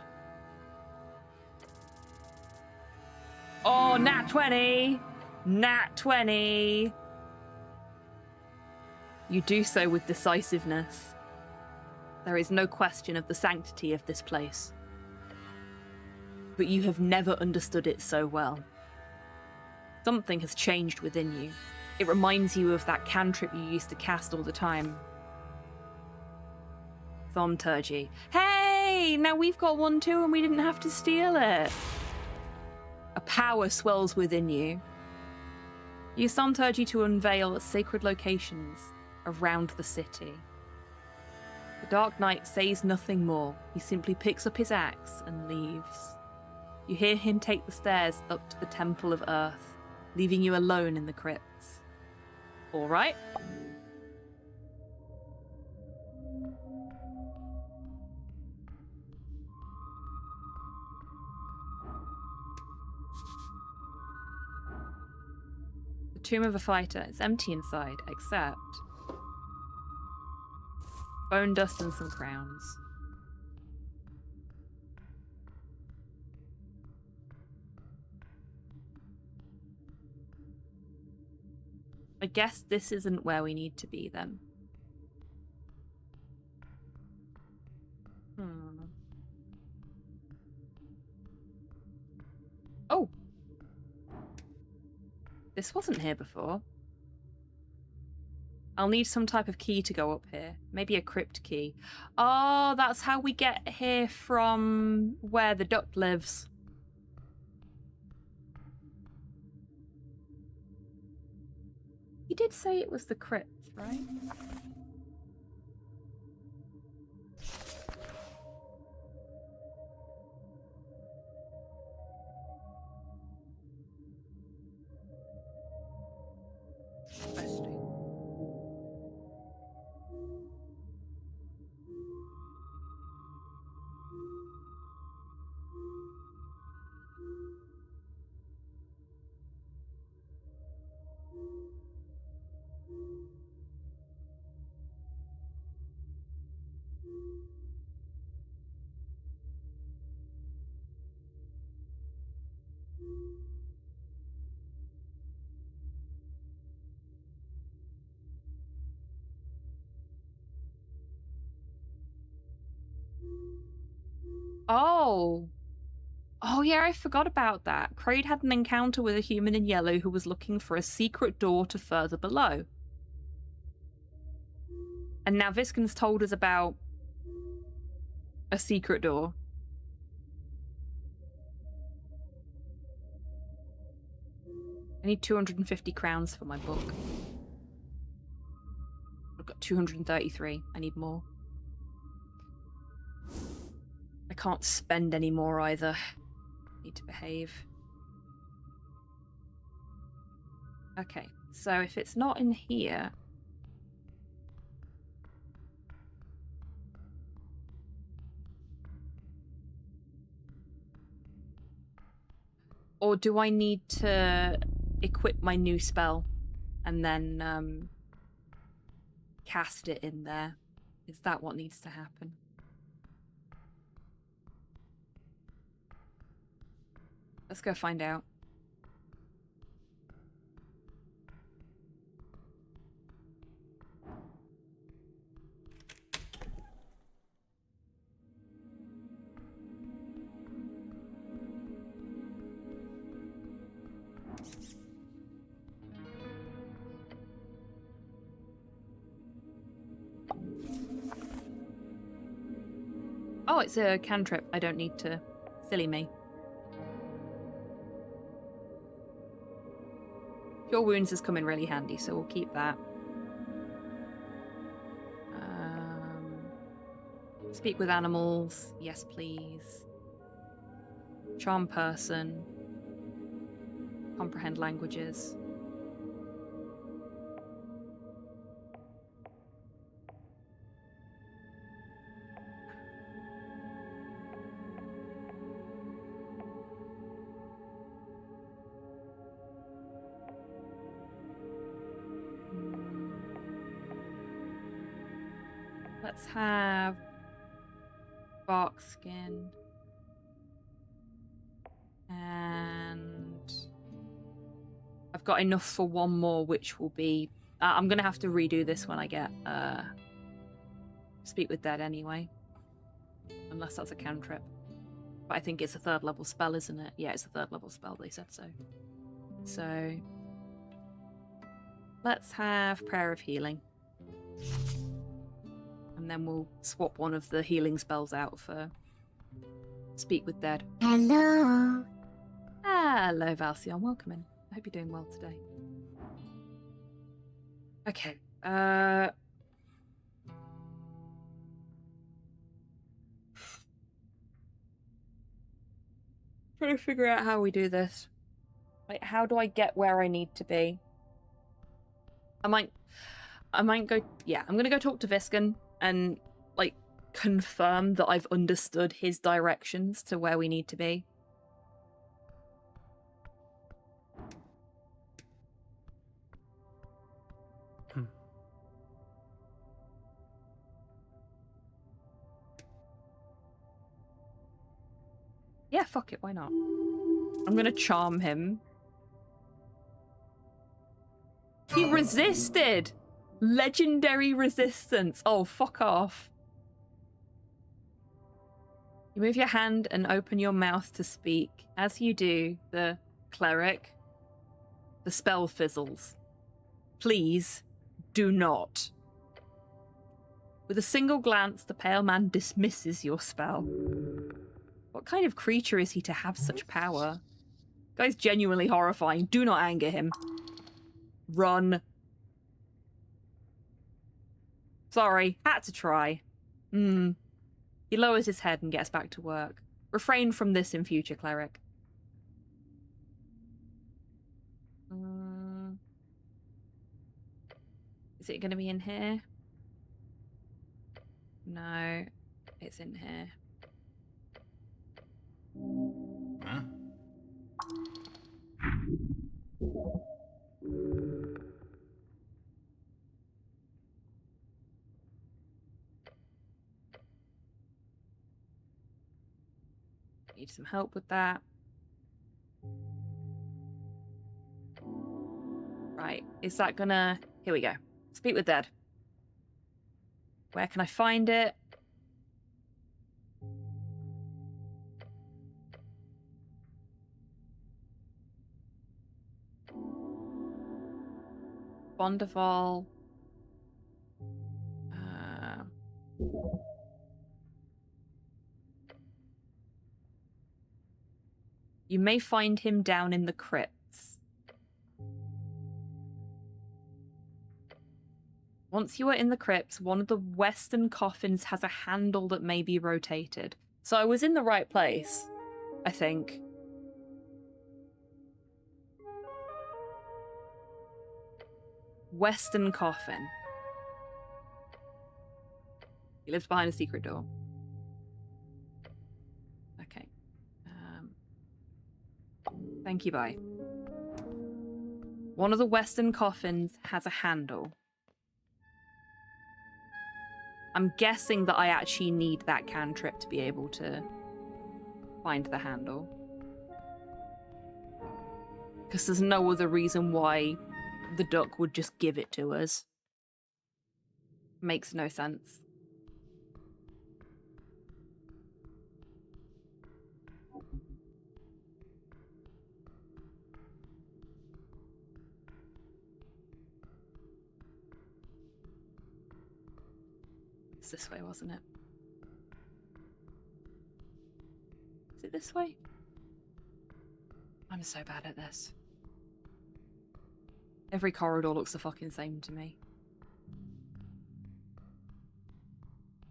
Oh, nat 20! Nat 20! You do so with decisiveness. There is no question of the sanctity of this place. But you have never understood it so well. Something has changed within you. It reminds you of that cantrip you used to cast all the time. Thaumaturgy. Hey! Now we've got one too and we didn't have to steal it. A power swells within you. Use thaumaturgy to unveil sacred locations around the city. The Dark Knight says nothing more. He simply picks up his axe and leaves. You hear him take the stairs up to the Temple of Earth, leaving you alone in the crypts. All right. The tomb of a fighter is empty inside, except bone dust and some crowns. I guess this isn't where we need to be then. Oh! This wasn't here before. I'll need some type of key to go up here. Maybe a crypt key. Oh, that's how we get here from where the duck lives. He did say it was the crypt, right? Oh. Oh yeah, I forgot about that. Kraid had an encounter with a human in yellow who was looking for a secret door to further below. And now Viscon's told us about a secret door. I need 250 crowns for my book. I've got 233. I need more. I can't spend any more either. Need to behave. Okay, so if it's not in here... Or do I need to equip my new spell and then cast it in there? Is that what needs to happen? Let's go find out. Oh, it's a cantrip. I don't need to. Silly me. Cure Wounds has come in really handy, so we'll keep that. Speak with animals. Yes, please. Charm person. Comprehend languages. Let's have bark skin and I've got enough for one more, which will be I'm gonna have to redo this when I get Speak with Dead anyway, unless that's a cantrip, but I think it's a 3rd level spell, isn't it? Yeah, it's a 3rd level spell, they said so let's have Prayer of Healing. And then we'll swap one of the healing spells out for Speak with Dead. Hello. Hello, Valcion. Welcome in. I hope you're doing well today. Okay. Trying to figure out how we do this. Like, how do I get where I need to be? I might go... Yeah, I'm gonna go talk to Viscan and, like, confirm that I've understood his directions to where we need to be. Yeah, fuck it, why not? I'm gonna charm him. He resisted! Legendary resistance. Oh, fuck off. You move your hand and open your mouth to speak. As you do, the cleric, the spell fizzles. Please, do not. With a single glance, the pale man dismisses your spell. What kind of creature is he to have such power? Guy's genuinely horrifying. Do not anger him. Run. Sorry, had to try. He lowers his head and gets back to work. Refrain from this in future, cleric. Is it going to be in here? No, it's in here. Huh? Need some help with that. Right, is that gonna... Here we go. Speak with Dead. Where can I find it? Bondaval. You may find him down in the crypts. Once you are in the crypts, one of the western coffins has a handle that may be rotated. So I was in the right place, I think. Western coffin. He lives behind a secret door. Okay. Thank you, bye. One of the Western coffins has a handle. I'm guessing that I actually need that cantrip to be able to find the handle. Because there's no other reason why the duck would just give it to us. Makes no sense. It's this way, wasn't it? Is it this way? I'm so bad at this. Every corridor looks the fucking same to me.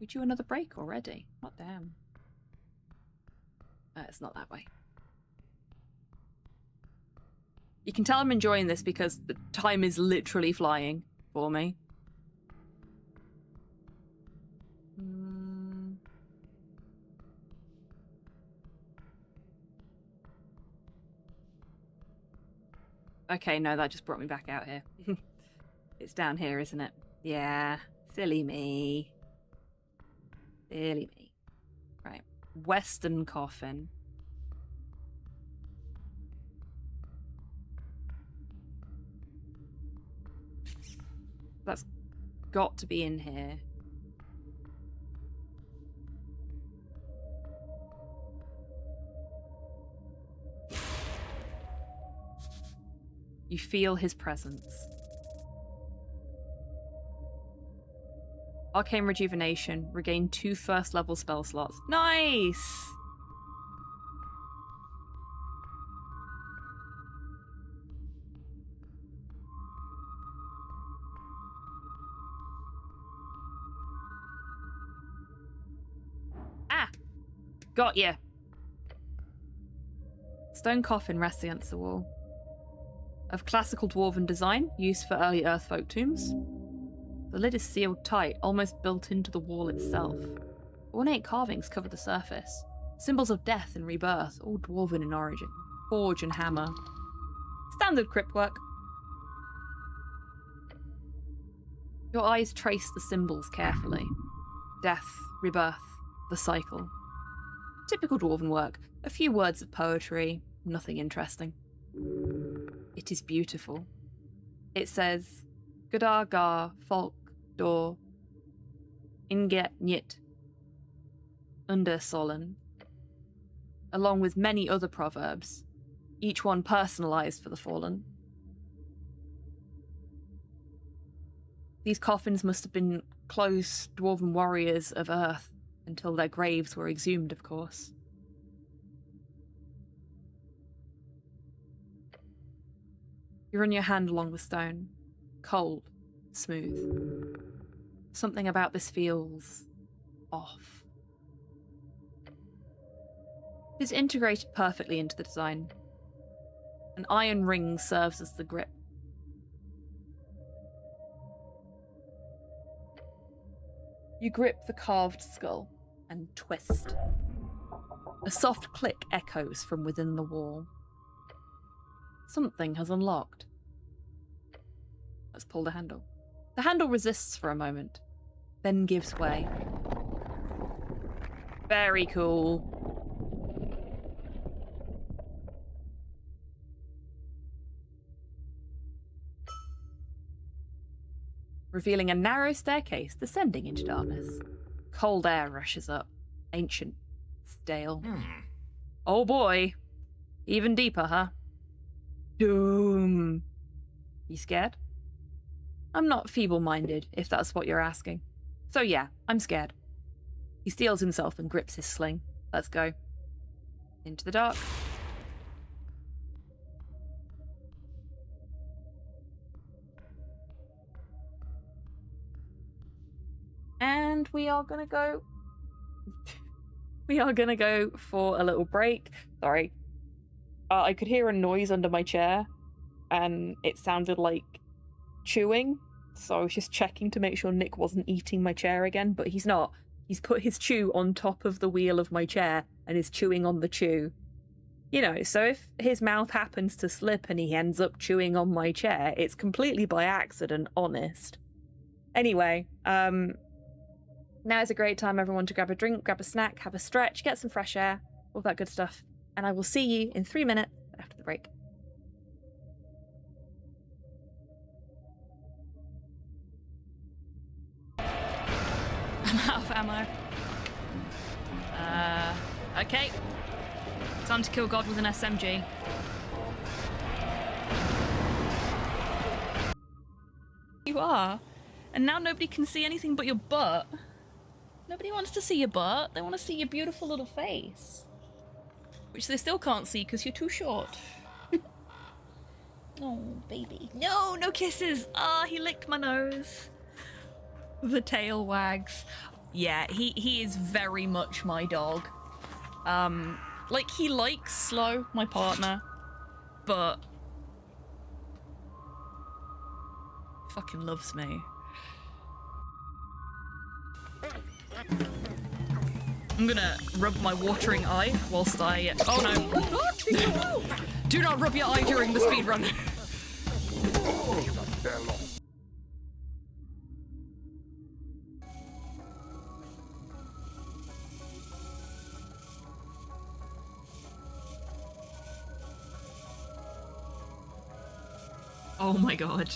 We due another break already? What damn. It's not that way. You can tell I'm enjoying this because the time is literally flying for me. Okay, no, that just brought me back out here. It's down here, isn't it? Yeah, silly me. Silly me. Right, Western coffin. That's got to be in here. You feel his presence. Arcane Rejuvenation. Regain 2 first-level spell slots. Nice! Ah! Got ya! Stone coffin rests against the wall. Of classical dwarven design, used for early earthfolk tombs. The lid is sealed tight, almost built into the wall itself. Ornate carvings cover the surface. Symbols of death and rebirth, all dwarven in origin. Forge and hammer. Standard crypt work. Your eyes trace the symbols carefully. Death, rebirth, the cycle. Typical dwarven work. A few words of poetry, nothing interesting. It is beautiful. It says, Gadar gar, folk, dor, inget nyit, under solen, along with many other proverbs, each one personalized for the fallen. These coffins must have been close dwarven warriors of earth until their graves were exhumed, of course. You run your hand along the stone. Cold, smooth. Something about this feels off. It's integrated perfectly into the design. An iron ring serves as the grip. You grip the carved skull and twist. A soft click echoes from within the wall. Something has unlocked. Let's pull the handle. The handle resists for a moment, then gives way. Very cool. Revealing a narrow staircase descending into darkness. Cold air rushes up. Ancient. Stale. Oh boy. Even deeper, huh? Doom. You scared? I'm not feeble-minded, if that's what you're asking. So yeah, I'm scared. He steels himself and grips his sling. Let's go. Into the dark. And we are gonna go we are gonna go for a little break. Sorry. I could hear a noise under my chair, and it sounded like chewing, so I was just checking to make sure Nick wasn't eating my chair again, but he's not. He's put his chew on top of the wheel of my chair and is chewing on the chew. You know, so if his mouth happens to slip and he ends up chewing on my chair, it's completely by accident, honest. Anyway, now is a great time, everyone, to grab a drink, grab a snack, have a stretch, get some fresh air, all that good stuff. And I will see you in 3 minutes after the break. I'm out of ammo. Okay. Time to kill God with an SMG. You are. And now nobody can see anything but your butt. Nobody wants to see your butt. They want to see your beautiful little face. Which they still can't see because you're too short. Oh, baby. No, no kisses. Ah, he licked my nose. The tail wags. Yeah, he is very much my dog. Like, he likes Slow, my partner, but fucking loves me. I'm gonna rub my watering eye whilst I... Oh no! Do not rub your eye during the speedrun. Oh my god.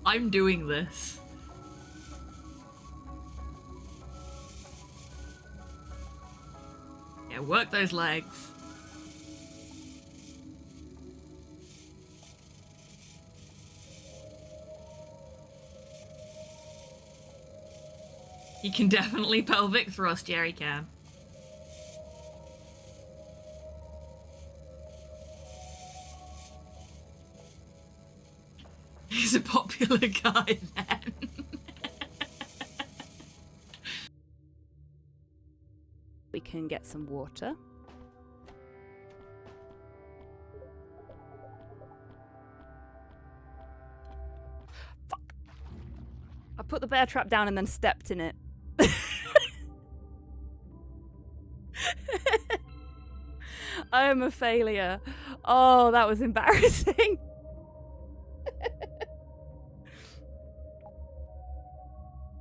I'm doing this. Yeah, work those legs. You can definitely pelvic thrust, Jerry can. He's a popular guy then. We can get some water. Fuck. I put the bear trap down and then stepped in it. I am a failure. Oh, that was embarrassing.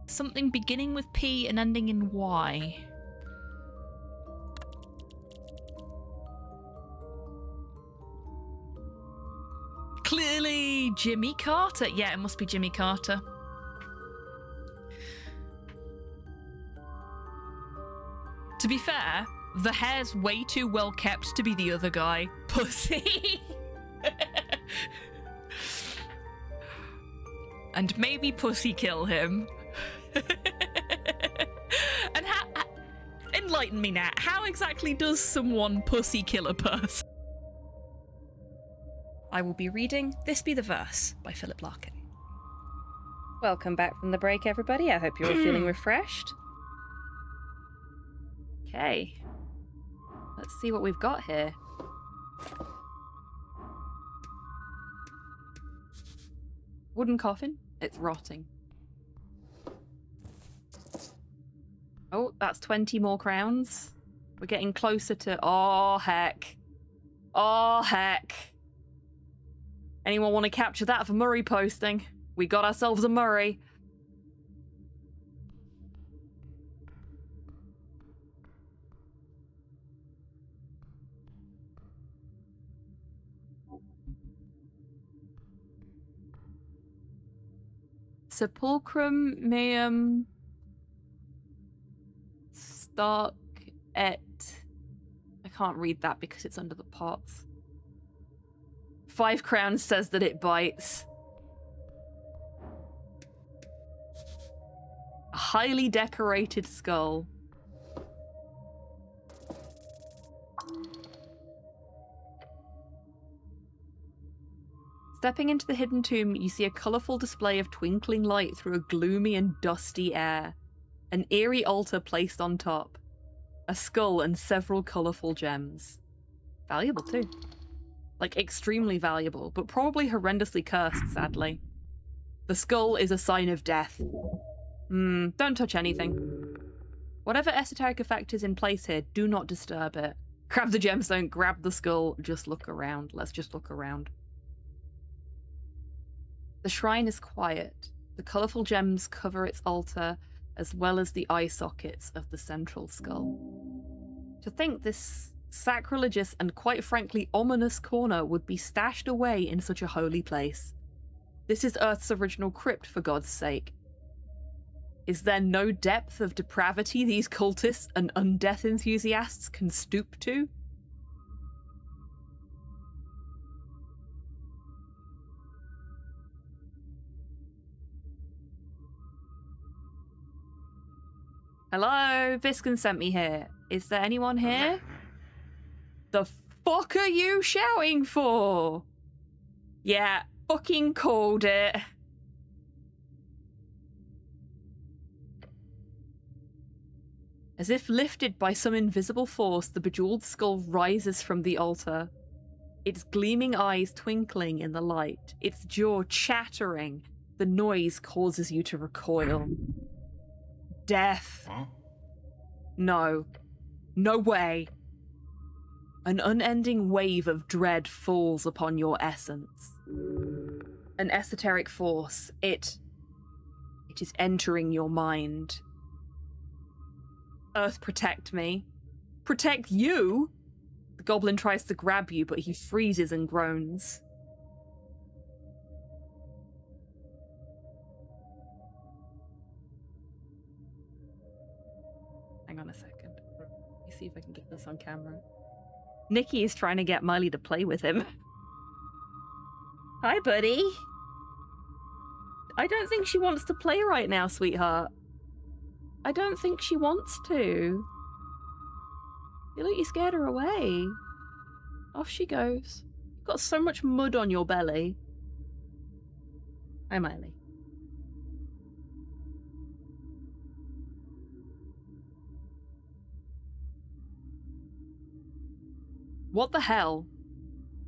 Something beginning with P and ending in Y. Clearly Jimmy Carter. Yeah, it must be Jimmy Carter. To be fair, the hair's way too well kept to be the other guy. Pussy. And maybe Pussy kill him. And enlighten me now. How exactly does someone pussy kill a person? I will be reading This Be the Verse by Philip Larkin. Welcome back from the break, everybody. I hope you're all feeling refreshed. Okay. Let's see what we've got here. Wooden coffin. It's rotting. Oh, that's 20 more crowns. We're getting closer to... Oh, heck. Oh, heck. Anyone want to capture that for Murray posting? We got ourselves a Murray. Sepulchrum meum stark et... I can't read that because it's under the pots. 5 crowns says that it bites. A highly decorated skull. Stepping into the hidden tomb, you see a colourful display of twinkling light through a gloomy and dusty air. An eerie altar placed on top. A skull and several colourful gems. Valuable too. Like, extremely valuable, but probably horrendously cursed, sadly. The skull is a sign of death. Don't touch anything. Whatever esoteric effect is in place here, do not disturb it. Grab the gemstone, grab the skull, just look around. Let's just look around. The shrine is quiet. The colourful gems cover its altar, as well as the eye sockets of the central skull. To think this sacrilegious and quite frankly ominous corner would be stashed away in such a holy place. This is Earth's original crypt, for God's sake. Is there no depth of depravity these cultists and undeath enthusiasts can stoop to? Hello, Viscon sent me here. Is there anyone here? The fuck are you shouting for? Yeah, fucking called it. As if lifted by some invisible force, the bejeweled skull rises from the altar. Its gleaming eyes twinkling in the light, its jaw chattering. The noise causes you to recoil. Death. Huh? No. No way. An unending wave of dread falls upon your essence. An esoteric force. It is entering your mind. Earth, protect me. Protect you? The goblin tries to grab you, but he freezes and groans. Hang on a second. Let me see if I can get this on camera. Nikki is trying to get Miley to play with him. Hi, buddy. I don't think she wants to play right now, sweetheart. I don't think she wants to. You look, you scared her away. Off she goes. You've got so much mud on your belly. Hi, Miley. What the hell?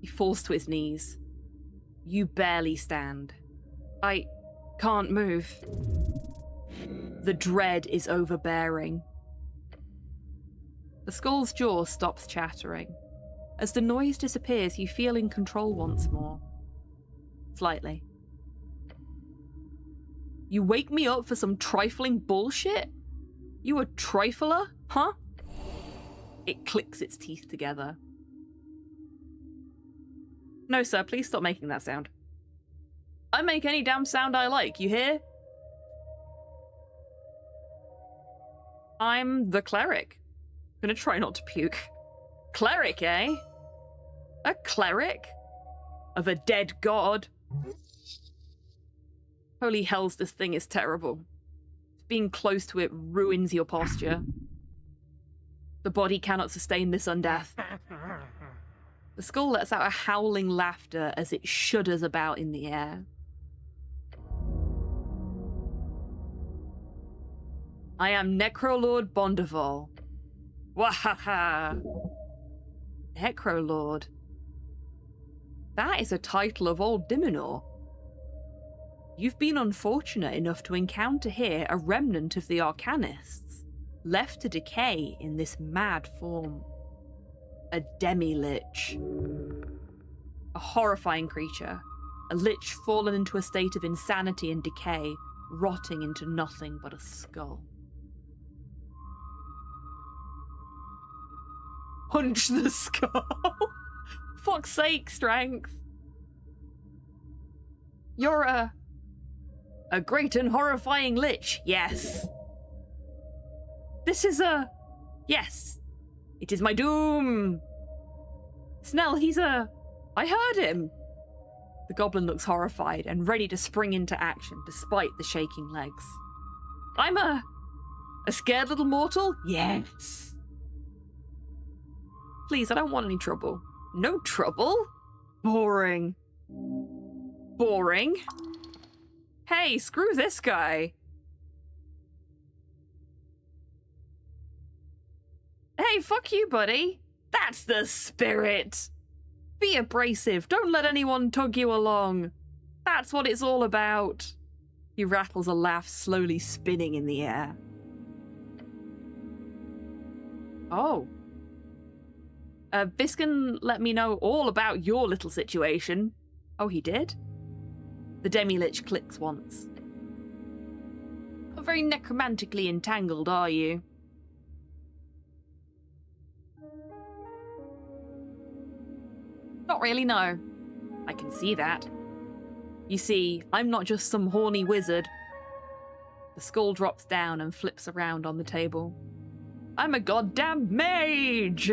He falls to his knees. You barely stand. I can't move. The dread is overbearing. The skull's jaw stops chattering. As the noise disappears, you feel in control once more. Slightly. You wake me up for some trifling bullshit? You a trifler, huh? It clicks its teeth together. No, sir, please stop making that sound. I make any damn sound I like, you hear? I'm the cleric. Gonna try not to puke. Cleric, eh? A cleric? Of a dead god? Holy hells, this thing is terrible. Being close to it ruins your posture. The body cannot sustain this undeath. The skull lets out a howling laughter as it shudders about in the air. I am Necrolord Bondeval. Wahaha! Necrolord. That is a title of old Diminor. You've been unfortunate enough to encounter here a remnant of the Arcanists, left to decay in this mad form. A demi-lich. A horrifying creature. A lich fallen into a state of insanity and decay, rotting into nothing but a skull. Punch the skull! Fuck's sake, strength! You're a great and horrifying lich, yes. This is yes. It is my doom. Snell, I heard him. The goblin looks horrified and ready to spring into action despite the shaking legs. I'm a scared little mortal? Yes. Please, I don't want any trouble. No trouble? Boring. Boring. Hey, screw this guy. Hey, fuck you, buddy. That's the spirit. Be abrasive. Don't let anyone tug you along. That's what it's all about. He rattles a laugh, slowly spinning in the air. Oh. Viscan let me know all about your little situation. Oh, he did? The demi-lich clicks once. Not very necromantically entangled, are you? Not really, no. I can see that. You see, I'm not just some horny wizard. The skull drops down and flips around on the table. I'm a goddamn mage!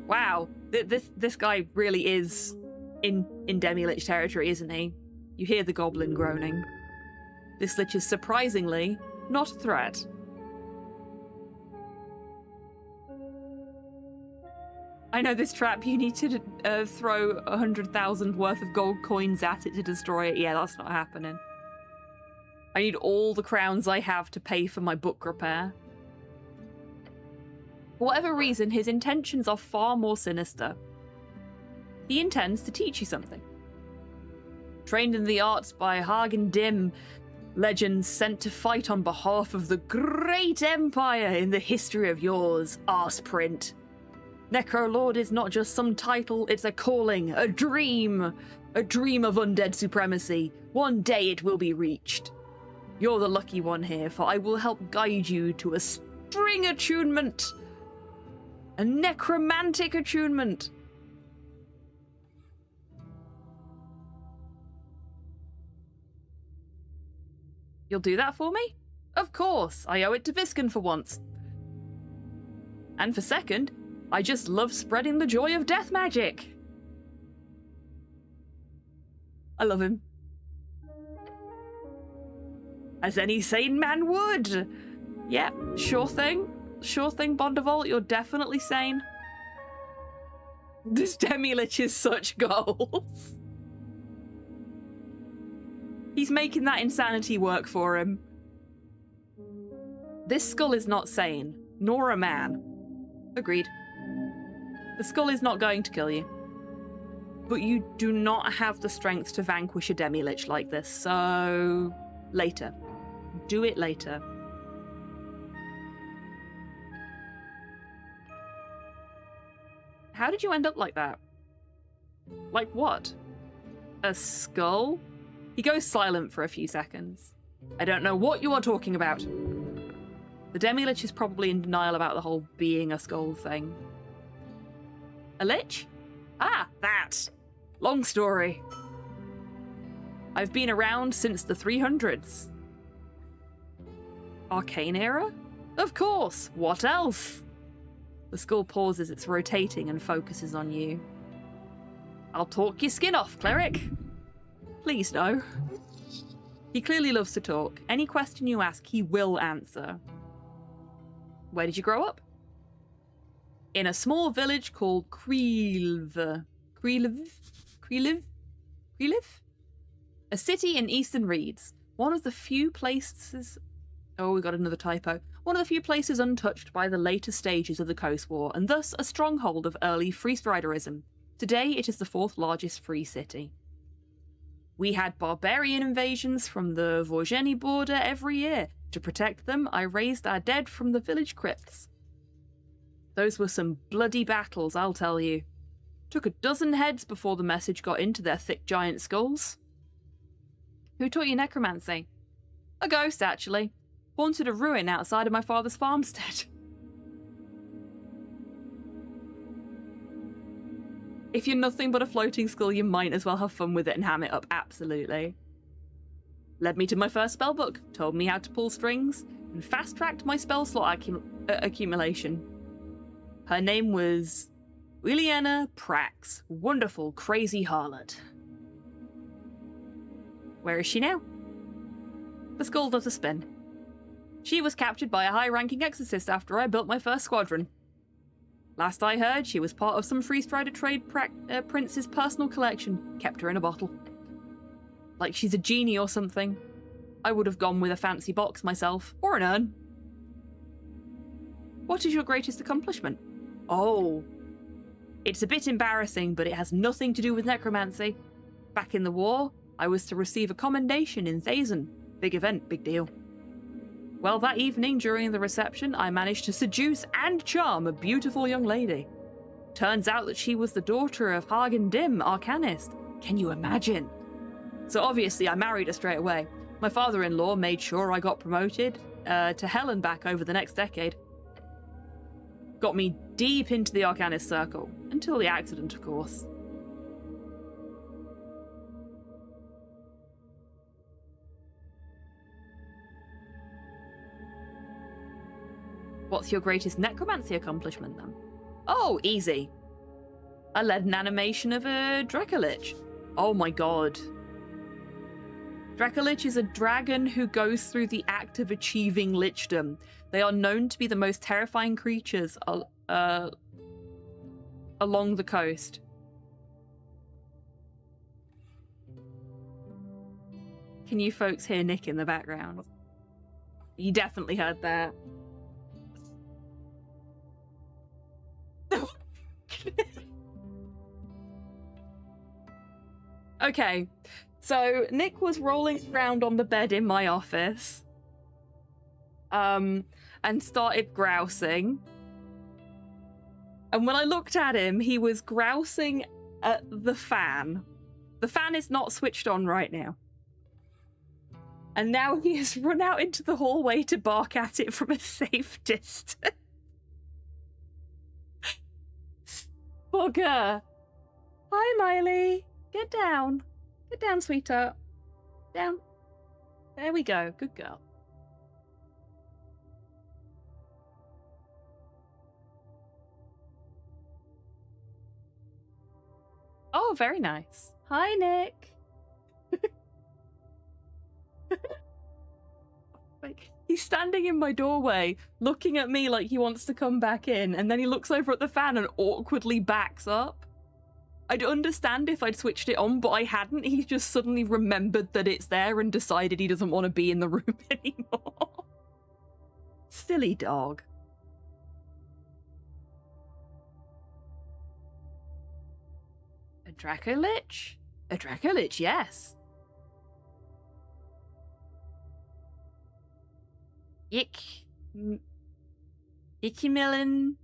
Wow, this guy really is in demi-lich territory, isn't he? You hear the goblin groaning. This lich is surprisingly not a threat. I know this trap, you need to throw 100,000 worth of gold coins at it to destroy it. Yeah, that's not happening. I need all the crowns I have to pay for my book repair. For whatever reason, his intentions are far more sinister. He intends to teach you something. Trained in the arts by Hagen Dim, legends sent to fight on behalf of the great empire in the history of yours, arseprint. Necrolord is not just some title, it's a calling, a dream of undead supremacy. One day it will be reached. You're the lucky one here, for I will help guide you to a string attunement. A necromantic attunement. You'll do that for me? Of course, I owe it to Viscan for once. And for second, I just love spreading the joy of death magic. I love him. As any sane man would. Yep, sure thing. Sure thing, Bondavolt, you're definitely sane. This demi-lich is such goals. He's making that insanity work for him. This skull is not sane, nor a man. Agreed. The skull is not going to kill you. But you do not have the strength to vanquish a demi-lich like this, so... later. Do it later. How did you end up like that? Like what? A skull? He goes silent for a few seconds. I don't know what you are talking about. The demi-lich is probably in denial about the whole being a skull thing. A lich? Ah, that. Long story. I've been around since the 300s. Arcane era? Of course. What else? The skull pauses, it's rotating and focuses on you. I'll talk your skin off, Cleric. Please no. He clearly loves to talk. Any question you ask, he will answer. Where did you grow up? In a small village called Creelv. Creelv? A city in Eastern Reeds. One of the few places... Oh, we got another typo. One of the few places untouched by the later stages of the Coast War, and thus a stronghold of early freestriderism. Today, it is the 4th largest free city. We had barbarian invasions from the Vorgeni border every year. To protect them, I raised our dead from the village crypts. Those were some bloody battles, I'll tell you. Took a dozen heads before the message got into their thick giant skulls. Who taught you necromancy? A ghost, actually. Haunted a ruin outside of my father's farmstead. If you're nothing but a floating skull, you might as well have fun with it and ham it up, absolutely. Led me to my first spellbook, told me how to pull strings, and fast-tracked my spell slot accumulation. Her name was Williana Prax, wonderful, crazy harlot. Where is she now? The skull does a spin. She was captured by a high-ranking exorcist after I built my first squadron. Last I heard, she was part of some freestrider trade prince's personal collection. Kept her in a bottle. like she's a genie or something. I would have gone with a fancy box myself, or an urn. What is your greatest accomplishment? Oh, it's a bit embarrassing, but it has nothing to do with necromancy. Back in the war, I was to receive a commendation in Thazen. Big event, big deal. Well, that evening during the reception, I managed to seduce and charm a beautiful young lady. Turns out that she was the daughter of Hagen Dim, Arcanist. Can you imagine? So obviously I married her straight away. My father-in-law made sure I got promoted to hell and back over the next decade. Got me deep into the Arcanist circle, until the accident, of course. What's your greatest necromancy accomplishment, then? Oh, easy. I led an animation of a Dracolich. Oh my god. Dracolich is a dragon who goes through the act of achieving lichdom. They are known to be the most terrifying creatures along the coast. Can you folks hear Nick in the background? You definitely heard that. Okay, so Nick was rolling around on the bed in my office, and started grousing. And when I looked at him, he was grousing at the fan. The fan is not switched on right now. And now he has run out into the hallway to bark at it from a safe distance. Bugger. Hi, Miley. Get down. Get down, sweetheart. Down. There we go. Good girl. Oh, very nice. Hi, Nick. Like, he's standing in my doorway, looking at me like he wants to come back in, and then he looks over at the fan and awkwardly backs up. I'd understand if I'd switched it on, but I hadn't. He just suddenly remembered that it's there and decided he doesn't want to be in the room anymore. Silly dog. A Dracolich? A Dracolich, yes. Ikimilian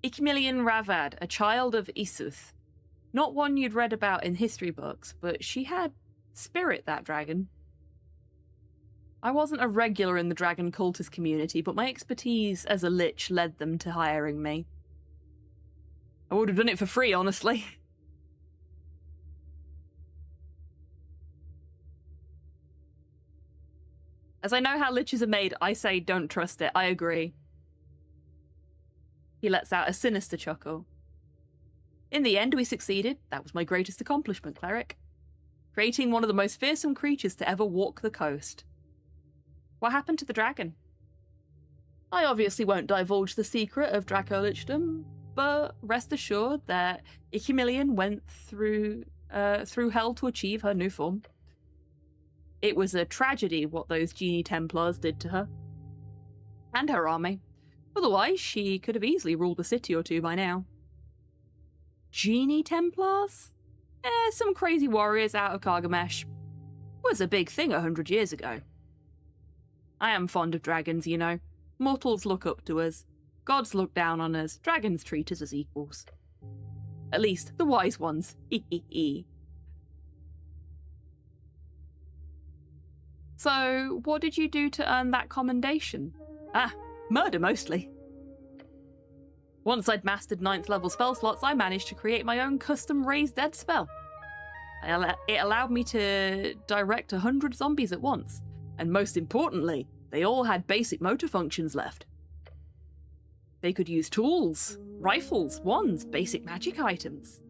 Ravad, a child of Isuth. Not one you'd read about in history books, but she had spirit, that dragon. I wasn't a regular in the dragon cultist community, but my expertise as a lich led them to hiring me. I would have done it for free, honestly. As I know how liches are made, I say don't trust it. I agree. He lets out a sinister chuckle. In the end, we succeeded. That was my greatest accomplishment, Cleric. Creating one of the most fearsome creatures to ever walk the coast. What happened to the dragon? I obviously won't divulge the secret of Dracolichdom, but rest assured that Ikimilian went through hell to achieve her new form. It was a tragedy what those Genie Templars did to her. And her army. Otherwise, she could have easily ruled a city or two by now. Genie Templars? Some crazy warriors out of Kargamesh. Was a big thing 100 years ago. I am fond of dragons, you know. Mortals look up to us. Gods look down on us. Dragons treat us as equals. At least, the wise ones. So, what did you do to earn that commendation? Murder mostly. Once I'd mastered 9th level spell slots, I managed to create my own custom Raise Dead spell. It allowed me to direct 100 zombies at once, and most importantly, they all had basic motor functions left. They could use tools, rifles, wands, basic magic items.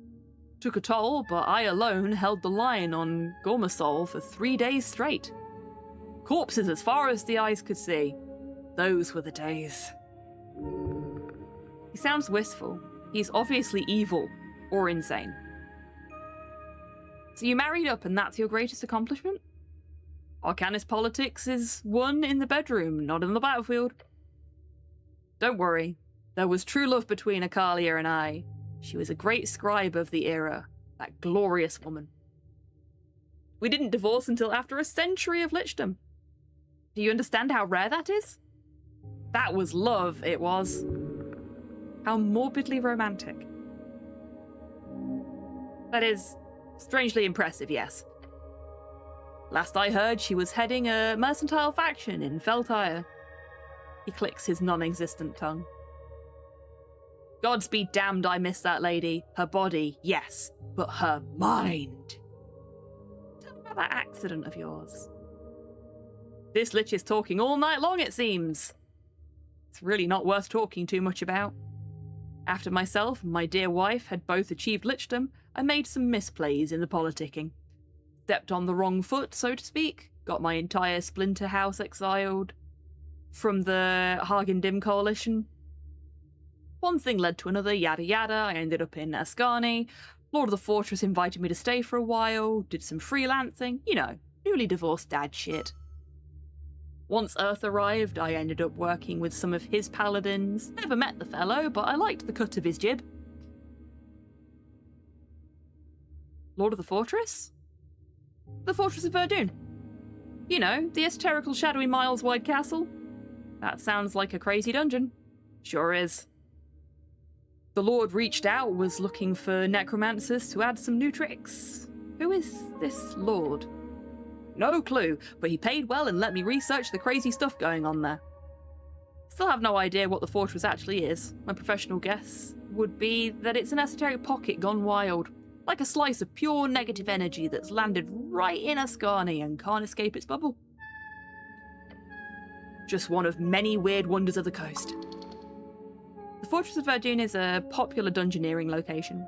Took a toll, but I alone held the line on Gormasol for 3 days straight. Corpses as far as the eyes could see. Those were the days. He sounds wistful. He's obviously evil or insane. So you married up and that's your greatest accomplishment? Arcanist politics is won in the bedroom, not in the battlefield. Don't worry, there was true love between Akalia and I. She was a great scribe of the era, that glorious woman. We didn't divorce until after a century of lichdom. Do you understand how rare that is? That was love, it was. How morbidly romantic. That is, strangely impressive, yes. Last I heard, she was heading a mercantile faction in Feltire. He clicks his non-existent tongue. Gods be damned I miss that lady. Her body, yes, but her mind. Tell me about that accident of yours. This lich is talking all night long, it seems. It's really not worth talking too much about. After myself and my dear wife had both achieved lichdom, I made some misplays in the politicking. Stepped on the wrong foot, so to speak, got my entire splinter house exiled from the Hagen-Dim coalition. One thing led to another, yada yada. I ended up in Ascani. Lord of the Fortress invited me to stay for a while, did some freelancing, you know, newly divorced dad shit. Once Earth arrived, I ended up working with some of his paladins. Never met the fellow, but I liked the cut of his jib. Lord of the Fortress? The Fortress of Verdun. You know, the esoterical shadowy miles-wide castle. That sounds like a crazy dungeon. Sure is. The Lord reached out, was looking for necromancers to add some new tricks. Who is this Lord? No clue, but he paid well and let me research the crazy stuff going on there. Still have no idea what the fortress actually is. My professional guess would be that it's an esoteric pocket gone wild. Like a slice of pure negative energy that's landed right in Ascani and can't escape its bubble. Just one of many weird wonders of the coast. The Fortress of Verdun is a popular dungeoneering location.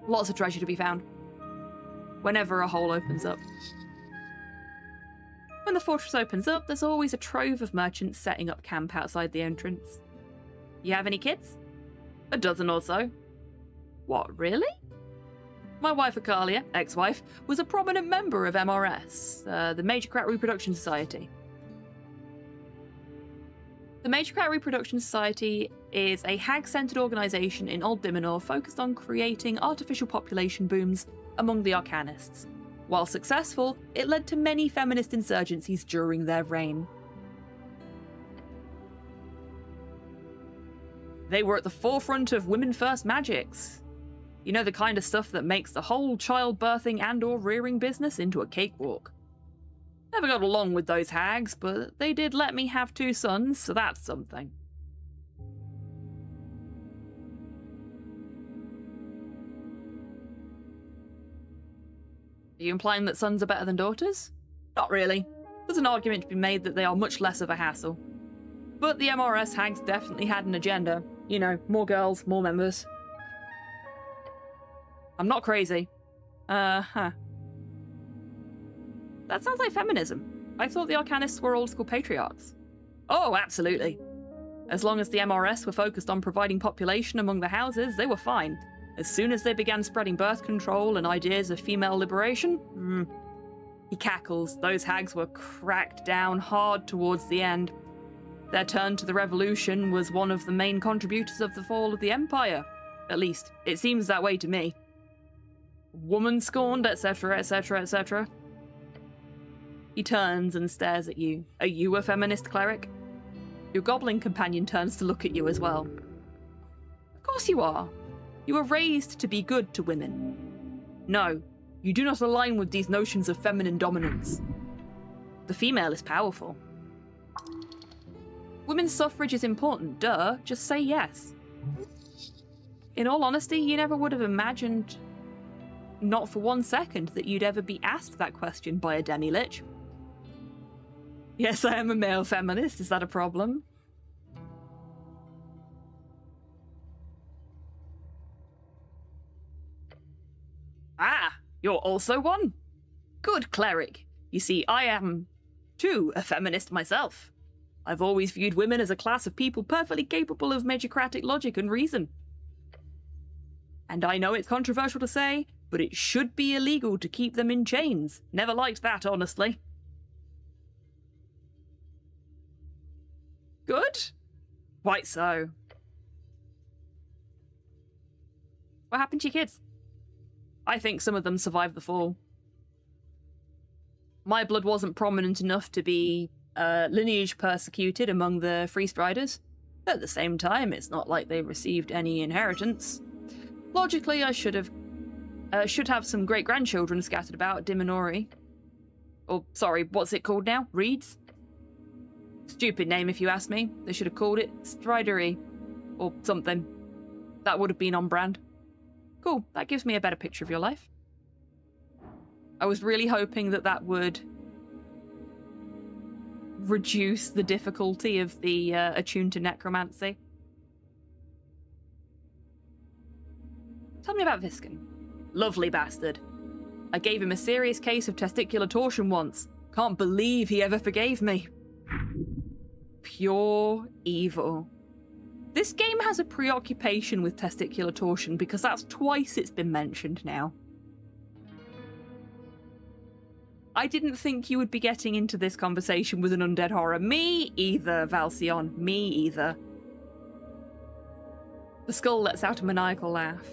Lots of treasure to be found. Whenever a hole opens up. When the fortress opens up, there's always a trove of merchants setting up camp outside the entrance. You have any kids? A dozen or so. What, really? My wife Akalia, ex-wife, was a prominent member of MRS, the Majorcrat Reproduction Society. The Majorcrat Reproduction Society is a hag-centered organisation in Old Diminor focused on creating artificial population booms among the Arcanists. While successful, it led to many feminist insurgencies during their reign. They were at the forefront of women-first magics. You know, the kind of stuff that makes the whole childbirthing and/or rearing business into a cakewalk. Never got along with those hags, but they did let me have 2 sons, so that's something. Are you implying that sons are better than daughters? Not really. There's an argument to be made that they are much less of a hassle. But the MRS hags definitely had an agenda. You know, more girls, more members. I'm not crazy. That sounds like feminism. I thought the Arcanists were old-school patriarchs. Oh, absolutely. As long as the MRS were focused on providing population among the houses, they were fine. As soon as they began spreading birth control and ideas of female liberation, he cackles. Those hags were cracked down hard towards the end. Their turn to the revolution was one of the main contributors of the fall of the Empire. At least, it seems that way to me. Woman scorned, etc., etc., etc. He turns and stares at you. Are you a feminist, Cleric? Your goblin companion turns to look at you as well. Of course you are. You were raised to be good to women. No, you do not align with these notions of feminine dominance. The female is powerful. Women's suffrage is important, duh, just say yes. In all honesty, you never would have imagined, not for 1 second, that you'd ever be asked that question by a demi-lich. Yes, I am a male feminist, is that a problem? Ah, you're also one? Good, Cleric. You see, I am, too, a feminist myself. I've always viewed women as a class of people perfectly capable of magicratic logic and reason. And I know it's controversial to say, but it should be illegal to keep them in chains. Never liked that, honestly. Good? Quite so. What happened to your kids? I think some of them survived the fall. My blood wasn't prominent enough to be lineage persecuted among the Free Striders. At the same time, it's not like they received any inheritance. Logically, I should have some great-grandchildren scattered about Diminori. Or, sorry, what's it called now? Reeds? Stupid name if you ask me. They should have called it Stridery. Or something. That would have been on brand. Cool, that gives me a better picture of your life. I was really hoping that that would reduce the difficulty of the attuned to necromancy. Tell me about Visken. Lovely bastard. I gave him a serious case of testicular torsion once. Can't believe he ever forgave me. Pure evil. This game has a preoccupation with testicular torsion because that's twice it's been mentioned now. I didn't think you would be getting into this conversation with an undead horror. Me either, Valcion. Me either. The skull lets out a maniacal laugh.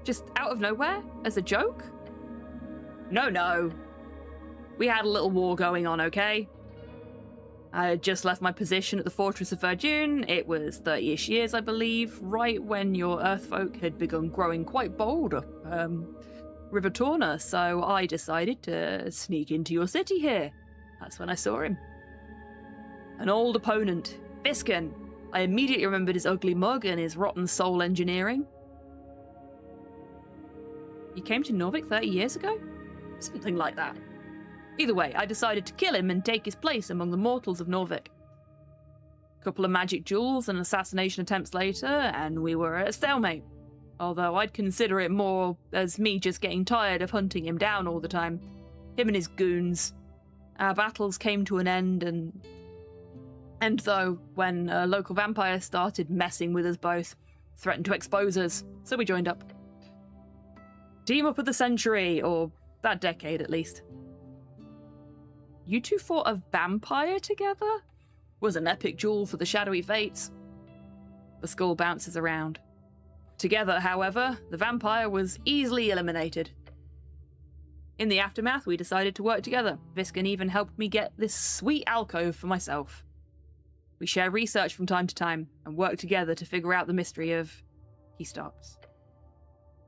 Just out of nowhere? As a joke? No. We had a little war going on, okay? I had just left my position at the Fortress of Verdun. It was 30-ish years, I believe, right when your Earthfolk had begun growing quite bold up River Torna, so I decided to sneak into your city here. That's when I saw him. An old opponent, Visken. I immediately remembered his ugly mug and his rotten soul engineering. You came to Norvik 30 years ago? Something like that. Either way, I decided to kill him and take his place among the mortals of Norvik. A couple of magic duels and assassination attempts later, and we were at a stalemate. Although I'd consider it more as me just getting tired of hunting him down all the time. Him and his goons. Our battles came to an end, and though, when a local vampire started messing with us both, threatened to expose us, so we joined up. Team up of the century, or that decade at least. You two fought a vampire together? Was an epic duel for the shadowy fates. The skull bounces around. Together, however, the vampire was easily eliminated. In the aftermath, we decided to work together. Visken even helped me get this sweet alcove for myself. We share research from time to time, and work together to figure out the mystery of... He stops.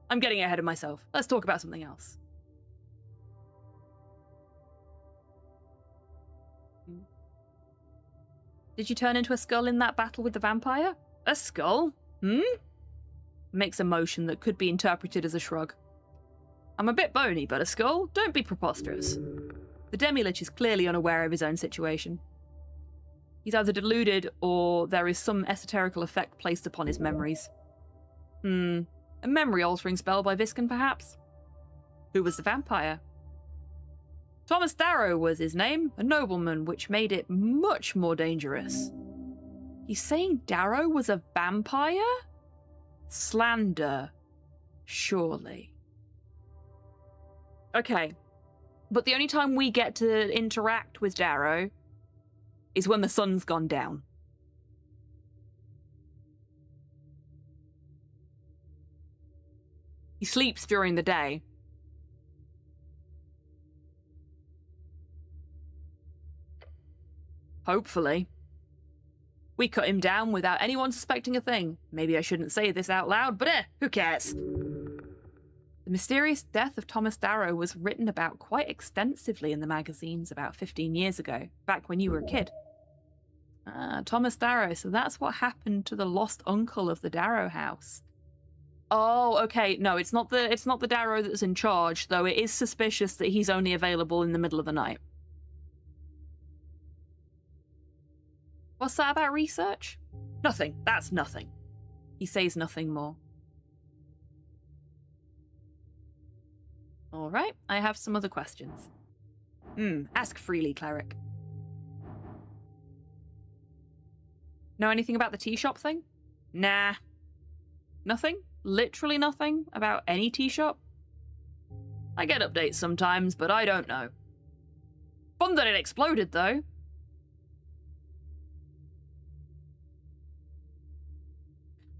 I'm getting ahead of myself. Let's talk about something else. Did you turn into a skull in that battle with the vampire? A skull? Makes a motion that could be interpreted as a shrug. I'm a bit bony, but a skull? Don't be preposterous. The Demi-Lich is clearly unaware of his own situation. He's either deluded, or there is some esoterical effect placed upon his memories. A memory-altering spell by Visken, perhaps? Who was the vampire? Thomas Darrow was his name, a nobleman, which made it much more dangerous. He's saying Darrow was a vampire? Slander, surely. Okay, but the only time we get to interact with Darrow is when the sun's gone down. He sleeps during the day. Hopefully. We cut him down without anyone suspecting a thing. Maybe I shouldn't say this out loud, but who cares? The mysterious death of Thomas Darrow was written about quite extensively in the magazines about 15 years ago, back when you were a kid. Thomas Darrow, so that's what happened to the lost uncle of the Darrow house. Oh, okay, no, it's not the Darrow that's in charge, though it is suspicious that he's only available in the middle of the night. What's that about research? Nothing. That's nothing. He says nothing more. All right, I have some other questions. Ask freely, Cleric. Know anything about the tea shop thing? Nah. Nothing? Literally nothing about any tea shop? I get updates sometimes, but I don't know. Fun that it exploded, though.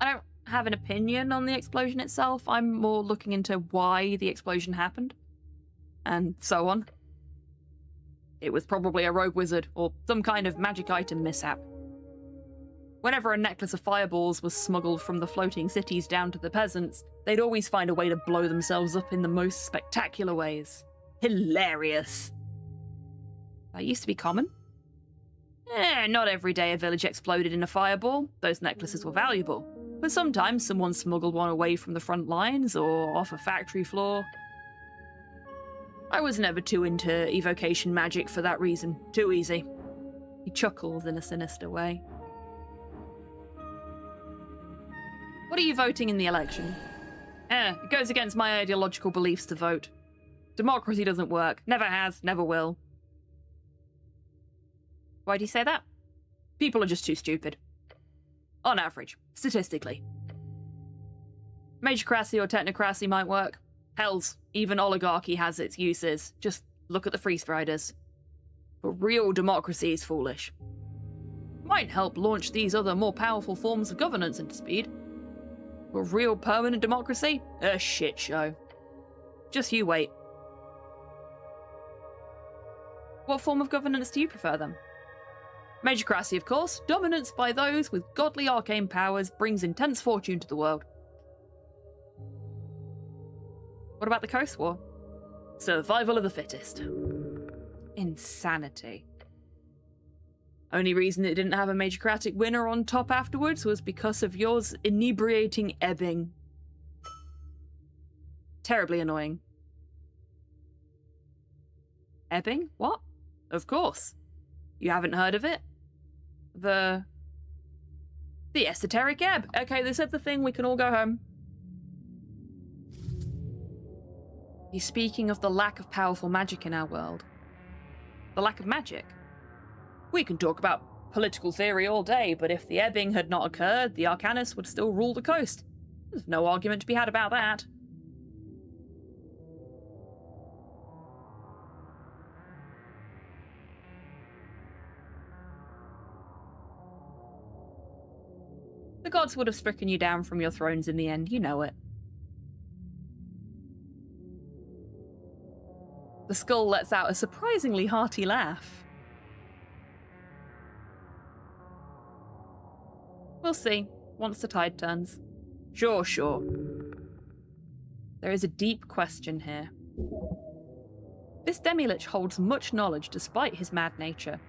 I don't have an opinion on the explosion itself. I'm more looking into why the explosion happened. And so on. It was probably a rogue wizard, or some kind of magic item mishap. Whenever a necklace of fireballs was smuggled from the floating cities down to the peasants, they'd always find a way to blow themselves up in the most spectacular ways. Hilarious. That used to be common. Not every day a village exploded in a fireball. Those necklaces were valuable. But sometimes someone smuggled one away from the front lines or off a factory floor. I was never too into evocation magic for that reason. Too easy. He chuckles in a sinister way. What are you voting in the election? It goes against my ideological beliefs to vote. Democracy doesn't work. Never has, never will. Why do you say that? People are just too stupid. On average, statistically. Magicracy or technocracy might work. Hells, even oligarchy has its uses. Just look at the Freeze Riders. But real democracy is foolish. Might help launch these other more powerful forms of governance into speed. But real permanent democracy? A shit show. Just you wait. What form of governance do you prefer then? Magicracy, of course. Dominance by those with godly arcane powers brings intense fortune to the world. What about the Coast War? Survival of the fittest. Insanity. Only reason it didn't have a magicratic winner on top afterwards was because of yours inebriating ebbing. Terribly annoying. Ebbing? What? Of course. You haven't heard of it? The Esoteric ebb. Okay, they said the thing, we can all go home. He's speaking of the lack of powerful magic in our world. The lack of magic? We can talk about political theory all day, but if the ebbing had not occurred, the Arcanists would still rule the coast. There's no argument to be had about that. The gods would have stricken you down from your thrones in the end, you know it. The skull lets out a surprisingly hearty laugh. We'll see, once the tide turns. Sure, sure. There is a deep question here. This demi-lich holds much knowledge despite his mad nature.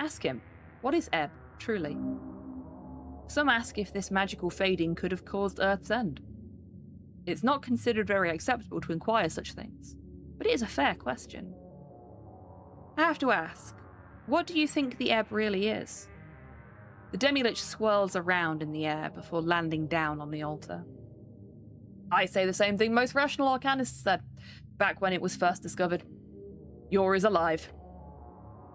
Ask him, what is ebb, truly? Some ask if this magical fading could have caused Earth's end. It's not considered very acceptable to inquire such things, but it is a fair question. I have to ask, what do you think the ebb really is? The demi-lich swirls around in the air before landing down on the altar. I say the same thing most rational arcanists said, back when it was first discovered. Yor is alive.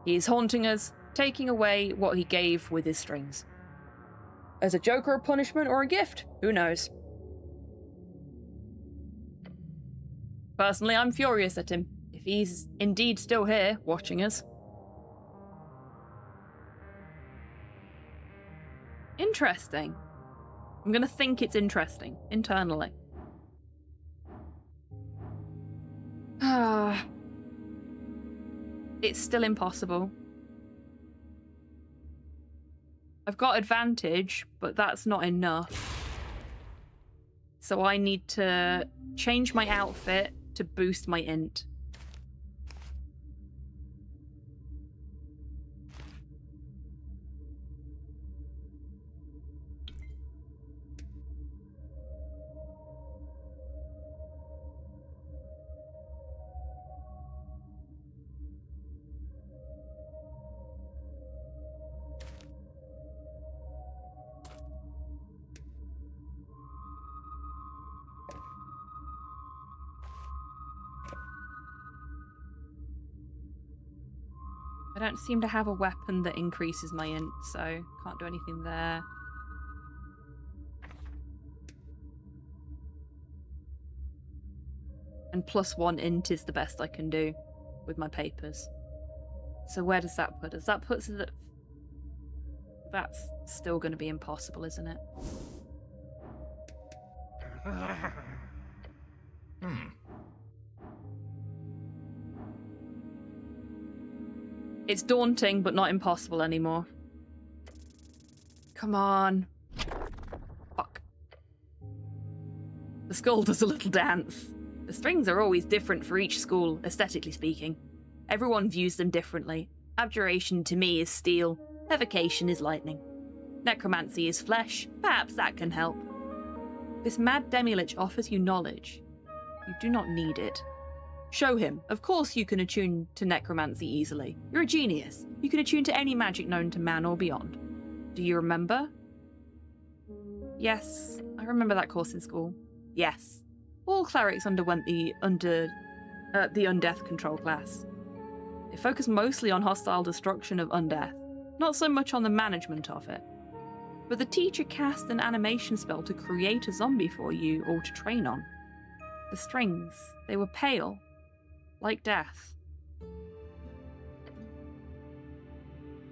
He is haunting us, taking away what he gave with his strings. As a joke or a punishment or a gift, who knows? Personally, I'm furious at him, if he's indeed still here, watching us. Interesting. I'm gonna think it's interesting, internally. It's still impossible. I've got advantage, but that's not enough. So I need to change my outfit to boost my int. I don't seem to have a weapon that increases my int, so can't do anything there. And +1 int is the best I can do with my papers. So where does that put us? That puts us at... That's still going to be impossible, isn't it? It's daunting, but not impossible anymore. Come on. Fuck. The skull does a little dance. The strings are always different for each school, aesthetically speaking. Everyone views them differently. Abjuration to me is steel. Evocation is lightning. Necromancy is flesh. Perhaps that can help. This mad demi-lich offers you knowledge. You do not need it. Show him. Of course you can attune to necromancy easily. You're a genius. You can attune to any magic known to man or beyond. Do you remember? Yes, I remember that course in school. Yes. All clerics underwent the undeath control class. They focus mostly on hostile destruction of undeath, not so much on the management of it. But the teacher cast an animation spell to create a zombie for you all to train on. The strings, they were pale, like death.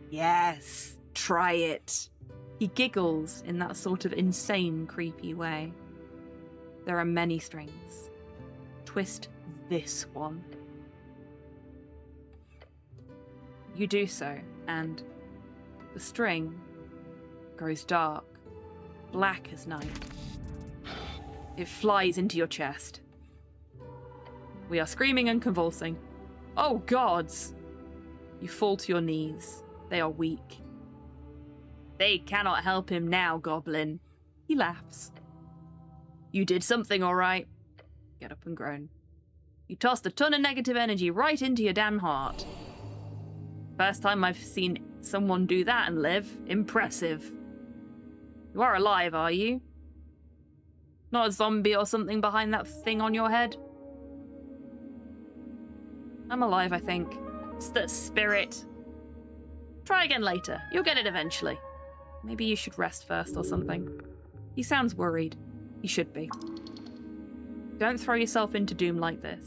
Yes, try it. He giggles in that sort of insane, creepy way. There are many strings. Twist this one. You do so, and the string grows dark, black as night. It flies into your chest. We are screaming and convulsing. Oh gods! You fall to your knees. They are weak. They cannot help him now, Goblin. He laughs. You did something all right. Get up and groan. You tossed a ton of negative energy right into your damn heart. First time I've seen someone do that and live. Impressive. You are alive, are you? Not a zombie or something behind that thing on your head? I'm alive, I think. It's the spirit. Try again later. You'll get it eventually. Maybe you should rest first or something. He sounds worried. He should be. Don't throw yourself into doom like this.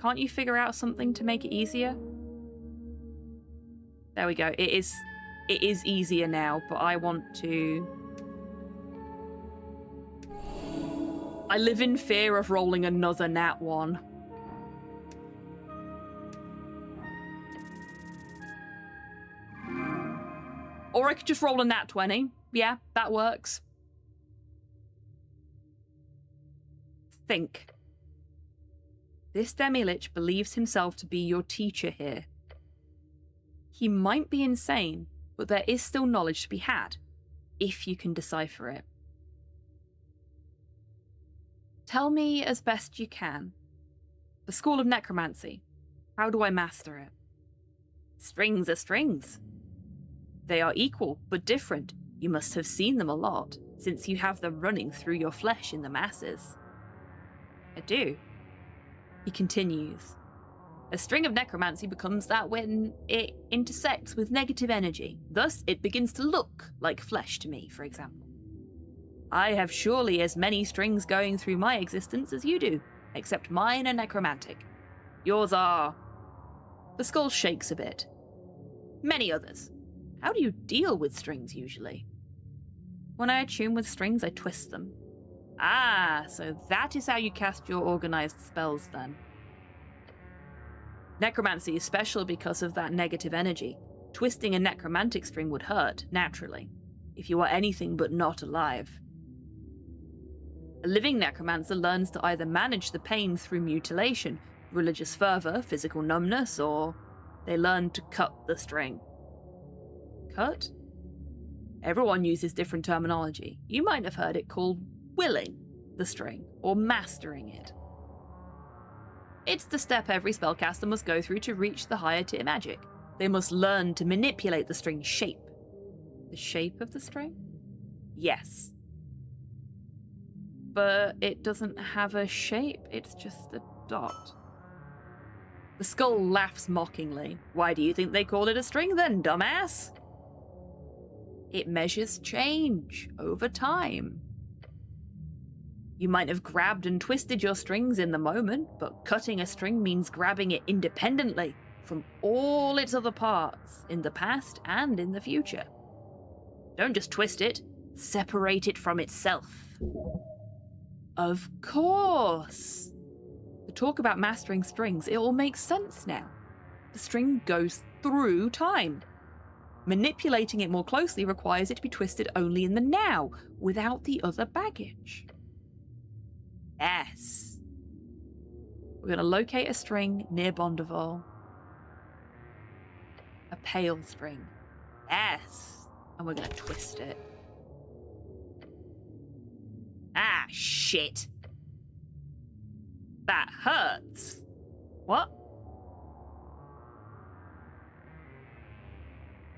Can't you figure out something to make it easier? There we go. It is easier now, but I want to... I live in fear of rolling another nat 1. Or I could just roll a nat 20. Yeah, that works. Think. This demi-lich believes himself to be your teacher here. He might be insane, but there is still knowledge to be had, if you can decipher it. Tell me as best you can. The School of Necromancy. How do I master it? Strings are strings. They are equal, but different. You must have seen them a lot, since you have them running through your flesh in the masses. I do. He continues. A string of necromancy becomes that when it intersects with negative energy. Thus, it begins to look like flesh to me, for example. I have surely as many strings going through my existence as you do, except mine are necromantic. Yours are... The skull shakes a bit. Many others. How do you deal with strings, usually? When I attune with strings, I twist them. Ah, so that is how you cast your organized spells, then. Necromancy is special because of that negative energy. Twisting a necromantic string would hurt, naturally, if you are anything but not alive. A living necromancer learns to either manage the pain through mutilation, religious fervor, physical numbness, or they learn to cut the string. Cut? Everyone uses different terminology. You might have heard it called willing the string, or mastering it. It's the step every spellcaster must go through to reach the higher tier magic. They must learn to manipulate the string's shape. The shape of the string? Yes. But it doesn't have a shape, it's just a dot. The skull laughs mockingly. Why do you think they call it a string then, dumbass? It measures change over time. You might have grabbed and twisted your strings in the moment, but cutting a string means grabbing it independently from all its other parts, in the past and in the future. Don't just twist it, separate it from itself. Of course! The talk about mastering strings, it all makes sense now. The string goes through time. Manipulating it more closely requires it to be twisted only in the now, without the other baggage. Yes. We're going to locate a string near Bondival. A pale string. Yes. And we're going to twist it. Ah, shit. That hurts. What?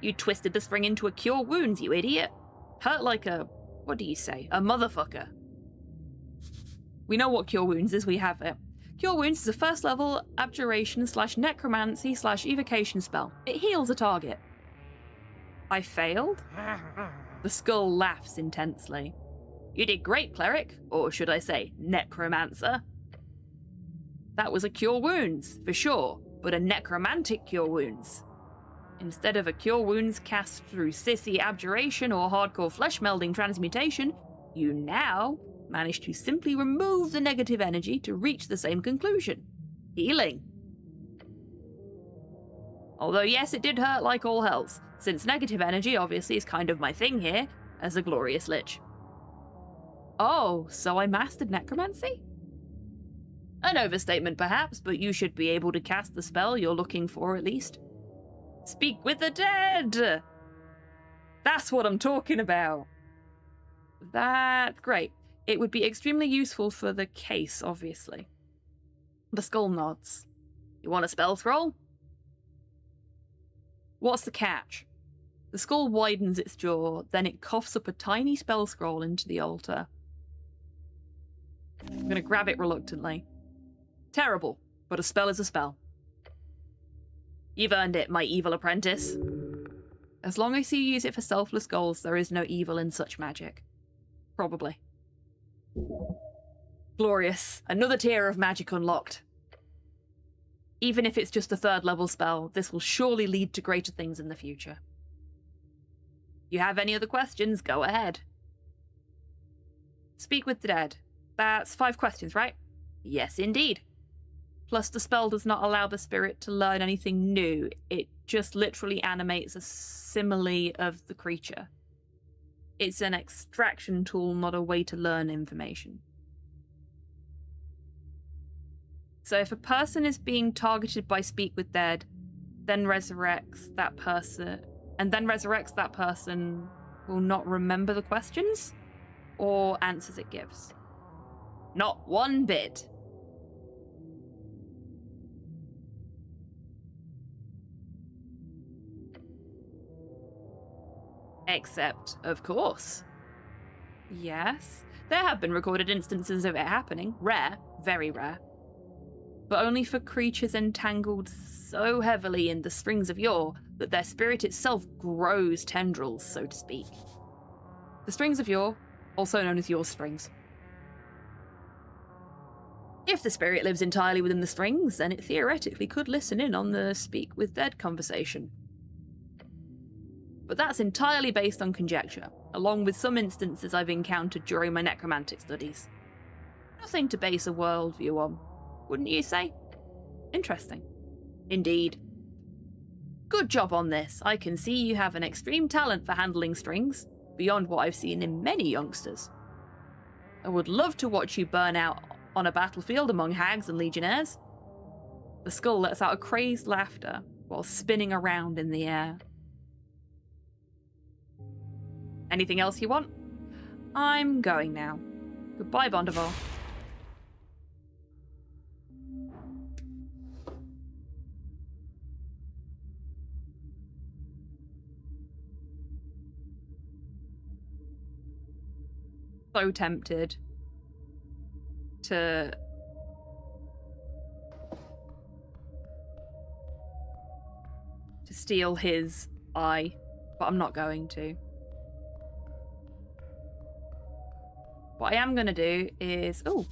You twisted the string into a cure wounds, you idiot. Hurt like a, what do you say, a motherfucker. We know what cure wounds is, we have it. Cure wounds is a first level abjuration / necromancy / evocation spell. It heals a target. I failed? The skull laughs intensely. You did great, Cleric, or should I say, necromancer. That was a cure wounds, for sure, but a necromantic cure wounds. Instead of a cure wounds cast through sissy abjuration or hardcore flesh melding transmutation, you now manage to simply remove the negative energy to reach the same conclusion. Healing. Although yes, it did hurt like all hells, since negative energy obviously is kind of my thing here, as a glorious lich. Oh, so I mastered necromancy? An overstatement perhaps, but you should be able to cast the spell you're looking for at least. Speak with the dead! That's what I'm talking about. That's great. It would be extremely useful for the case, obviously. The skull nods. You want a spell scroll? What's the catch? The skull widens its jaw, then it coughs up a tiny spell scroll into the altar. I'm going to grab it reluctantly. Terrible, but a spell is a spell. You've earned it, my evil apprentice. As long as you use it for selfless goals, there is no evil in such magic. Probably. Glorious. Another tier of magic unlocked. Even if it's just a 3rd level spell, this will surely lead to greater things in the future. You have any other questions? Go ahead. Speak with the dead. That's 5 questions, right? Yes, indeed. Plus, the spell does not allow the spirit to learn anything new. It just literally animates a simile of the creature. It's an extraction tool, not a way to learn information. So if a person is being targeted by Speak with Dead, then resurrects that person, will not remember the questions or answers it gives. Not one bit. Except, of course. Yes, there have been recorded instances of it happening. Rare, very rare. But only for creatures entangled so heavily in the strings of yore that their spirit itself grows tendrils, so to speak. The strings of yore, also known as yore strings. If the spirit lives entirely within the strings, then it theoretically could listen in on the Speak with Dead conversation. But that's entirely based on conjecture, along with some instances I've encountered during my necromantic studies. Nothing to base a worldview on, wouldn't you say? Interesting. Indeed. Good job on this. I can see you have an extreme talent for handling strings, beyond what I've seen in many youngsters. I would love to watch you burn out on a battlefield among hags and legionnaires. The skull lets out a crazed laughter while spinning around in the air. Anything else you want? I'm going now. Goodbye, Bondival. So tempted to steal his eye, but I'm not going to. What I am going to do is... Oh!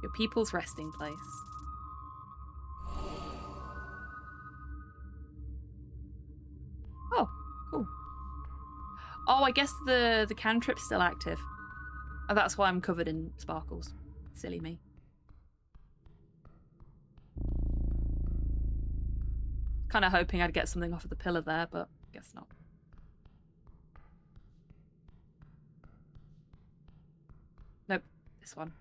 Your people's resting place. Oh, cool. Oh, I guess the cantrip's still active. Oh, that's why I'm covered in sparkles. Silly me. Kind of hoping I'd get something off of the pillar there, but guess not. Nope, this one.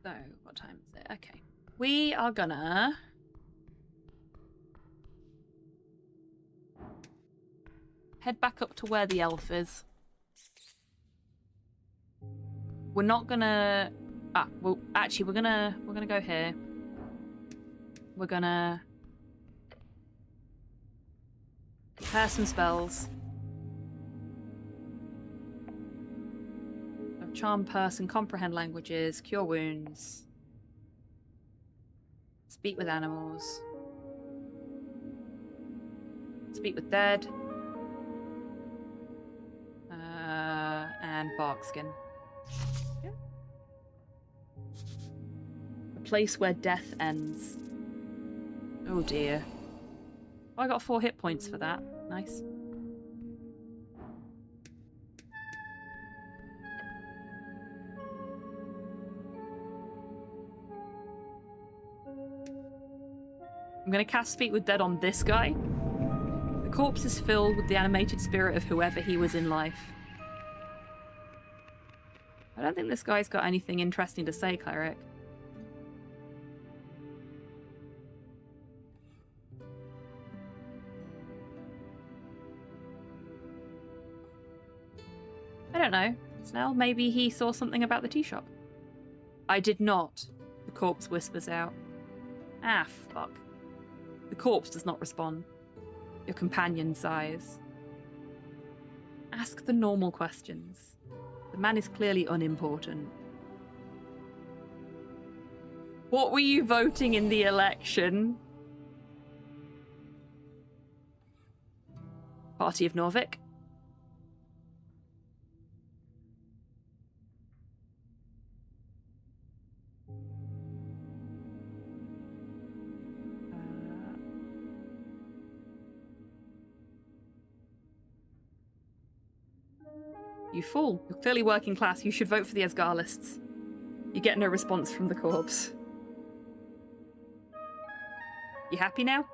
So, what time is it? Okay. We are gonna... head back up to where the elf is. We're not gonna... well, actually, we're gonna go here. We're gonna... prepare some spells. Charm person, comprehend languages, cure wounds, speak with animals, speak with dead, and bark skin. Yeah. A place where death ends. Oh dear. Oh, I got 4 hit points for that. Nice. I'm going to cast Speak with Dead on this guy. The corpse is filled with the animated spirit of whoever he was in life. I don't think this guy's got anything interesting to say, Cleric. I don't know. Snell, maybe he saw something about the tea shop. I did not, the corpse whispers out. Ah, fuck. The corpse does not respond. Your companion sighs. Ask the normal questions. The man is clearly unimportant. What were you voting in the election? Party of Norvik? You fool. You're clearly working class. You should vote for the Asgarlists. You get no response from the corpse. You happy now?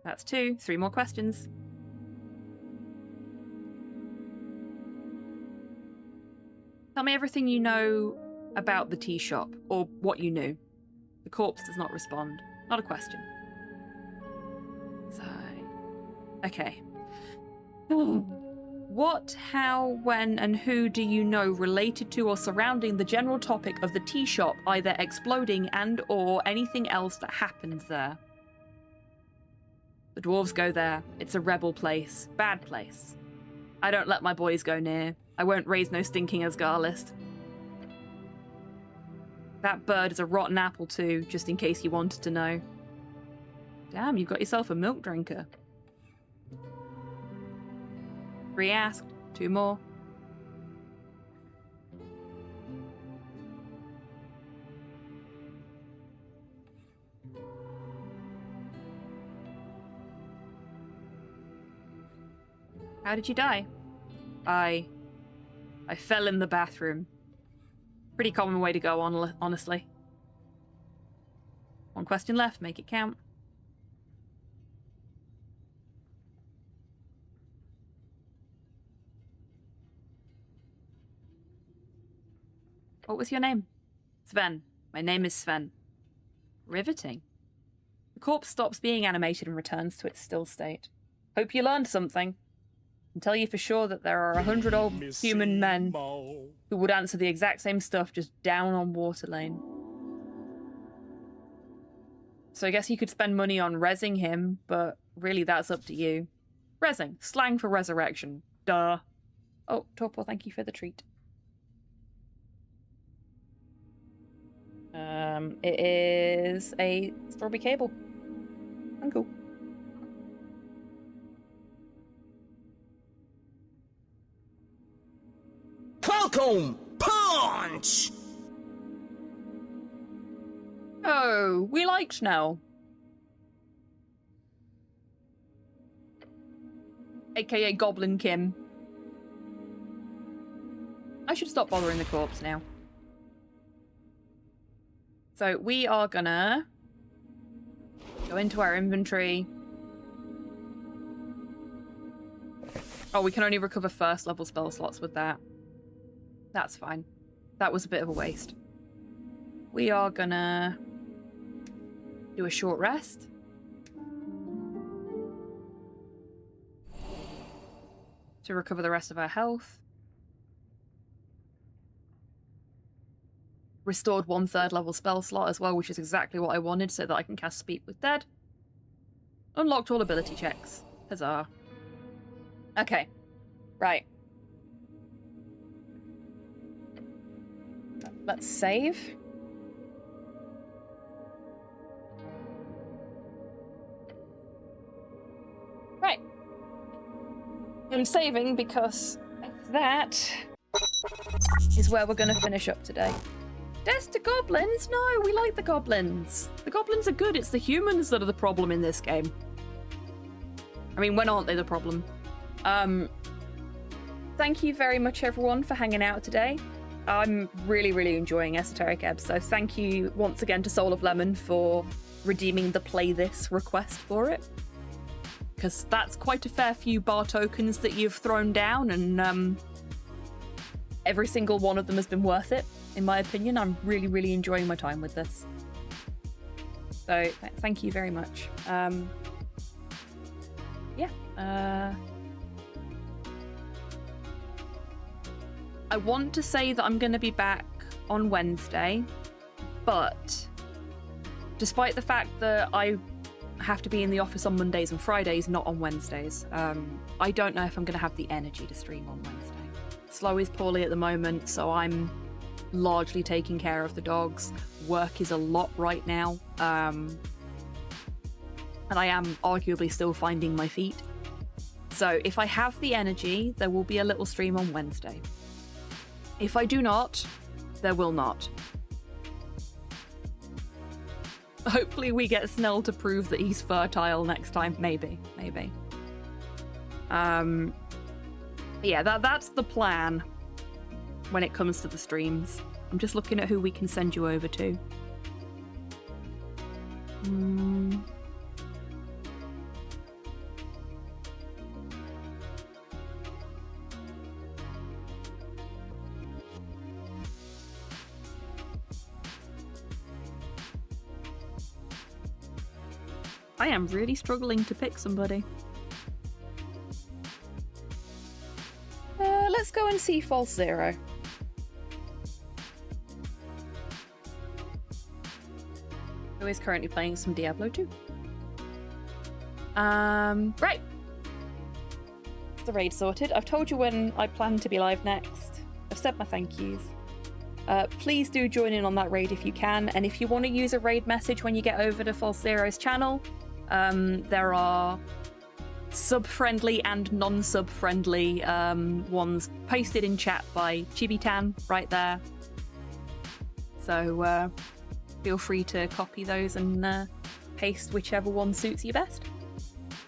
That's 2. 3 more questions. Tell me everything you know about the tea shop, or what you knew. The corpse does not respond. Not a question. Sigh. Okay. What, how, when, and who do you know related to or surrounding the general topic of the tea shop, either exploding and or anything else that happened there? The dwarves go there. It's a rebel place. Bad place. I don't let my boys go near. I won't raise no stinking Asgarlist. That bird is a rotten apple too, just in case you wanted to know. Damn, you got yourself a milk drinker. 3 asked. 2 more. How did you die? I fell in the bathroom. Pretty common way to go, honestly. 1 question left. Make it count. What was your name? Sven. My name is Sven. Riveting. The corpse stops being animated and returns to its still state. Hope you learned something. I can tell you for sure that there are 100 old human men who would answer the exact same stuff just down on Water Lane. So I guess you could spend money on rezzing him, but really that's up to you. Rezzing. Slang for resurrection. Duh. Oh, Torpor, thank you for the treat. It is a strawberry cable. Uncool. Falcon punch! Oh, we like Schnell. AKA Goblin Kim. I should stop bothering the corpse now. So we are gonna go into our inventory. Oh, we can only recover first level spell slots with that. That's fine. That was a bit of a waste. We are gonna do a short rest. To recover the rest of our health. Restored 1/3 level spell slot as well, which is exactly what I wanted so that I can cast Speak with Dead. Unlocked all ability checks. Huzzah. Okay. Right. Let's save. Right. I'm saving because that is where we're going to finish up today. Death to goblins? No, we like the goblins. The goblins are good. It's the humans that are the problem in this game. I mean, when aren't they the problem? Thank you very much, everyone, for hanging out today. I'm really, really enjoying Esoteric Ebb, so thank you once again to Soul of Lemon for redeeming the play this request for it. Because that's quite a fair few bar tokens that you've thrown down, and every single one of them has been worth it, in my opinion. I'm really, really enjoying my time with this. So, thank you very much. I want to say that I'm going to be back on Wednesday, but despite the fact that I have to be in the office on Mondays and Fridays, not on Wednesdays, I don't know if I'm going to have the energy to stream on Wednesday. Slow is poorly at the moment, so I'm largely taking care of the dogs. Work is a lot right now, and I am arguably still finding my feet. So if I have the energy, there will be a little stream on Wednesday. If I do not, there will not. Hopefully we get Snell to prove that he's fertile next time. Maybe. Yeah, that's the plan when it comes to the streams. I'm just looking at who we can send you over to. I am really struggling to pick somebody. Let's go and see False Zero. Who is currently playing some Diablo 2. Right. It's the raid sorted. I've told you when I plan to be live next. I've said my thank yous. Please do join in on that raid if you can, and if you want to use a raid message when you get over to False Zero's channel, there are sub-friendly and non-sub-friendly ones posted in chat by HobbyTan right there. So feel free to copy those and paste whichever one suits you best.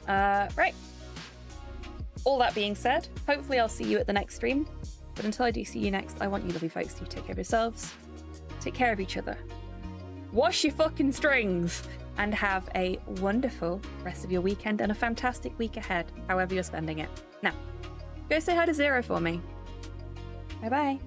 Right. All that being said, hopefully I'll see you at the next stream. But until I do see you next, I want you lovely folks to take care of yourselves, take care of each other, wash your fucking strings, and have a wonderful rest of your weekend and a fantastic week ahead, however you're spending it. Now, go say hi to Zero for me. Bye-bye.